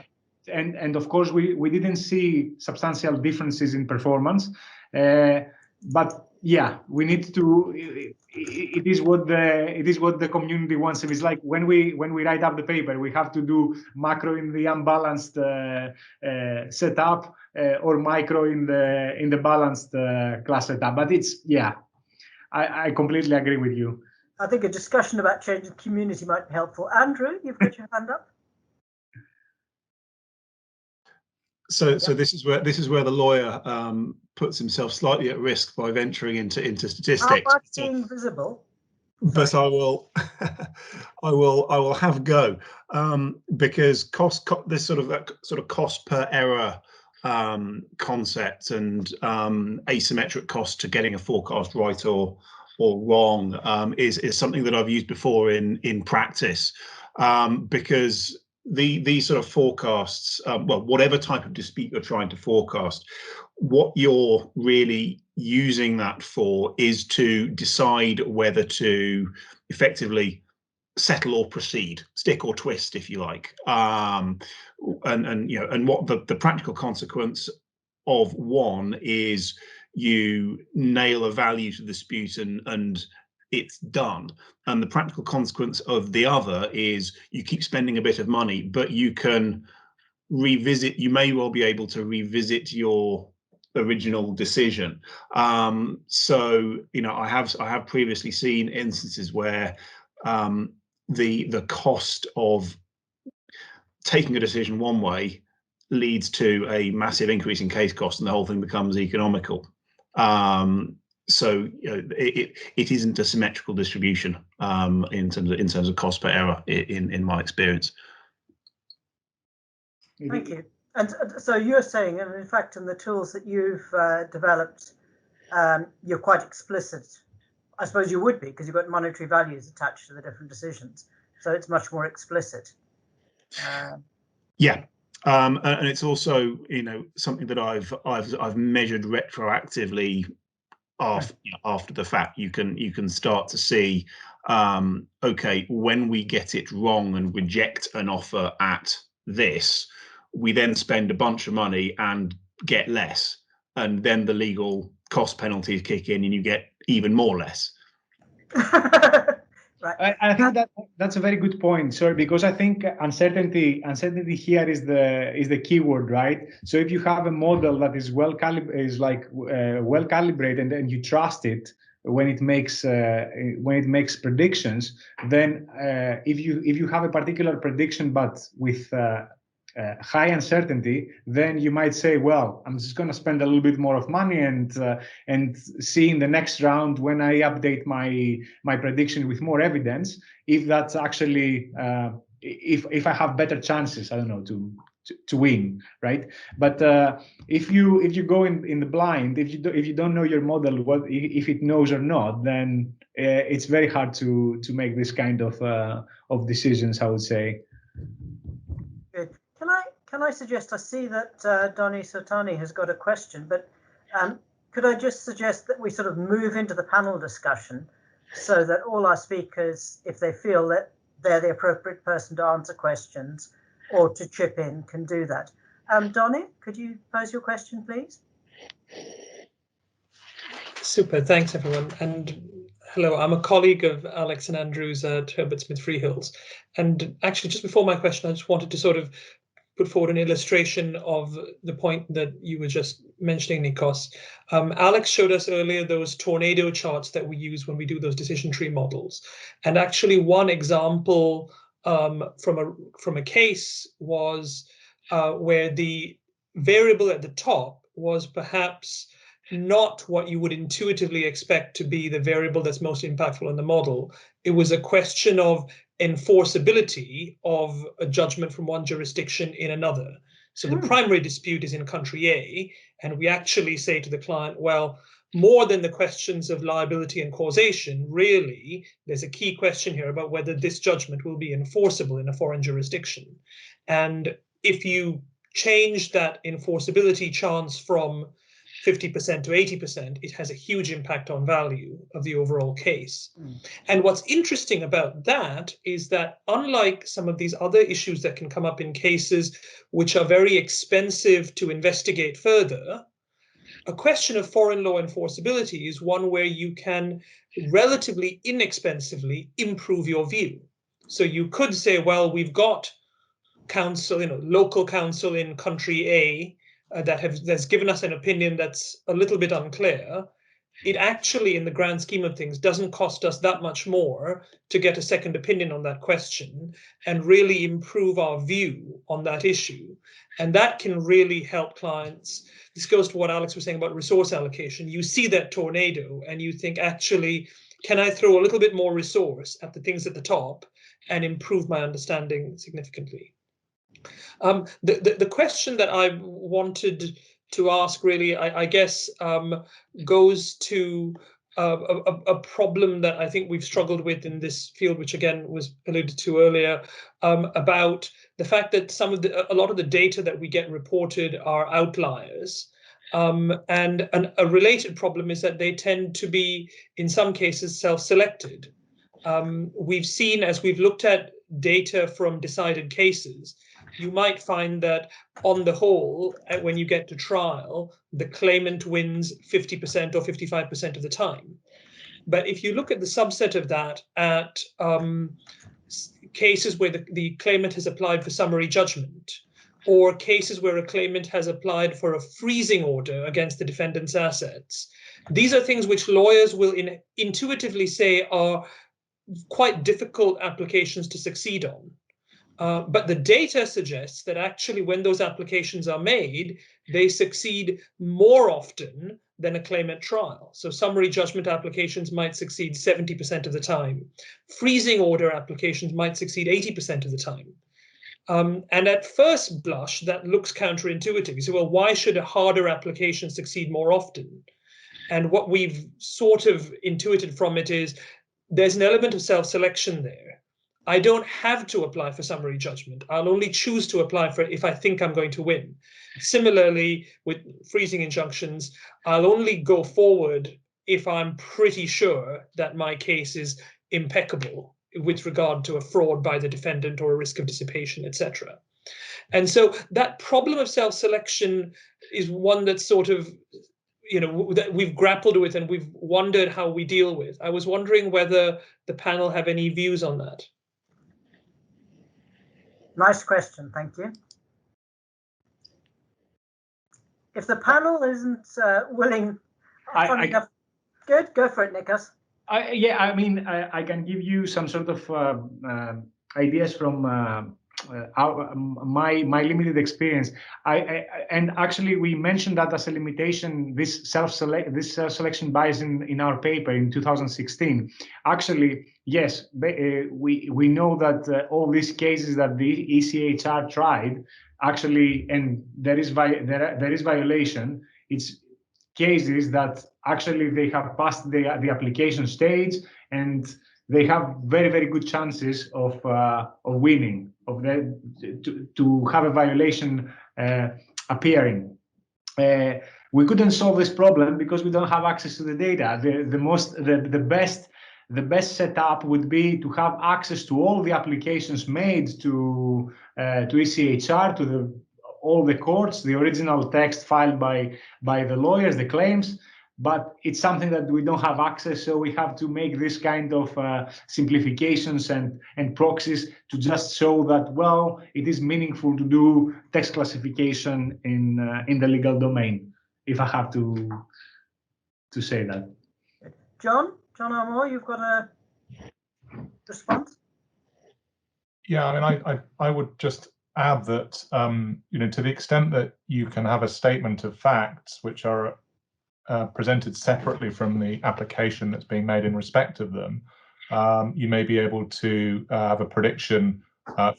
And of course we didn't see substantial differences in performance, but yeah, we need to. It is what the community wants. It's like when we write up the paper, we have to do macro in the unbalanced setup or micro in the balanced class setup. But it's I completely agree with you. I think a discussion about changing community might be helpful. Andrew, you've got your hand up. So this is where the lawyer puts himself slightly at risk by venturing into statistics. How about being visible? But I will have a go, because this sort of cost per error concept and asymmetric cost to getting a forecast right or wrong is something that I've used before in practice, because these sort of forecasts, well, whatever type of dispute you're trying to forecast, what you're really using that for is to decide whether to effectively settle or proceed, stick or twist, if you like, and what the practical consequence of one is you nail a value to the dispute and it's done. And the practical consequence of the other is you keep spending a bit of money, but you can revisit, you may well be able to revisit your original decision. So, I have previously seen instances where the cost of taking a decision one way leads to a massive increase in case costs and the whole thing becomes economical. So it isn't a symmetrical distribution in terms of cost per error in my experience. Thank you. And so you're saying, and in fact, in the tools that you've developed, you're quite explicit. I suppose you would be, because you've got monetary values attached to the different decisions, so it's much more explicit. Yeah. And it's also, something that I've measured retroactively. After the fact, you can start to see, okay, when we get it wrong and reject an offer at this, we then spend a bunch of money and get less, and then the legal cost penalties kick in and you get even more less. Right. I think that's a very good point. Sorry, because I think uncertainty here is the keyword, right? So if you have a model that is well calibrated and you trust it when it makes predictions, then if you have a particular prediction but with high uncertainty, then you might say, well, I'm just going to spend a little bit more of money and see in the next round when I update my prediction with more evidence, if that's actually if I have better chances, I don't know, to win, right? But if you go in the blind, if you don't know your model, if it knows or not, then it's very hard to make this kind of decisions, I would say. Good. Can I suggest, I see that Donny Sotani has got a question, but could I just suggest that we sort of move into the panel discussion so that all our speakers, if they feel that they're the appropriate person to answer questions or to chip in, can do that. Donny, could you pose your question, please? Super, thanks everyone. And hello, I'm a colleague of Alex and Andrew's at Herbert Smith Freehills. And actually, just before my question, I just wanted to sort of put forward an illustration of the point that you were just mentioning, Nikos. Alex showed us earlier those tornado charts that we use when we do those decision tree models. And actually one example from a case was where the variable at the top was perhaps not what you would intuitively expect to be the variable that's most impactful in the model. It was a question of enforceability of a judgment from one jurisdiction in another. So the primary dispute is in country A, and we actually say to the client, well, more than the questions of liability and causation, really, there's a key question here about whether this judgment will be enforceable in a foreign jurisdiction. And if you change that enforceability chance from 50% to 80%, it has a huge impact on value of the overall case. And what's interesting about that is that unlike some of these other issues that can come up in cases which are very expensive to investigate further, a question of foreign law enforceability is one where you can relatively inexpensively improve your view. So you could say, well, we've got counsel, local counsel in country A that's given us an opinion that's a little bit unclear. It actually, in the grand scheme of things, doesn't cost us that much more to get a second opinion on that question and really improve our view on that issue. And that can really help clients. This goes to what Alex was saying about resource allocation. You see that tornado and you think, actually, can I throw a little bit more resource at the things at the top and improve my understanding significantly? The question that I wanted to ask really, I guess, goes to a problem that I think we've struggled with in this field, which again was alluded to earlier, about the fact that a lot of the data that we get reported are outliers. And a related problem is that they tend to be, in some cases, self-selected. We've seen, as we've looked at data from decided cases, you might find that on the whole, when you get to trial, the claimant wins 50% or 55% of the time. But if you look at the subset of that at cases where the claimant has applied for summary judgment, or cases where a claimant has applied for a freezing order against the defendant's assets, these are things which lawyers will intuitively say are quite difficult applications to succeed on. But the data suggests that actually when those applications are made, they succeed more often than a claimant trial. So summary judgment applications might succeed 70% of the time. Freezing order applications might succeed 80% of the time. And at first blush, that looks counterintuitive. You say, well, why should a harder application succeed more often? And what we've sort of intuited from it is there's an element of self-selection there. I don't have to apply for summary judgment. I'll only choose to apply for it if I think I'm going to win. Similarly, with freezing injunctions, I'll only go forward if I'm pretty sure that my case is impeccable with regard to a fraud by the defendant or a risk of dissipation, etc. And so that problem of self-selection is one that's sort of that we've grappled with and we've wondered how we deal with. I was wondering whether the panel have any views on that. Nice question, thank you. If the panel isn't willing, good, go for it, Nikos. Yeah, I mean, I can give you some sort of ideas from my limited experience. And actually we mentioned that as a limitation, this self-selection bias in our paper in 2016. Actually, yes, we know that all these cases that the ECHR tried actually, and there is violation. It's cases that actually they have passed the application stage and they have very, very good chances of winning, to have a violation appearing. We couldn't solve this problem because we don't have access to the data. The best setup would be to have access to all the applications made to ECHR, to all the courts, the original text filed by the lawyers, the claims. But it's something that we don't have access, so we have to make this kind of simplifications and proxies to just show that, well, it is meaningful to do text classification in the legal domain, if I have to say that. John Armour, you've got a response? Yeah, I mean, I would just add that to the extent that you can have a statement of facts which are presented separately from the application that's being made in respect of them, you may be able to have a prediction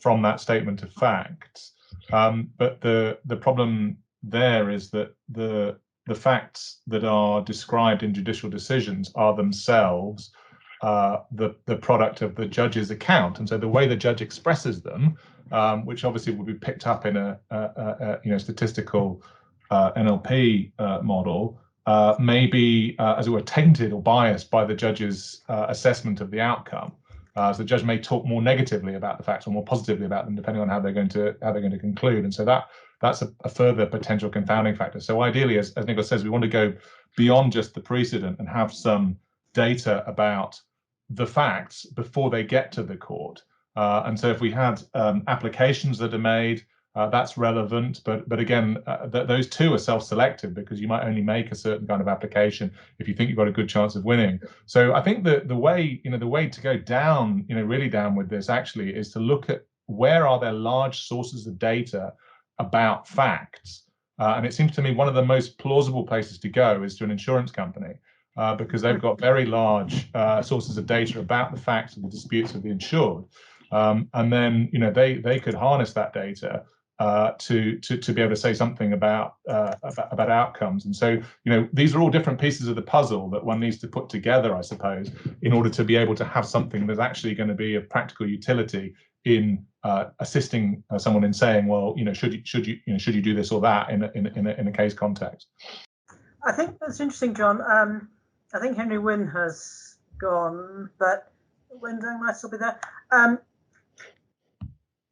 from that statement of facts. But the problem there is that the facts that are described in judicial decisions are themselves the product of the judge's account, and so the way the judge expresses them, which obviously will be picked up in a statistical NLP model, may be, as it were, tainted or biased by the judge's assessment of the outcome. So the judge may talk more negatively about the facts or more positively about them, depending on how they're going to conclude. And so that's a further potential confounding factor. So ideally, as Nicholas says, we want to go beyond just the precedent and have some data about the facts before they get to the court. And so if we had applications that are made, that's relevant, but again, those two are self-selected because you might only make a certain kind of application if you think you've got a good chance of winning. So I think that the way to go down, really down with this actually is to look at where are there large sources of data about facts, and it seems to me one of the most plausible places to go is to an insurance company. Because they've got very large sources of data about the facts of the disputes of the insured, and then they could harness that data to be able to say something about outcomes. And so these are all different pieces of the puzzle that one needs to put together, I suppose, in order to be able to have something that's actually going to be of practical utility in assisting someone in saying, well, should you do this or that in a case context. I think that's interesting, John. I think Henry Wynne has gone, but Wendell might still be there.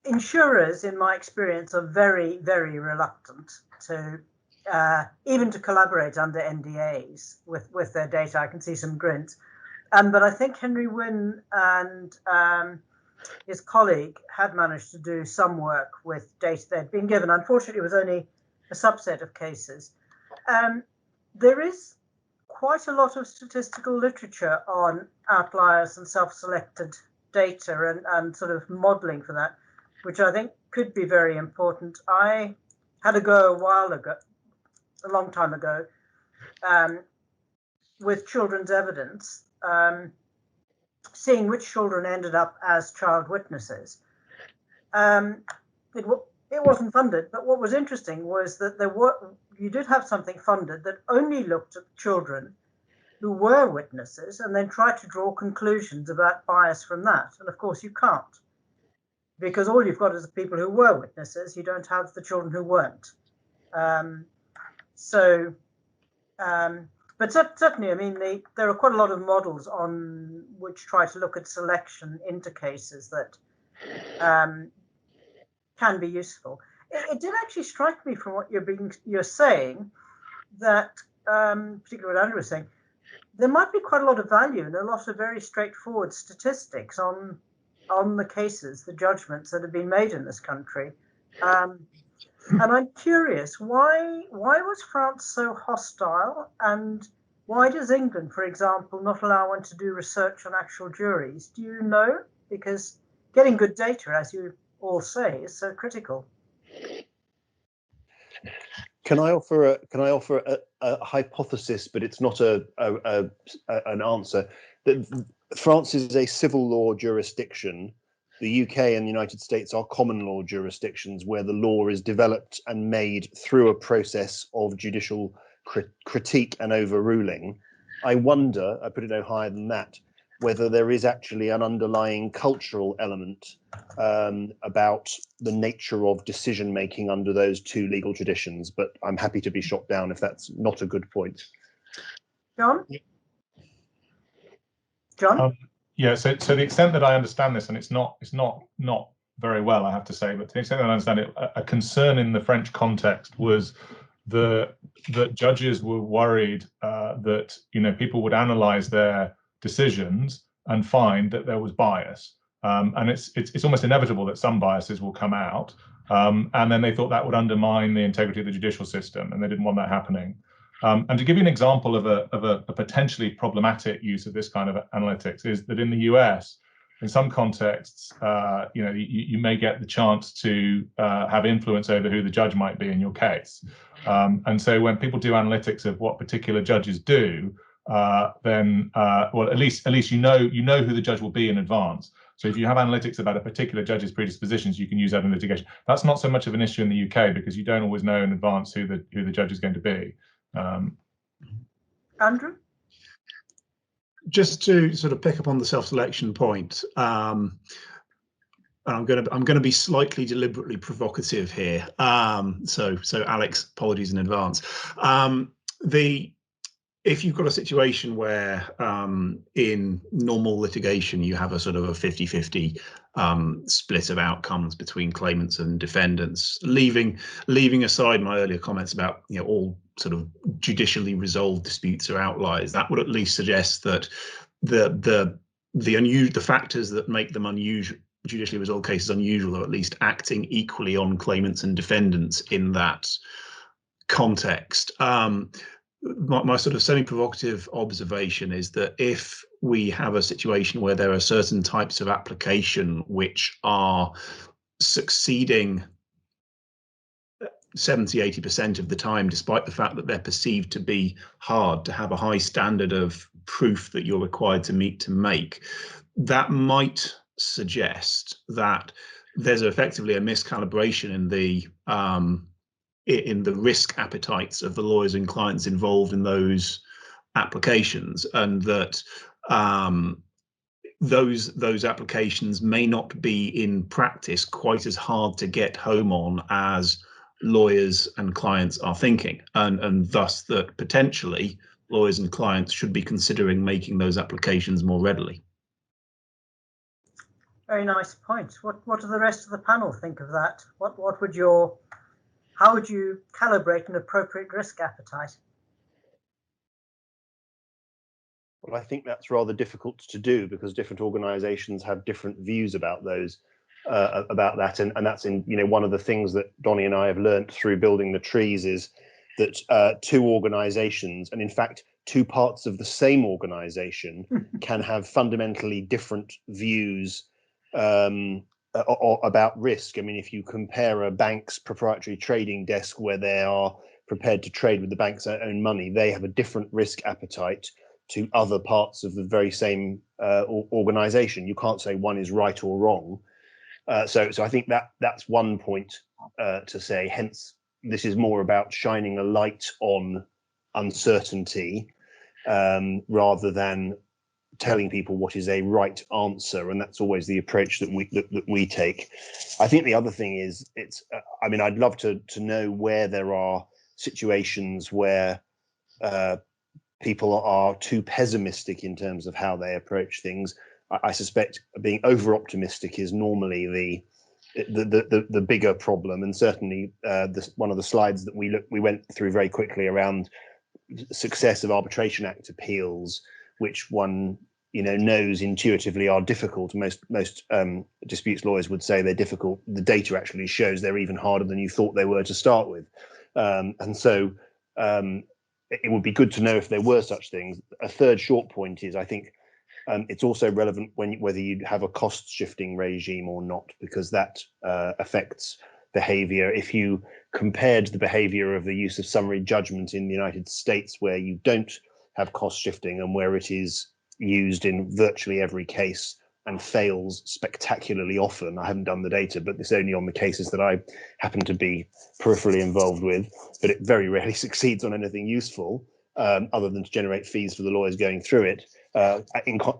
Insurers, in my experience, are very, very reluctant to even to collaborate under NDAs with their data. I can see some grins. But I think Henry Wynne and his colleague had managed to do some work with data they'd been given. Unfortunately, it was only a subset of cases. There is quite a lot of statistical literature on outliers and self-selected data and sort of modeling for that, which I think could be very important. I had a go a long time ago, with children's evidence, seeing which children ended up as child witnesses. It wasn't funded, but what was interesting was that you did have something funded that only looked at children who were witnesses and then tried to draw conclusions about bias from that. And of course you can't, because all you've got is the people who were witnesses. You don't have the children who weren't. But certainly, I mean, there are quite a lot of models on which try to look at selection into cases that can be useful. It did actually strike me from what you're saying that particularly what Andrew was saying, there might be quite a lot of value and a lot of very straightforward statistics on the cases, the judgments that have been made in this country. And I'm curious, why was France so hostile, and why does England, for example, not allow one to do research on actual juries? Do you know? Because getting good data, as you all say, is so critical. Can I offer a hypothesis, but it's not an answer? That France is a civil law jurisdiction. The UK and the United States are common law jurisdictions where the law is developed and made through a process of judicial critique and overruling. I wonder, I put it no higher than that, whether there is actually an underlying cultural element about the nature of decision making under those two legal traditions. But I'm happy to be shot down if that's not a good point. John? John? Yeah, so to the extent that I understand this, and it's not very well, I have to say, but to the extent that I understand it, a concern in the French context was that judges were worried that people would analyze their decisions and find that there was bias, and it's almost inevitable that some biases will come out, and then they thought that would undermine the integrity of the judicial system, and they didn't want that happening. And to give you an example of a potentially problematic use of this kind of analytics is that in the US, in some contexts, you may get the chance to have influence over who the judge might be in your case. And so when people do analytics of what particular judges do, then well, at least you know who the judge will be in advance. So if you have analytics about a particular judge's predispositions, you can use that in litigation. That's not so much of an issue in the UK because you don't always know in advance who the judge is going to be. Andrew? Just to sort of pick up on the self-selection point, and I'm going to be slightly deliberately provocative here. So Alex, apologies in advance. If you've got a situation where in normal litigation you have a sort of a 50-50 split of outcomes between claimants and defendants, leaving aside my earlier comments about all sort of judicially resolved disputes or outliers, that would at least suggest that the factors that make them unusual, judicially resolved cases unusual, are at least acting equally on claimants and defendants in that context. My sort of semi-provocative observation is that if we have a situation where there are certain types of application which are succeeding 70-80% of the time, despite the fact that they're perceived to be hard, to have a high standard of proof that you're required to meet to make, that might suggest that there's effectively a miscalibration in the risk appetites of the lawyers and clients involved in those applications, and that those applications may not be in practice quite as hard to get home on as lawyers and clients are thinking, and thus that potentially lawyers and clients should be considering making those applications more readily. Very nice point. What do the rest of the panel think of that? How would you calibrate an appropriate risk appetite? Well, I think that's rather difficult to do because different organisations have different views about those, about that, and that's in one of the things that Donnie and I have learnt through building the trees is that two organisations, and in fact two parts of the same organisation, can have fundamentally different views about risk. I mean, if you compare a bank's proprietary trading desk where they are prepared to trade with the bank's own money, they have a different risk appetite to other parts of the very same organization. You can't say one is right or wrong. So I think that's one point to say. Hence, this is more about shining a light on uncertainty rather than telling people what is a right answer, and that's always the approach that we take. I think the other thing is I mean, I'd love to know where there are situations where people are too pessimistic in terms of how they approach things. I suspect being over optimistic is normally the bigger problem, and certainly one of the slides that we went through very quickly around success of Arbitration Act appeals, which one knows intuitively are difficult. Most disputes lawyers would say they're difficult. The data actually shows they're even harder than you thought they were to start with, and so it would be good to know if there were such things. A third short point is, I think it's also relevant whether you have a cost shifting regime or not, because that affects behavior. If you compared the behavior of the use of summary judgment in the United States, where you don't have cost shifting and where it is used in virtually every case and fails spectacularly often. I haven't done the data, but it's only on the cases that I happen to be peripherally involved with, but it very rarely succeeds on anything useful, other than to generate fees for the lawyers going through it,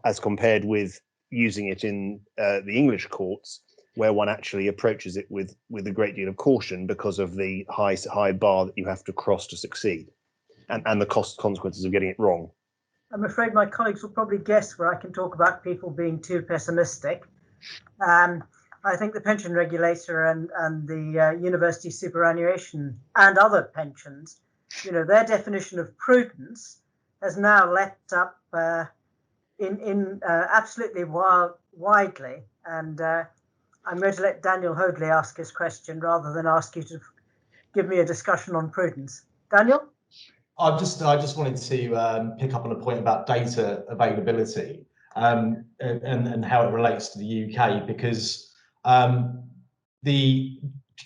as compared with using it in the English courts, where one actually approaches it with a great deal of caution because of the high bar that you have to cross to succeed, and the consequences of getting it wrong. I'm afraid my colleagues will probably guess where I can talk about people being too pessimistic. I think the pension regulator and the university superannuation and other pensions, their definition of prudence has now leapt up in absolutely widely. And I'm going to let Daniel Hoadley ask his question rather than ask you to give me a discussion on prudence. Daniel? I just wanted to pick up on a point about data availability and how it relates to the UK, because the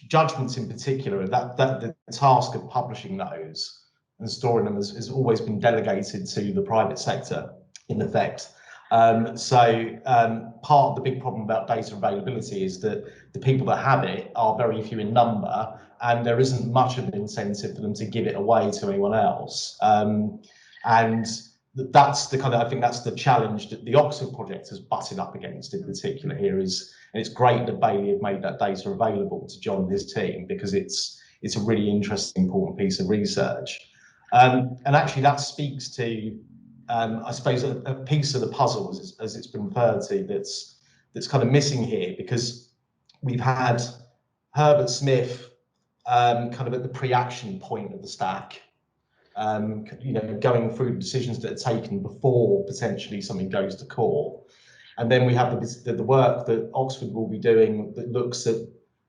judgments in particular, that the task of publishing those and storing them has always been delegated to the private sector, in effect. Part of the big problem about data availability is that the people that have it are very few in number, and there isn't much of an incentive for them to give it away to anyone else. And that's the I think that's the challenge that the Oxford project has butted up against in particular here is, and it's great that Bailey have made that data available to John and his team, because it's a really interesting, important piece of research. And actually that speaks to, I suppose, a piece of the puzzle, as it's been referred to, that's kind of missing here, because we've had Herbert Smith kind of at the pre-action point of the stack, going through decisions that are taken before potentially something goes to court. And then we have the work that Oxford will be doing that looks at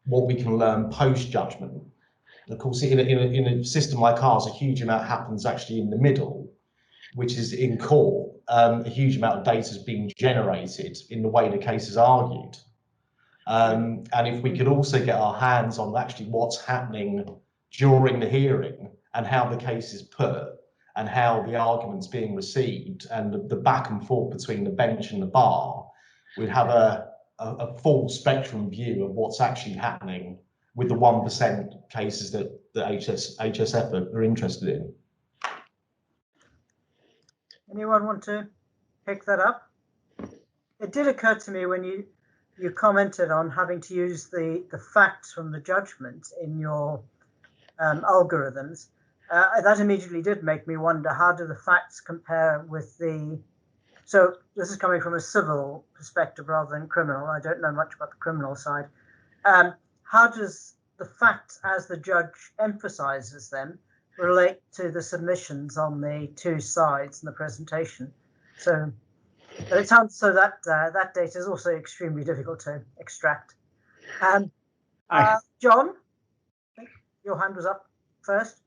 what we can learn post-judgment. And of course, in a system like ours, a huge amount happens actually in the middle, which is in court. A huge amount of data is being generated in the way the case is argued. And if we could also get our hands on actually what's happening during the hearing and how the case is put and how the argument's being received and the back and forth between the bench and the bar, we'd have a full spectrum view of what's actually happening with the 1% cases that the HSF are interested in. Anyone want to pick that up? It did occur to me when you commented on having to use the facts from the judgment in your algorithms. That immediately did make me wonder, how do the facts compare with so this is coming from a civil perspective rather than criminal. I don't know much about the criminal side. How does the facts, as the judge emphasizes them, relate to the submissions on the two sides in the presentation? So, but it sounds so that that data is also extremely difficult to extract. John, I think your hand was up first.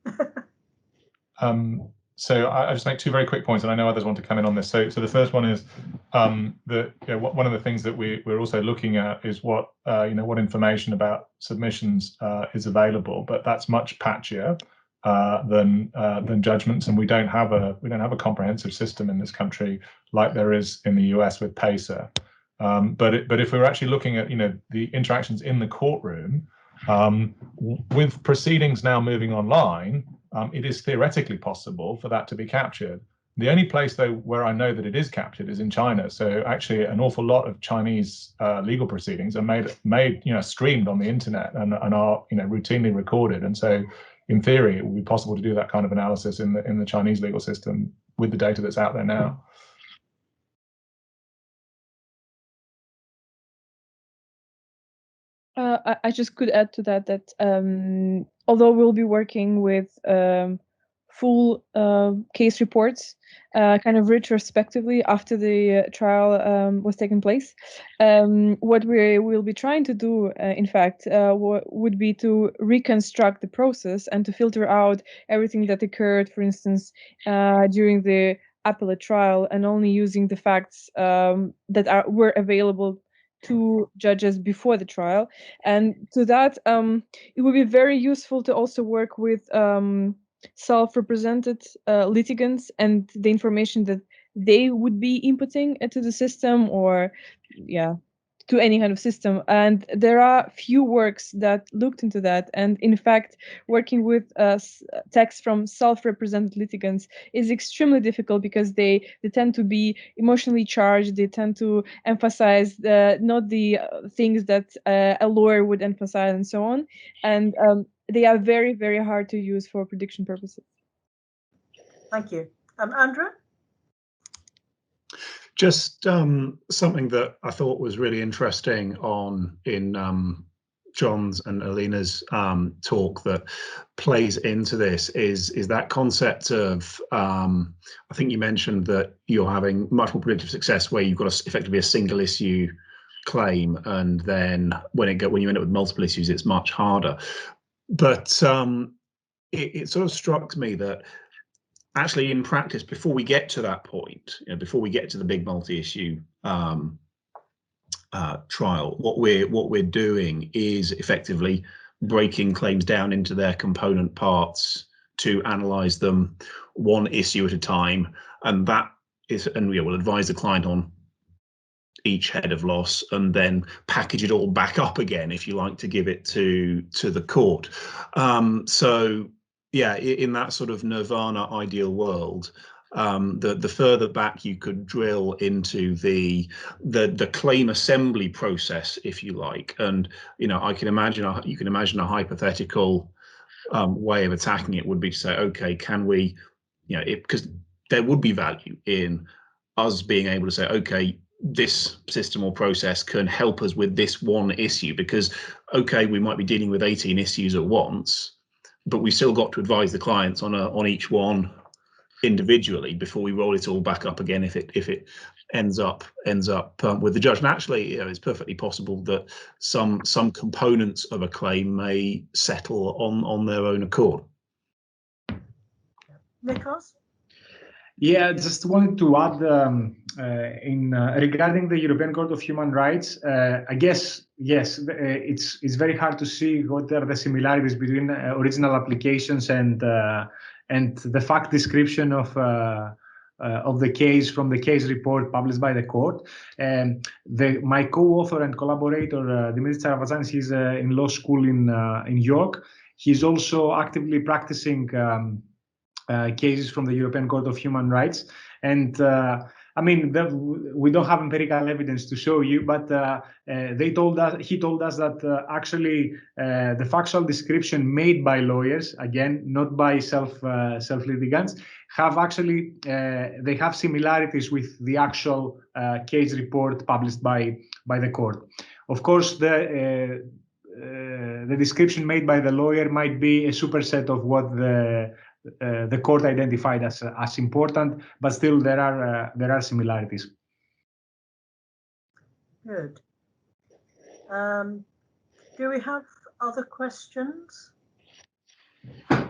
So I just make two very quick points, and I know others want to come in on this. So the first one is that one of the things that we're also looking at is what what information about submissions is available, but that's much patchier than judgments, and we don't have a comprehensive system in this country like there is in the US with PACER. But if we're actually looking at the interactions in the courtroom, with proceedings now moving online, it is theoretically possible for that to be captured. The only place, though, where I know that it is captured is in China. So actually, an awful lot of Chinese legal proceedings are made streamed on the internet and are routinely recorded. And so, in theory, it would be possible to do that kind of analysis in the Chinese legal system with the data that's out there now. I just could add to that although we'll be working with full case reports, kind of retrospectively after the trial was taking place. What we will be trying to do, in fact, would be to reconstruct the process and to filter out everything that occurred, for instance, during the appellate trial, and only using the facts that were available to judges before the trial. And to that, it would be very useful to also work with self-represented litigants and the information that they would be inputting into the system, or to any kind of system. And there are few works that looked into that. And in fact, working with texts from self-represented litigants is extremely difficult, because they tend to be emotionally charged. They tend to emphasize not the things that a lawyer would emphasize, and so on. And they are very, very hard to use for prediction purposes. Thank you. Andrew? Just something that I thought was really interesting in John's and Alina's talk that plays into this is that concept of I think you mentioned that you're having much more predictive success where you've got effectively a single issue claim, and then when you end up with multiple issues, it's much harder. But it sort of struck me that actually in practice, before we get to that point, before we get to the big multi-issue trial, what we're doing is effectively breaking claims down into their component parts to analyze them one issue at a time, and we'll advise the client on each head of loss, and then package it all back up again, if you like, to give it to the court. So yeah, in that sort of nirvana ideal world, the further back you could drill into the claim assembly process, if you like, and you can imagine a hypothetical way of attacking it would be to say, okay, can we, because there would be value in us being able to say, okay, this system or process can help us with this one issue, because okay, we might be dealing with 18 issues at once, but we've still got to advise the clients on each one individually before we roll it all back up again if it ends up with the judge. And actually, it's perfectly possible that some components of a claim may settle on their own accord. Nicholas? Yeah, just wanted to add regarding the European Court of Human Rights. I guess yes, it's very hard to see what are the similarities between original applications and the fact description of the case from the case report published by the court. My co-author and collaborator Dimitris Charavazanis, he's in law school in York. He's also actively practicing cases from the European Court of Human Rights, and I mean, we don't have empirical evidence to show you, but he told us that actually the factual description made by lawyers, again, not by self-litigants, have actually they have similarities with the actual case report published by the court. Of course, the description made by the lawyer might be a superset of what the court identified as important, but still there are similarities. Good. Do we have other questions? As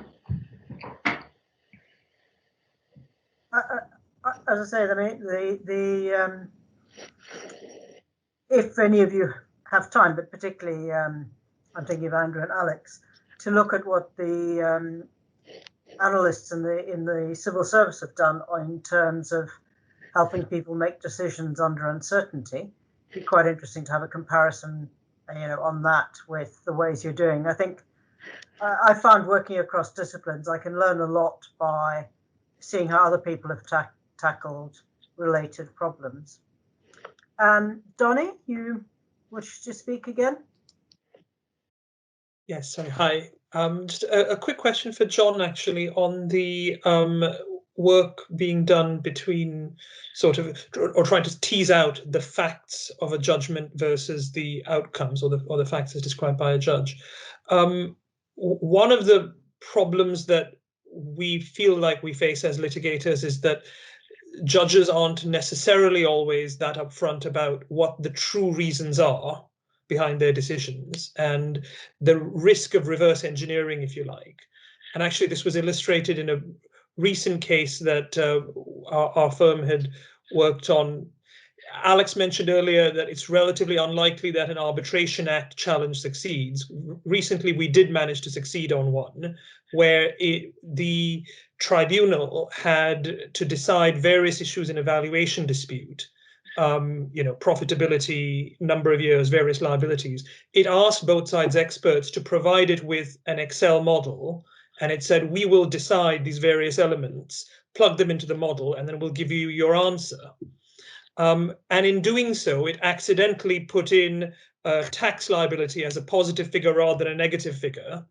I say, if any of you have time, but particularly I'm thinking of Andrew and Alex, to look at what the analysts in the civil service have done in terms of helping people make decisions under uncertainty. It'd be quite interesting to have a comparison, on that with the ways you're doing. I think I found working across disciplines, I can learn a lot by seeing how other people have tackled related problems. Donnie, you wish to speak again? Yes, sorry, hi. Just a quick question for John, actually, on the work being done between or trying to tease out the facts of a judgment versus the outcomes or the facts as described by a judge. One of the problems that we feel like we face as litigators is that judges aren't necessarily always that upfront about what the true reasons are behind their decisions and the risk of reverse engineering, if you like. And actually, this was illustrated in a recent case that our firm had worked on. Alex mentioned earlier that it's relatively unlikely that an Arbitration Act challenge succeeds. Recently, we did manage to succeed on one where the tribunal had to decide various issues in a valuation dispute, profitability, number of years, various liabilities. It asked both sides' experts to provide it with an Excel model, and it said, we will decide these various elements, plug them into the model, and then we'll give you your answer. And in doing so, it accidentally put in tax liability as a positive figure rather than a negative figure.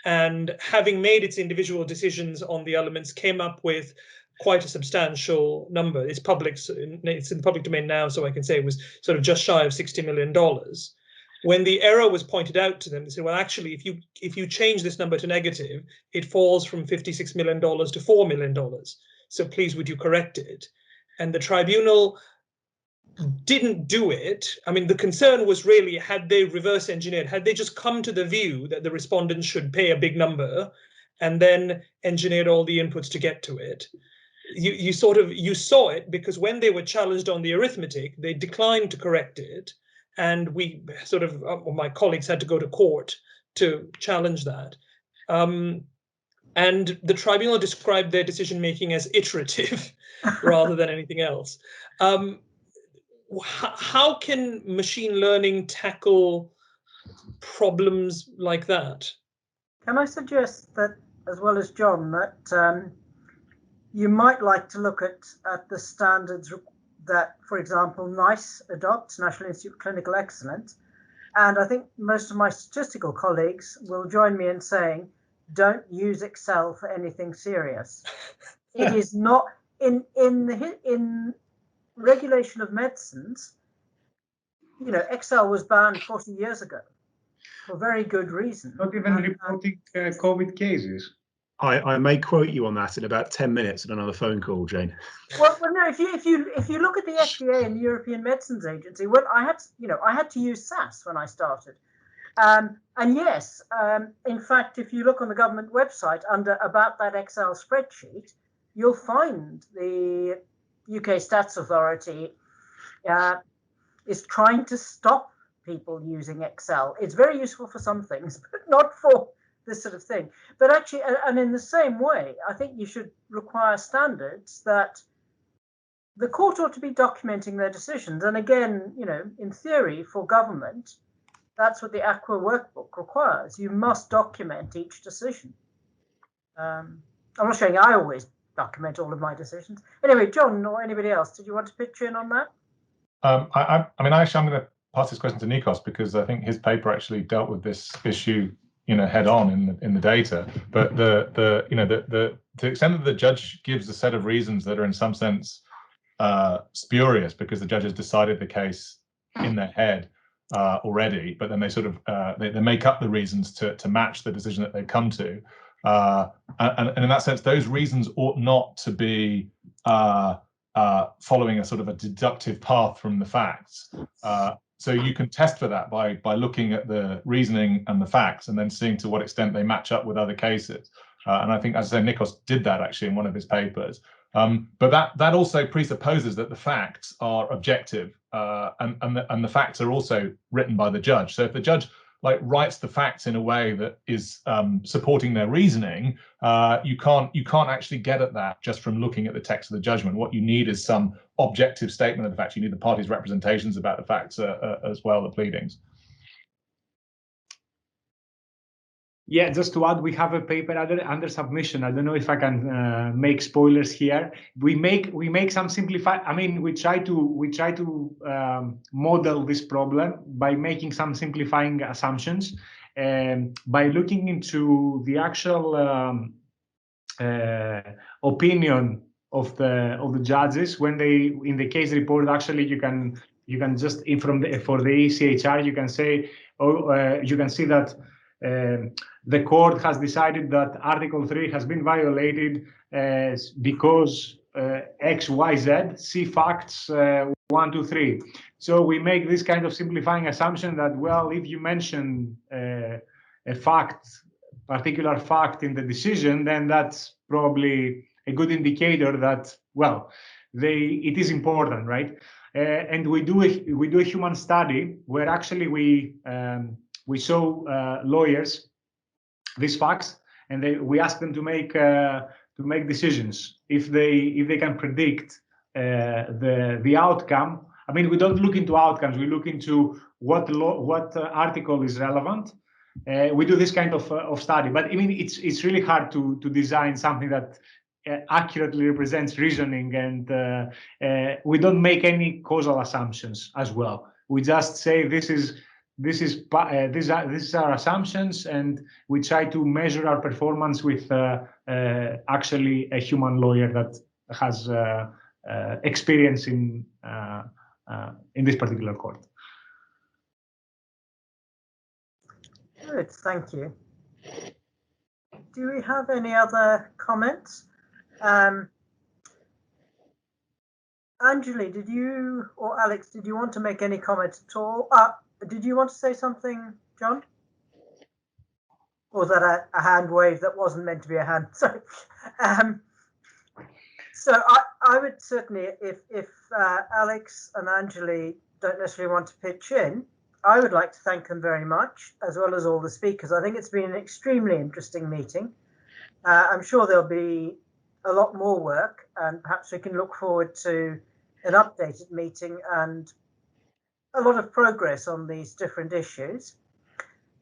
And having made its individual decisions on the elements, came up with quite a substantial number. It's public, it's in the public domain now, so I can say it was sort of just shy of $60 million. When the error was pointed out to them, they said, well, actually, if you change this number to negative, it falls from $56 million to $4 million. So please, would you correct it? And the tribunal didn't do it. I mean, the concern was really, had they reverse engineered, had they just come to the view that the respondents should pay a big number and then engineered all the inputs to get to it. You saw it, because when they were challenged on the arithmetic, they declined to correct it. And we my colleagues had to go to court to challenge that. And the tribunal described their decision making as iterative rather than anything else. How can machine learning tackle problems like that? Can I suggest that, as well as John, that you might like to look at the standards that, for example, NICE adopts, National Institute of Clinical Excellence. And I think most of my statistical colleagues will join me in saying, don't use Excel for anything serious. It is not in regulation of medicines. Excel was banned 40 years ago for very good reason. Not even reporting COVID cases. I may quote you on that in about 10 minutes at another phone call, Jane. Well, no. If you look at the FDA and the European Medicines Agency, well, I had to use SAS when I started, and yes, in fact, if you look on the government website under about that Excel spreadsheet, you'll find the UK Stats Authority is trying to stop people using Excel. It's very useful for some things, but not for this sort of thing. But actually, and in the same way, I think you should require standards that the court ought to be documenting their decisions. And again, in theory, for government, that's what the AQUA workbook requires. You must document each decision. I'm not saying I always document all of my decisions. Anyway, John or anybody else, did you want to pitch in on that? I mean, actually, I'm going to pass this question to Nikos, because I think his paper actually dealt with this issue, head on in the data. But to the extent that the judge gives a set of reasons that are in some sense spurious, because the judge has decided the case in their head already, but then they sort of they make up the reasons to match the decision that they've come to, and in that sense, those reasons ought not to be following a sort of a deductive path from the facts. So you can test for that by looking at the reasoning and the facts, and then seeing to what extent they match up with other cases. And I think, as I say, Nikos did that actually in one of his papers. But that also presupposes that the facts are objective, and the facts are also written by the judge. So if the judge writes the facts in a way that is supporting their reasoning, you can't actually get at that just from looking at the text of the judgment. What you need is some objective statement of the facts. You need the parties' representations about the facts as well, the pleadings. Yeah, just to add, we have a paper under submission. I don't know if I can make spoilers here. We make some simplified. I mean, we try to model this problem by making some simplifying assumptions, by looking into the actual opinion of the judges when they, in the case report. Actually, you can just for the ECHR, you can say, you can see that the court has decided that Article 3 has been violated because X, Y, Z, see facts 1, 2, 3. So we make this kind of simplifying assumption that, well, if you mention a fact, particular fact in the decision, then that's probably a good indicator that, well, it is important, right? And we do a human study where actually we show lawyers these facts, and we ask them to make decisions if they can predict the outcome. I mean, we don't look into outcomes; we look into what article is relevant. We do this kind of study, but I mean, it's really hard to design something that accurately represents reasoning, and we don't make any causal assumptions as well. We just say these are our assumptions, and we try to measure our performance with actually a human lawyer that has experience in this particular court. Good, thank you. Do we have any other comments? Anjali, did you, or Alex, did you want to make any comments at all? Did you want to say something, John? Or was that a hand wave that wasn't meant to be a hand? Sorry. So I would certainly, if Alex and Anjali don't necessarily want to pitch in, I would like to thank them very much, as well as all the speakers. I think it's been an extremely interesting meeting. I'm sure there'll be a lot more work, and perhaps we can look forward to an updated meeting and a lot of progress on these different issues.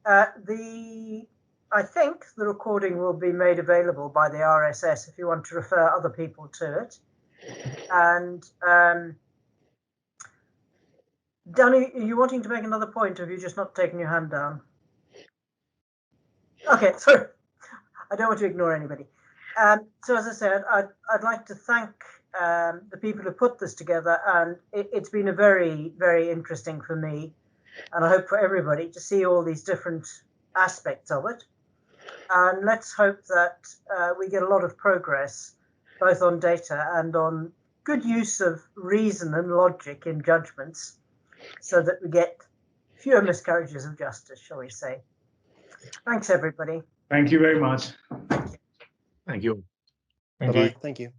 I think the recording will be made available by the RSS if you want to refer other people to it. And Danny, are you wanting to make another point, or have you just not taken your hand down? Okay, sorry. I don't want to ignore anybody. So as I said, I'd like to thank the people who put this together, and it's been a very, very interesting for me, and I hope for everybody, to see all these different aspects of it. And let's hope that we get a lot of progress, both on data and on good use of reason and logic in judgments, so that we get fewer miscarriages of justice, shall we say. Thanks, everybody. Thank you very much. Thank you. Thank you. Thank you. Thank you.